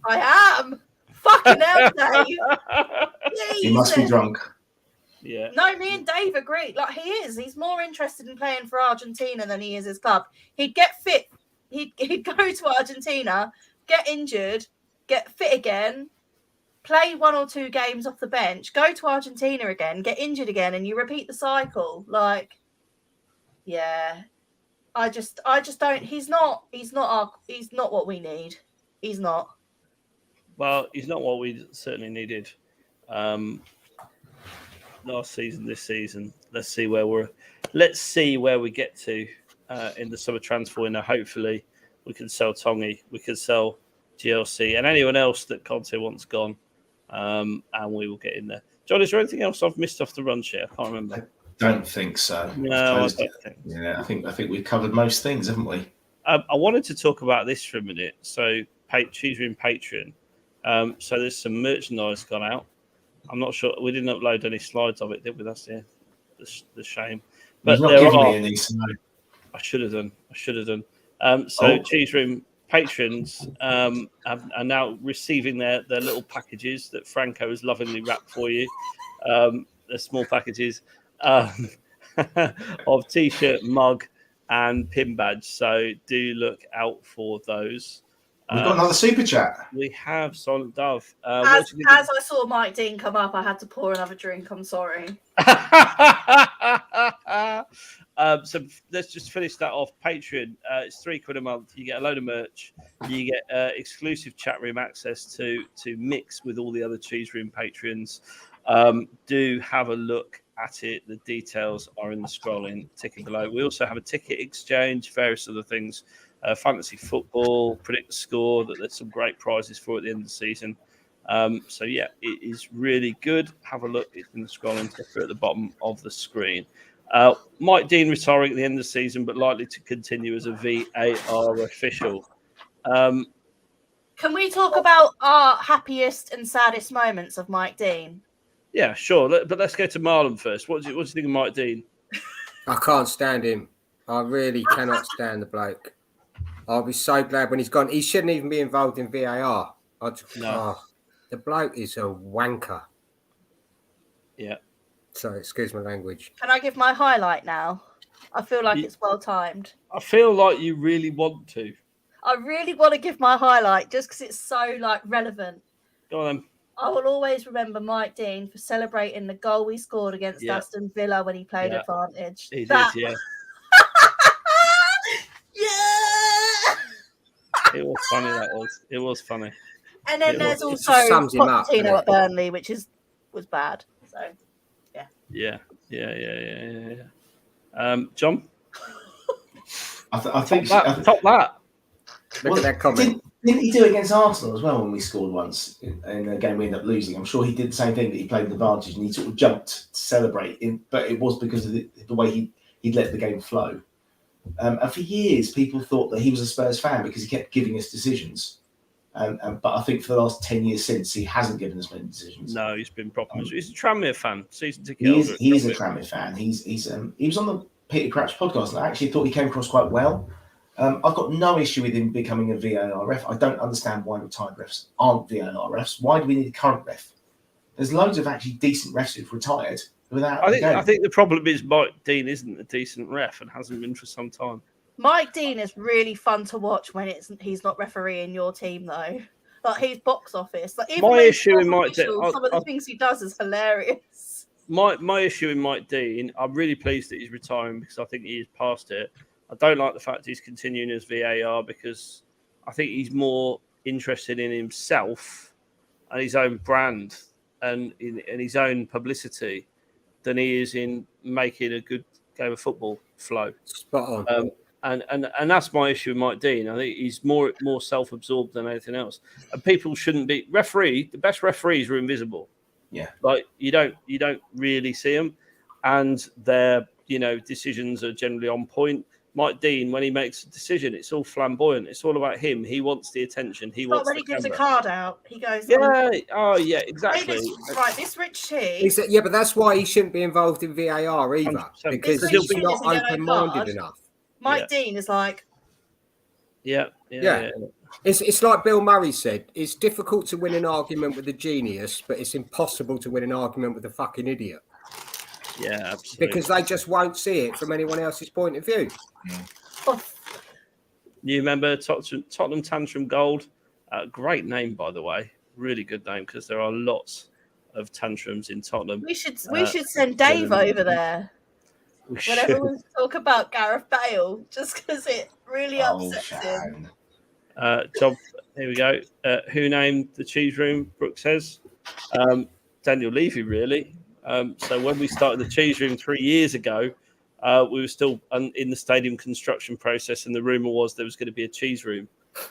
[SPEAKER 3] I am. Fucking hell, Dave.
[SPEAKER 4] He must be drunk.
[SPEAKER 1] Yeah.
[SPEAKER 3] No, me and Dave agree. Like, he is. He's more interested in playing for Argentina than he is his club. He'd get fit. He'd go to Argentina, get injured, get fit again, play 1 or 2 games off the bench, go to Argentina again, get injured again, and you repeat the cycle. Like, yeah. I just don't. He's not what we need. He's not.
[SPEAKER 1] Well, he's not what we certainly needed last season. This season, let's see where we get to in the summer transfer window. Hopefully, we can sell Tongi, we can sell GLC, and anyone else that Conte wants gone, and we will get in there. John, is there anything else I've missed off the run sheet? I can't remember.
[SPEAKER 4] don't think so.
[SPEAKER 1] No, I don't think.
[SPEAKER 4] Yeah, I think we've covered most things, haven't we?
[SPEAKER 1] I wanted to talk about this for a minute. So, Cheese Room Patreon. So there's some merchandise gone out. I'm not sure we didn't upload any slides of it, did we? That's the shame. But
[SPEAKER 4] You've not
[SPEAKER 1] there
[SPEAKER 4] given
[SPEAKER 1] are.
[SPEAKER 4] me any. So.
[SPEAKER 1] I should have done.
[SPEAKER 4] Oh.
[SPEAKER 1] Cheese Room patrons are now receiving their little packages that Franco has lovingly wrapped for you. They're small packages of T-shirt, mug, and pin badge. So do look out for those.
[SPEAKER 4] We've got another super chat.
[SPEAKER 1] We have Silent Dove.
[SPEAKER 3] As I saw Mike Dean come up, I had to pour another drink. I'm sorry.
[SPEAKER 1] So let's just finish that off. Patreon, it's £3 a month. You get a load of merch. You get exclusive chat room access to mix with all the other Cheese Room patrons. Do have a look at it. The details are in the scrolling ticket below. We also have a ticket exchange, various other things. Fantasy football, predict the score, that there's some great prizes for at the end of the season. So yeah, it is really good. Have a look. It's in the scrolling ticker at the bottom of the screen. Mike Dean retiring at the end of the season, but likely to continue as a VAR official.
[SPEAKER 3] Can we talk about our happiest and saddest moments of Mike Dean?
[SPEAKER 1] Yeah, sure. But let's go to Marlon first. What do you think of Mike Dean?
[SPEAKER 2] I can't stand him. I really cannot stand the bloke. I'll be so glad when he's gone. He shouldn't even be involved in VAR. The bloke is a wanker.
[SPEAKER 1] Yeah.
[SPEAKER 2] Sorry, excuse my language.
[SPEAKER 3] Can I give my highlight now? I feel like it's well timed.
[SPEAKER 1] I feel like you really want to.
[SPEAKER 3] I really want to give my highlight just because it's so relevant.
[SPEAKER 1] Go on then.
[SPEAKER 3] I will always remember Mike Dean for celebrating the goal we scored against Aston Villa when he played advantage.
[SPEAKER 1] He did, yeah.
[SPEAKER 3] Yeah.
[SPEAKER 1] It was funny. It was funny.
[SPEAKER 3] And then there's also Pochettino at Burnley, which was bad. So,
[SPEAKER 1] yeah. John,
[SPEAKER 4] I think
[SPEAKER 1] top that.
[SPEAKER 2] Look at that comment.
[SPEAKER 4] Didn't he do it against Arsenal as well when we scored once in a game we ended up losing? I'm sure he did the same thing, that he played an advantage and he sort of jumped to celebrate, but it was because of the way he'd let the game flow. And for years, people thought that he was a Spurs fan because he kept giving us decisions. But I think for the last 10 years since, he hasn't given us many decisions.
[SPEAKER 1] No, he's been proper. He's a Tranmere fan, season ticket.
[SPEAKER 4] He is a Tranmere fan. He was on the Peter Crouch podcast, and I actually thought he came across quite well. I've got no issue with him becoming a VAR ref. I don't understand why retired refs aren't VAR refs. Why do we need a current ref? There's loads of actually decent refs who've retired without.
[SPEAKER 1] I think the problem is Mike Dean isn't a decent ref and hasn't been for some time.
[SPEAKER 3] Mike Dean is really fun to watch when he's not refereeing your team though. Like he's box office. Like even
[SPEAKER 1] my issue in Mike Dean,
[SPEAKER 3] some of the things he does is hilarious.
[SPEAKER 1] My issue in Mike Dean, I'm really pleased that he's retiring because I think he is past it. I don't like the fact he's continuing as VAR because I think he's more interested in himself and his own brand and in his own publicity than he is in making a good game of football flow.
[SPEAKER 2] Spot on.
[SPEAKER 1] And that's my issue with Mike Dean. I think he's more self-absorbed than anything else. And people shouldn't be the best referees are invisible.
[SPEAKER 4] Yeah.
[SPEAKER 1] Like you don't really see them, and their decisions are generally on point. Mike Dean, when he makes a decision, it's all flamboyant. It's all about him. He wants the attention. He wants.
[SPEAKER 3] When he gives a card out, he goes.
[SPEAKER 1] Yeah. Oh, yeah. Exactly.
[SPEAKER 3] This rich tea.
[SPEAKER 2] He said, but that's why he shouldn't be involved in VAR either
[SPEAKER 1] 100%.
[SPEAKER 2] because he's not open-minded enough.
[SPEAKER 3] Mike Dean is like.
[SPEAKER 1] Yeah.
[SPEAKER 2] It's like Bill Murray said. It's difficult to win an argument with a genius, but it's impossible to win an argument with a fucking idiot.
[SPEAKER 1] Yeah, absolutely.
[SPEAKER 2] Because they just won't see it from anyone else's point of view.
[SPEAKER 1] You remember Tottenham Tantrum Gold? Great name, by the way. Really good name because there are lots of tantrums in Tottenham.
[SPEAKER 3] We should send Dave over there. Whenever we talk about Gareth Bale, just because it really upsets him.
[SPEAKER 1] Job, here we go. Who named the cheese room? Brooke says. Daniel Levy, really. So when we started the cheese room 3 years ago, we were still in the stadium construction process, and the rumor was there was going to be a cheese room.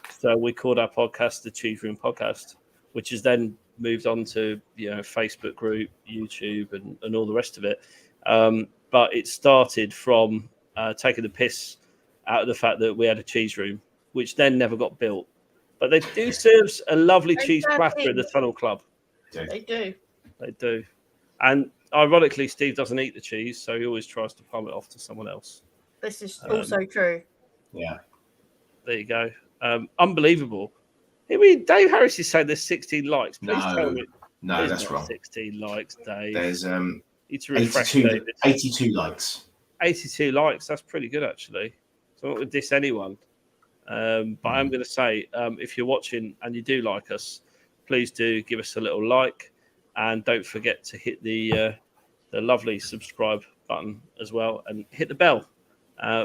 [SPEAKER 1] So we called our podcast the Cheese Room Podcast, which has then moved on to Facebook group, YouTube, and all the rest of it. but it started from taking the piss out of the fact that we had a cheese room, which then never got built. But they do serve a lovely cheese platter in the Tunnel Club.
[SPEAKER 3] They do.
[SPEAKER 1] They do. And ironically, Steve doesn't eat the cheese, so he always tries to palm it off to someone else.
[SPEAKER 3] This is also true.
[SPEAKER 4] Yeah.
[SPEAKER 1] There you go. Unbelievable. I mean, Dave Harris is saying there's 16 likes. Please tell me.
[SPEAKER 4] No,
[SPEAKER 1] there's
[SPEAKER 4] that's
[SPEAKER 1] not
[SPEAKER 4] wrong.
[SPEAKER 1] 16 likes, Dave.
[SPEAKER 4] There's
[SPEAKER 1] 82
[SPEAKER 4] likes.
[SPEAKER 1] 82 likes. That's pretty good, actually. So I don't want to diss anyone. But I'm going to say, if you're watching and you do like us, please do give us a little like, and don't forget to hit the lovely subscribe button as well, and hit the bell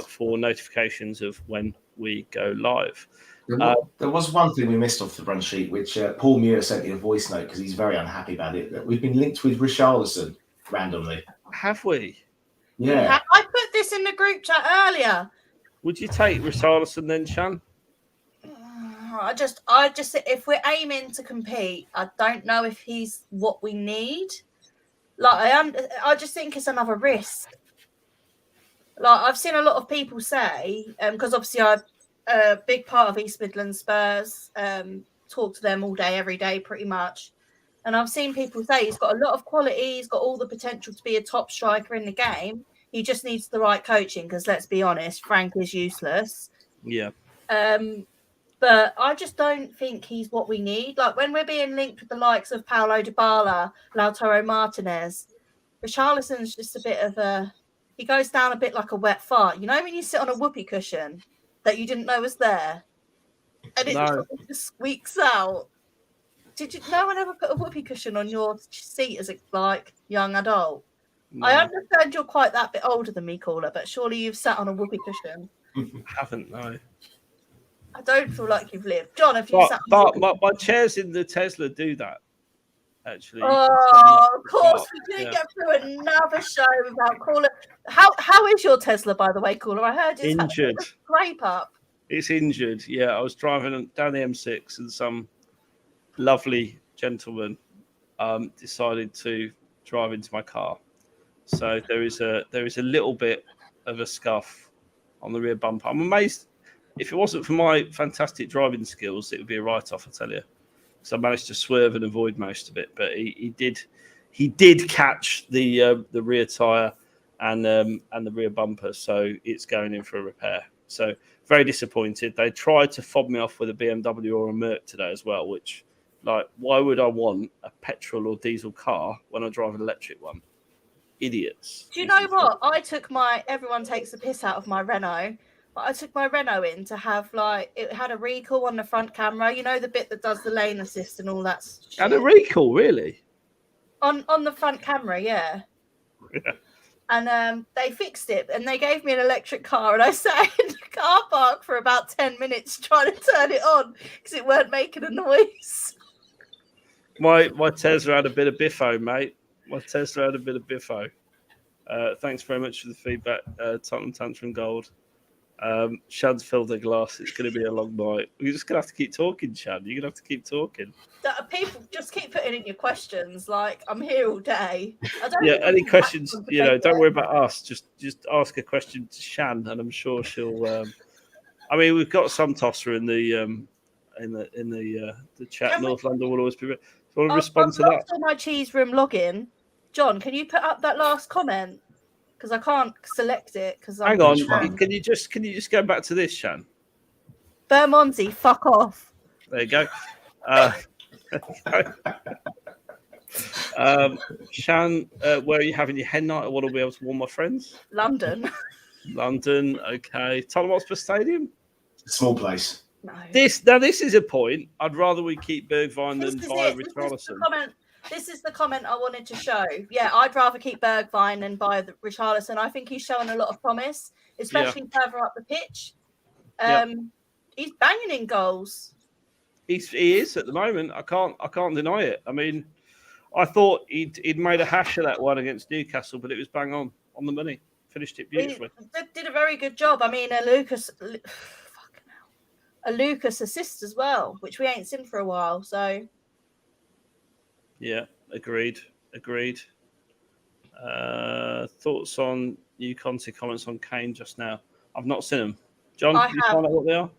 [SPEAKER 1] for notifications of when we go live.
[SPEAKER 4] There was one thing we missed off the run sheet, which Paul Muir sent me a voice note because he's very unhappy about it. That we've been linked with Richarlison randomly.
[SPEAKER 1] Have we?
[SPEAKER 4] Yeah.
[SPEAKER 3] I put this in the group chat earlier.
[SPEAKER 1] Would you take Richarlison then, Shan?
[SPEAKER 3] I just, if we're aiming to compete, I don't know if he's what we need. Like, I just think it's another risk. Like, I've seen a lot of people say, because obviously I'm a big part of East Midlands Spurs, talk to them all day, every day, pretty much. And I've seen people say he's got a lot of quality, he's got all the potential to be a top striker in the game. He just needs the right coaching, because let's be honest, Frank is useless.
[SPEAKER 1] Yeah.
[SPEAKER 3] But I just don't think he's what we need. Like, when we're being linked with the likes of Paulo Dybala, Lautaro Martinez, Richarlison's just a bit of a... He goes down a bit like a wet fart. You know when you sit on a whoopee cushion that you didn't know was there? And it just squeaks out. No one ever put a whoopee cushion on your seat as a young adult? No. I understand you're quite that bit older than me, Caller, but surely you've sat on a whoopee cushion.
[SPEAKER 1] Haven't, no.
[SPEAKER 3] I don't feel like you've lived. John, have you sat on
[SPEAKER 1] my chairs in the Tesla do that, actually.
[SPEAKER 3] Oh, of course. We didn't get through another show without Caller. How is your Tesla, by the way, Caller? I heard it's
[SPEAKER 1] injured.
[SPEAKER 3] Scrape up.
[SPEAKER 1] It's injured, yeah. I was driving down the M6 and some lovely gentleman decided to drive into my car. So there is a little bit of a scuff on the rear bumper. I'm amazed. If it wasn't for my fantastic driving skills, it would be a write-off, I tell you. Because I managed to swerve and avoid most of it. But he did catch the rear tyre and the rear bumper, so it's going in for a repair. So very disappointed. They tried to fob me off with a BMW or a Merc today as well, which, like, why would I want a petrol or diesel car when I drive an electric one? Idiots.
[SPEAKER 3] Do you know what? Everyone takes the piss out of my Renault, but I took my Renault in to have, it had a recall on the front camera. You know, the bit that does the lane assist and all that shit.
[SPEAKER 1] And a recall, really?
[SPEAKER 3] On the front camera, yeah.
[SPEAKER 1] Yeah.
[SPEAKER 3] And they fixed it, and they gave me an electric car, and I sat in the car park for about 10 minutes trying to turn it on because it weren't making a noise.
[SPEAKER 1] My Tesla had a bit of biffo, mate. My Tesla had a bit of biffo. Thanks very much for the feedback, Tottenham Tantrum Gold. Shan's filled the glass. It's going to be a long night. You're just going to have to keep talking, Shan. You're going to have to keep talking.
[SPEAKER 3] People just keep putting in your questions. Like, I'm here all day.
[SPEAKER 1] Any questions? Don't worry about us. Just ask a question to Shan, and I'm sure she'll. I mean, we've got some tosser in the chat. North London will always be. So I want to respond to that.
[SPEAKER 3] On my cheese room login, John, can you put up that last comment? Because I can't select it.
[SPEAKER 1] Hang on, can you just go back to this, Shan?
[SPEAKER 3] Bermondsey, fuck off.
[SPEAKER 1] There you go. Shan, where are you having your hen night? I want to be able to warn my friends.
[SPEAKER 3] London.
[SPEAKER 1] London, okay. Tottenham Hotspur Stadium.
[SPEAKER 4] Small place.
[SPEAKER 3] No.
[SPEAKER 1] This is a point. I'd rather we keep Bergwijn than buy Richarlison.
[SPEAKER 3] This is the comment I wanted to show. Yeah, I'd rather keep Bergwijn than buy Richarlison. I think he's showing a lot of promise, especially further up the pitch. He's banging in goals.
[SPEAKER 1] He is at the moment. I can't deny it. I mean, I thought he'd made a hash of that one against Newcastle, but it was bang on the money. Finished it beautifully.
[SPEAKER 3] He did a very good job. I mean, a Lucas assist as well, which we ain't seen for a while. So.
[SPEAKER 1] Yeah, agreed. Thoughts on new Conte comments on Kane just now? I've not seen them. John,
[SPEAKER 3] I
[SPEAKER 1] can you
[SPEAKER 3] have.
[SPEAKER 1] find out what they are?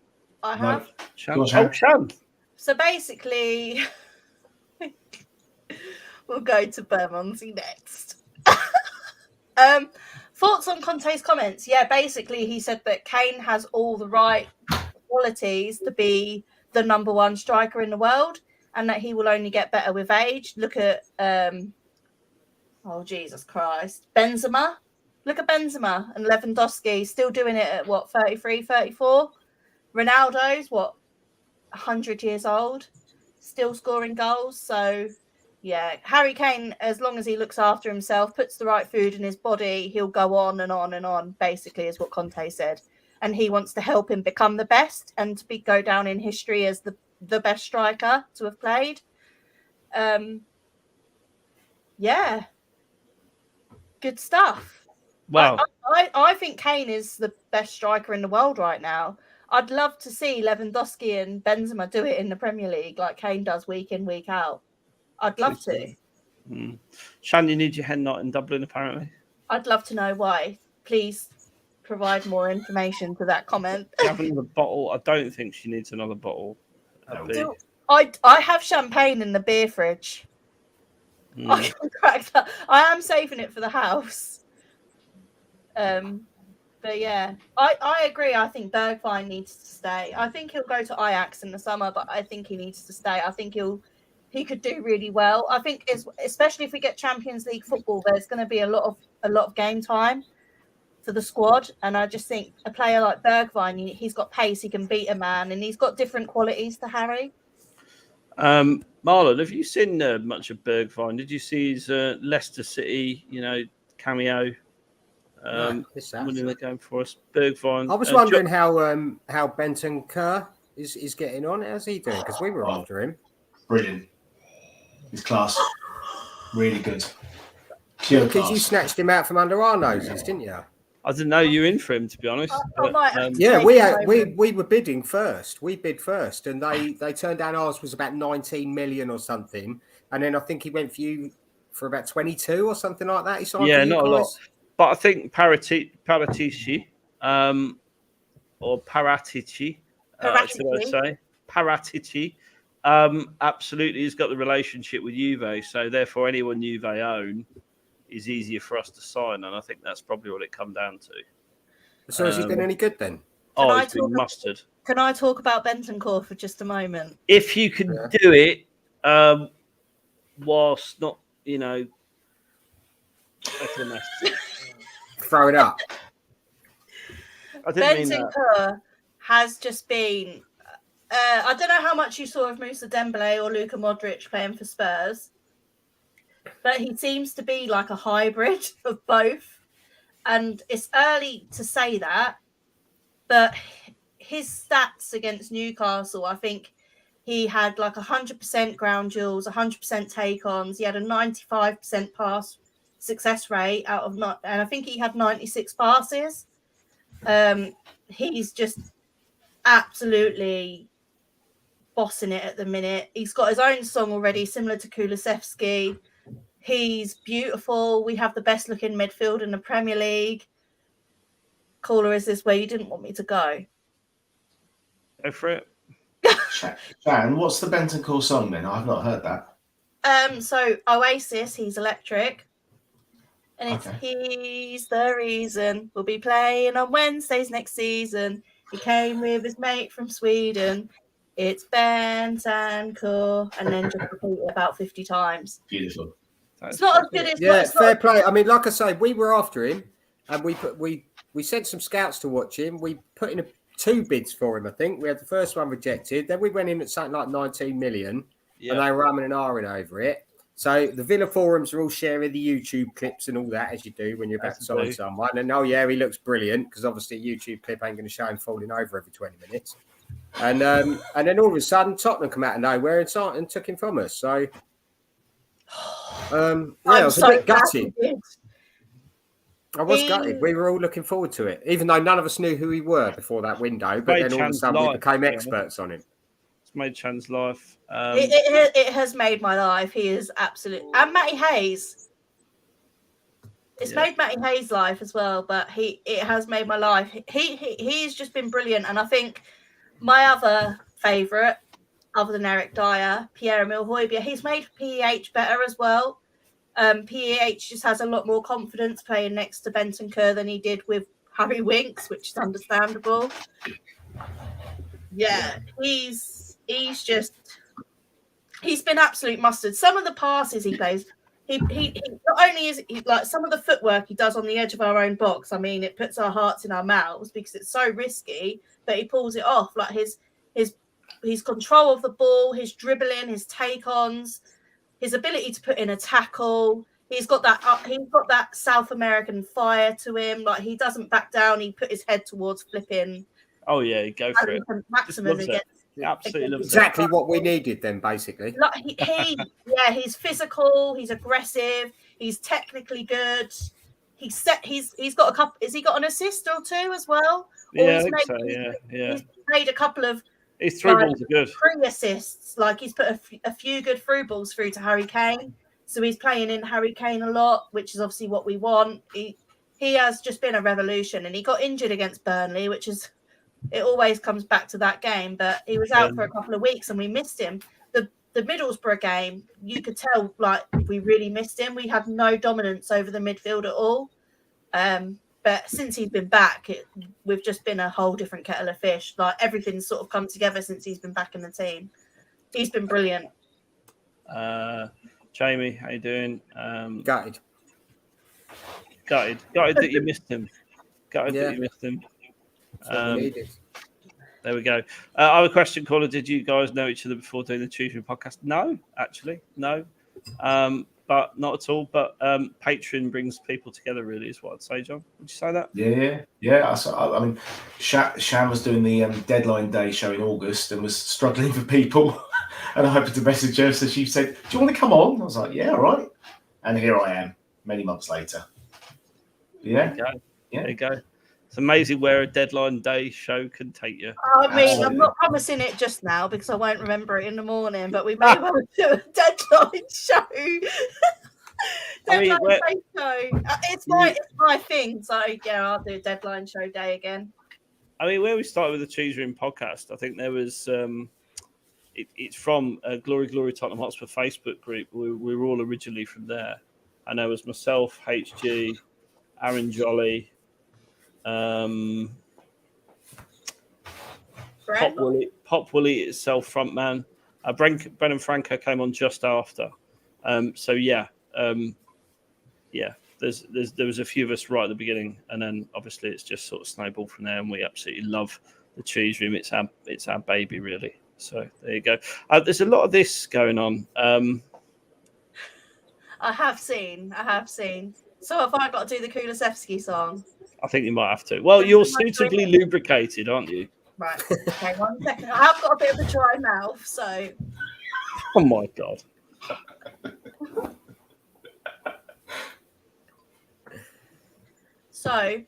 [SPEAKER 3] I
[SPEAKER 4] No.
[SPEAKER 3] have.
[SPEAKER 1] Shan?
[SPEAKER 4] Go on, Shan.
[SPEAKER 1] Oh, Shan.
[SPEAKER 3] So basically, we'll go to Bermondsey next. Thoughts on Conte's comments? Yeah, basically he said that Kane has all the right qualities to be the number one striker in the world, and that he will only get better with age. Look at oh Jesus Christ, Benzema. Look at Benzema and Lewandowski still doing it at what, 33, 34? Ronaldo's what, 100 years old, still scoring goals. So yeah, Harry Kane, as long as he looks after himself, puts the right food in his body, he'll go on and on and on, basically, is what Conte said. And he wants to help him become the best and to go down in history as the best striker to have played. Yeah, good stuff.
[SPEAKER 1] Well,
[SPEAKER 3] I think Kane is the best striker in the world right now. I'd love to see Lewandowski and Benzema do it in the Premier League like Kane does week in, week out. I'd love to.
[SPEAKER 1] Shan, you need your hen knot in Dublin, apparently.
[SPEAKER 3] I'd love to know why. Please provide more information to that comment.
[SPEAKER 1] You have another bottle? I don't think she needs another bottle.
[SPEAKER 3] I have champagne in the beer fridge. I can crack that. I am saving it for the house. But yeah, I agree. I think Bergwijn needs to stay. I think he'll go to Ajax in the summer, but I think he needs to stay. I think he could do really well. I think especially if we get Champions League football, there's going to be a lot of game time for the squad, and I just think a player like Bergwijn, he's got pace, he can beat a man, and he's got different qualities to Harry.
[SPEAKER 1] Marlon, have you seen much of Bergwijn? Did you see his Leicester City, cameo? Winning the game for us, Bergwijn.
[SPEAKER 2] I was wondering how Benton Kerr is getting on. How's he doing? Because we were after him.
[SPEAKER 4] Brilliant. He's class. Really good.
[SPEAKER 2] Because you snatched him out from under our noses, didn't you?
[SPEAKER 1] I didn't know you were in for him, to be honest.
[SPEAKER 2] We were bidding first. We bid first, and they turned down ours was about 19 million or something, and then I think he went for you for about 22 or something like that. He signed for
[SPEAKER 1] not
[SPEAKER 2] guys.
[SPEAKER 1] a lot. But I think Paratici, or Paratici, should I say? Paratici, absolutely has got the relationship with Juve. So therefore, anyone Juve own is easier for us to sign. And I think that's probably what it comes down to.
[SPEAKER 2] So has he been any good then?
[SPEAKER 1] He's been mustard.
[SPEAKER 3] Can I talk about Bentancur for just a moment?
[SPEAKER 1] If you can do it, whilst not,
[SPEAKER 2] throw it up.
[SPEAKER 3] Bentancur has just been. I don't know how much you saw of Moussa Dembele or Luka Modric playing for Spurs, but he seems to be like a hybrid of both. And it's early to say that, but his stats against Newcastle, I think he had like 100% ground duels, 100% take-ons. He had a 95% pass success rate and I think he had 96 passes. He's just absolutely bossing it at the minute. He's got his own song already, similar to Kulusevski. He's beautiful. We have the best looking midfield in the Premier League. Caller, is this where you didn't want me to go?
[SPEAKER 1] Go for it.
[SPEAKER 4] Shan, what's the Bentancur song then? I've not heard that.
[SPEAKER 3] So Oasis, he's electric. And it's He's the reason we'll be playing on Wednesdays next season. He came with his mate from Sweden. It's Bentancur. And then just repeat it about 50 times.
[SPEAKER 4] Beautiful.
[SPEAKER 3] It's not as good as
[SPEAKER 2] fair play. I mean, like I say, we were after him, and we sent some scouts to watch him. We put in 2 bids for him. I think we had the first one rejected. Then we went in at something like 19 million, and they were umming and ahhing over it. So the Villa forums are all sharing the YouTube clips and all that, as you do when you're about to sign someone. And he looks brilliant, because obviously a YouTube clip ain't going to show him falling over every 20 minutes. And then all of a sudden Tottenham come out of nowhere and took him from us. So. I was a bit gutted. I was gutted. We were all looking forward to it, even though none of us knew who he were before that window. But then all of a sudden we became experts on him.
[SPEAKER 1] It's made Chan's life.
[SPEAKER 3] It has made my life. He is absolute. And Matty Hayes. It's made Matty Hayes' life as well, but it has made my life. He's just been brilliant, and I think my other favourite, other than Eric Dyer, Pierre-Emile Højbjerg, he's made PEH better as well. PEH just has a lot more confidence playing next to Bentancur than he did with Harry Winks, which is understandable. Yeah, he's been absolute mustard. Some of the passes he plays. He not only is he, like some of the footwork he does on the edge of our own box. I mean, it puts our hearts in our mouths because it's so risky, but he pulls it off. Like his control of the ball, his dribbling, his take-ons, his ability to put in a tackle. He's got that South American fire to him. Like he doesn't back down. He put his head towards flipping.
[SPEAKER 1] Oh yeah, go for it.
[SPEAKER 3] Maximum against.
[SPEAKER 1] Absolutely loves
[SPEAKER 2] exactly what we needed then, basically.
[SPEAKER 3] Like he's physical, he's aggressive, he's technically good. He's got a couple. Has he got an assist or two as well?
[SPEAKER 1] Yeah, I think so. Yeah.
[SPEAKER 3] He's made a couple of.
[SPEAKER 1] His through balls are good.
[SPEAKER 3] 3 assists. Like he's put a few good through balls through to Harry Kane. So he's playing in Harry Kane a lot, which is obviously what we want. He has just been a revolution, and he got injured against Burnley, which is. It always comes back to that game, but he was out for a couple of weeks and we missed him. The Middlesbrough game, you could tell like we really missed him. We had no dominance over the midfield at all. But since he's been back, we've just been a whole different kettle of fish. Like everything's sort of come together since he's been back in the team. He's been brilliant.
[SPEAKER 1] Jamie, how you doing?
[SPEAKER 2] Gutted
[SPEAKER 1] that you missed him. That you missed him. There we go. I have a question, caller. Did you guys know each other before doing the Tuesday podcast? No, actually, no. But not at all. But Patreon brings people together, really, is what I'd say, John. Would you say that?
[SPEAKER 4] Yeah. I mean, Shan was doing the deadline day show in August and was struggling for people. And I happened to message her, so she said, "Do you want to come on?" I was like, "Yeah, all right." And here I am, many months later. Yeah.
[SPEAKER 1] There you go. It's amazing where a deadline day show can take you.
[SPEAKER 3] I mean, absolutely. I'm not promising it just now because I won't remember it in the morning, but we may well do a deadline show. Show. It's my thing. So, yeah, I'll do a deadline show day again.
[SPEAKER 1] I mean, where we started with the Cheese Room podcast, I think there was... it's from Glory Tottenham Hotspur Facebook group. We were all originally from there. And there was myself, HG, Aaron Jolly... Pop Willie itself, frontman. Brennan Franco came on just after. There was a few of us right at the beginning, and then obviously it's just sort of snowballed from there. And we absolutely love the Cheese Room. It's our baby, really. So there you go. There's a lot of this going on.
[SPEAKER 3] I have seen. So have I got to do the Kulusevski song?
[SPEAKER 1] I think you might have to. Well, you're suitably lubricated, aren't you?
[SPEAKER 3] Right. Okay, 1 second. I have got a bit of a dry mouth, so.
[SPEAKER 1] Oh my God.
[SPEAKER 3] So,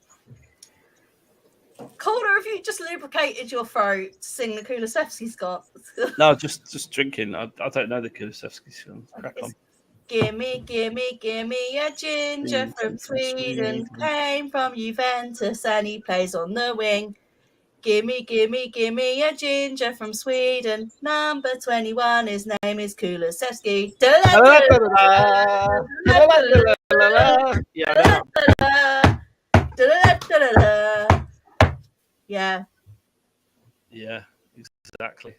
[SPEAKER 3] Calder, have you just lubricated your throat to sing the Kulusevski song?
[SPEAKER 1] No, just drinking. I don't know the Kulusevski song. Crack on.
[SPEAKER 3] Gimme a ginger from Sweden, came from Juventus and he plays on the wing. Gimme a ginger from Sweden, number 21, his name is Kulusevski.
[SPEAKER 1] Yeah, exactly.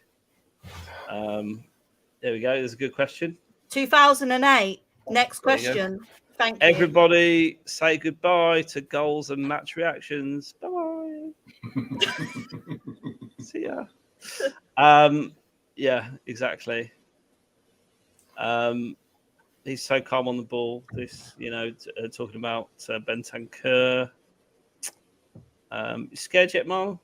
[SPEAKER 1] There we go. There's a good question.
[SPEAKER 3] 2008. Next question. Thank you.
[SPEAKER 1] Everybody say goodbye to goals and match reactions. Bye-bye. See ya. Yeah, exactly. He's so calm on the ball. This, talking about Bentancur. You scared yet, Marlon?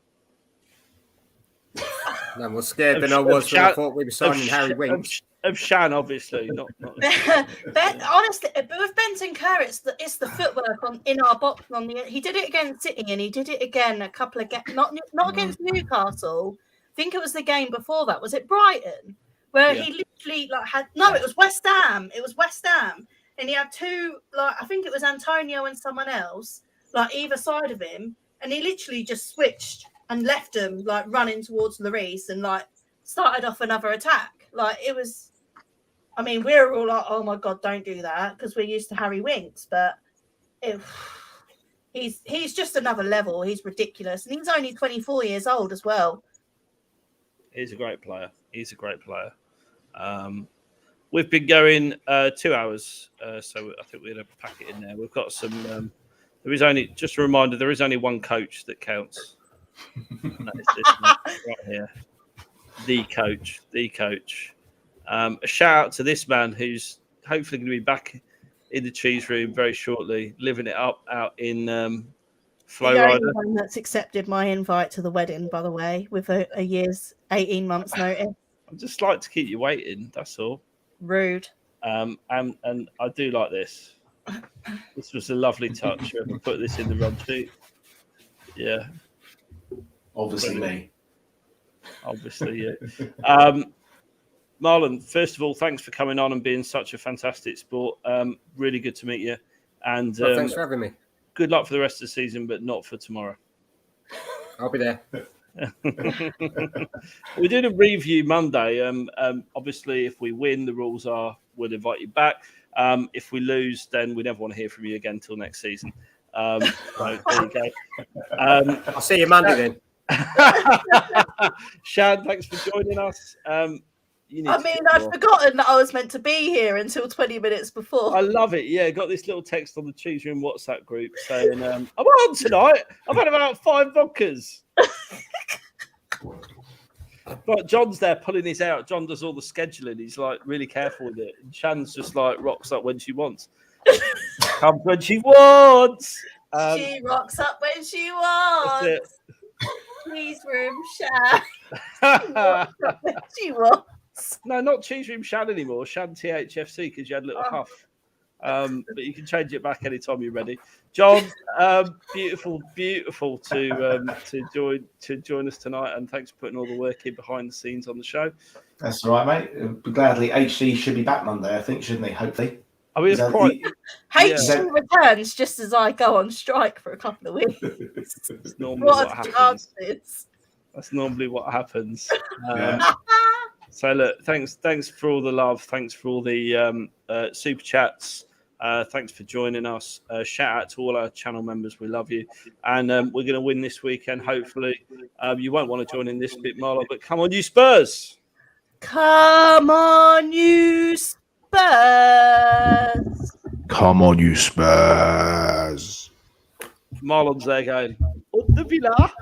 [SPEAKER 2] No more scared than I was when I thought we were signing Harry Winks.
[SPEAKER 1] Of Shan, obviously, not.
[SPEAKER 3] Honestly, but with Bentancur, it's the footwork in our box. He did it against City, and he did it again a couple of games. Not against Newcastle. I think it was the game before that. Was it Brighton? Where he literally had it was West Ham. It was West Ham. and he had two, like I think it was Antonio and someone else, like either side of him, and he literally just switched and left them like running towards Lloris and like started off another attack. Like it was, I mean, we're all like, oh my God, don't do that, because we're used to Harry Winks, but he's just another level. He's ridiculous, and he's only 24 years old as well.
[SPEAKER 1] He's a great player. We've been going 2 hours, so I think we're going to pack it in there. We've got some. There is only, just a reminder, there is only one coach that counts. And that is this man right here, the coach. A shout out to this man who's hopefully going to be back in the cheese room very shortly, living it up out in Flow Rider.
[SPEAKER 3] The only one that's accepted my invite to the wedding, by the way, with a year's 18 months notice.
[SPEAKER 1] I'd just like to keep you waiting. That's all.
[SPEAKER 3] Rude.
[SPEAKER 1] And I do like this. This was a lovely touch. I put this in the run sheet. Yeah.
[SPEAKER 4] Obviously me.
[SPEAKER 1] Obviously, yeah. Marlon, first of all, thanks for coming on and being such a fantastic sport. Really good to meet you. And
[SPEAKER 2] thanks for having me.
[SPEAKER 1] Good luck for the rest of the season, but not for tomorrow.
[SPEAKER 2] I'll be there.
[SPEAKER 1] We're doing a review Monday. Obviously, if we win, the rules are we'll invite you back. If we lose, then we never want to hear from you again until next season. So there you go.
[SPEAKER 2] I'll see you Monday then.
[SPEAKER 1] Shad, thanks for joining us.
[SPEAKER 3] I'd forgotten that I was meant to be here until 20 minutes before.
[SPEAKER 1] I love it. Yeah, got this little text on the Cheese Room WhatsApp group saying, I'm on tonight. I've had about 5 vodkas. But John's there pulling his out. John does all the scheduling. He's like really careful with it. And Shan's just like rocks up when she wants. Comes when she wants.
[SPEAKER 3] She rocks up when she wants. Cheese Room Shan. She wants.
[SPEAKER 1] No, not Cheese Room Shan anymore. Shan THFC because you had a little huff. But you can change it back anytime you're ready. John, beautiful to join us tonight, and thanks for putting all the work in behind the scenes on the show.
[SPEAKER 4] That's all right, mate. Gladly, HC should be back Monday, I think, shouldn't he? Hopefully.
[SPEAKER 1] I mean,
[SPEAKER 3] HC returns just as I go on strike for a couple of weeks.
[SPEAKER 1] That's normally what happens. That's normally what happens. So look, thanks for all the love. Thanks for all the super chats. Thanks for joining us. Shout out to all our channel members. We love you. And we're going to win this weekend, hopefully. You won't want to join in this bit, Marlon, but come on, you Spurs.
[SPEAKER 3] Come on, you Spurs.
[SPEAKER 4] Come on, you Spurs.
[SPEAKER 1] Marlon's there going, up the villa.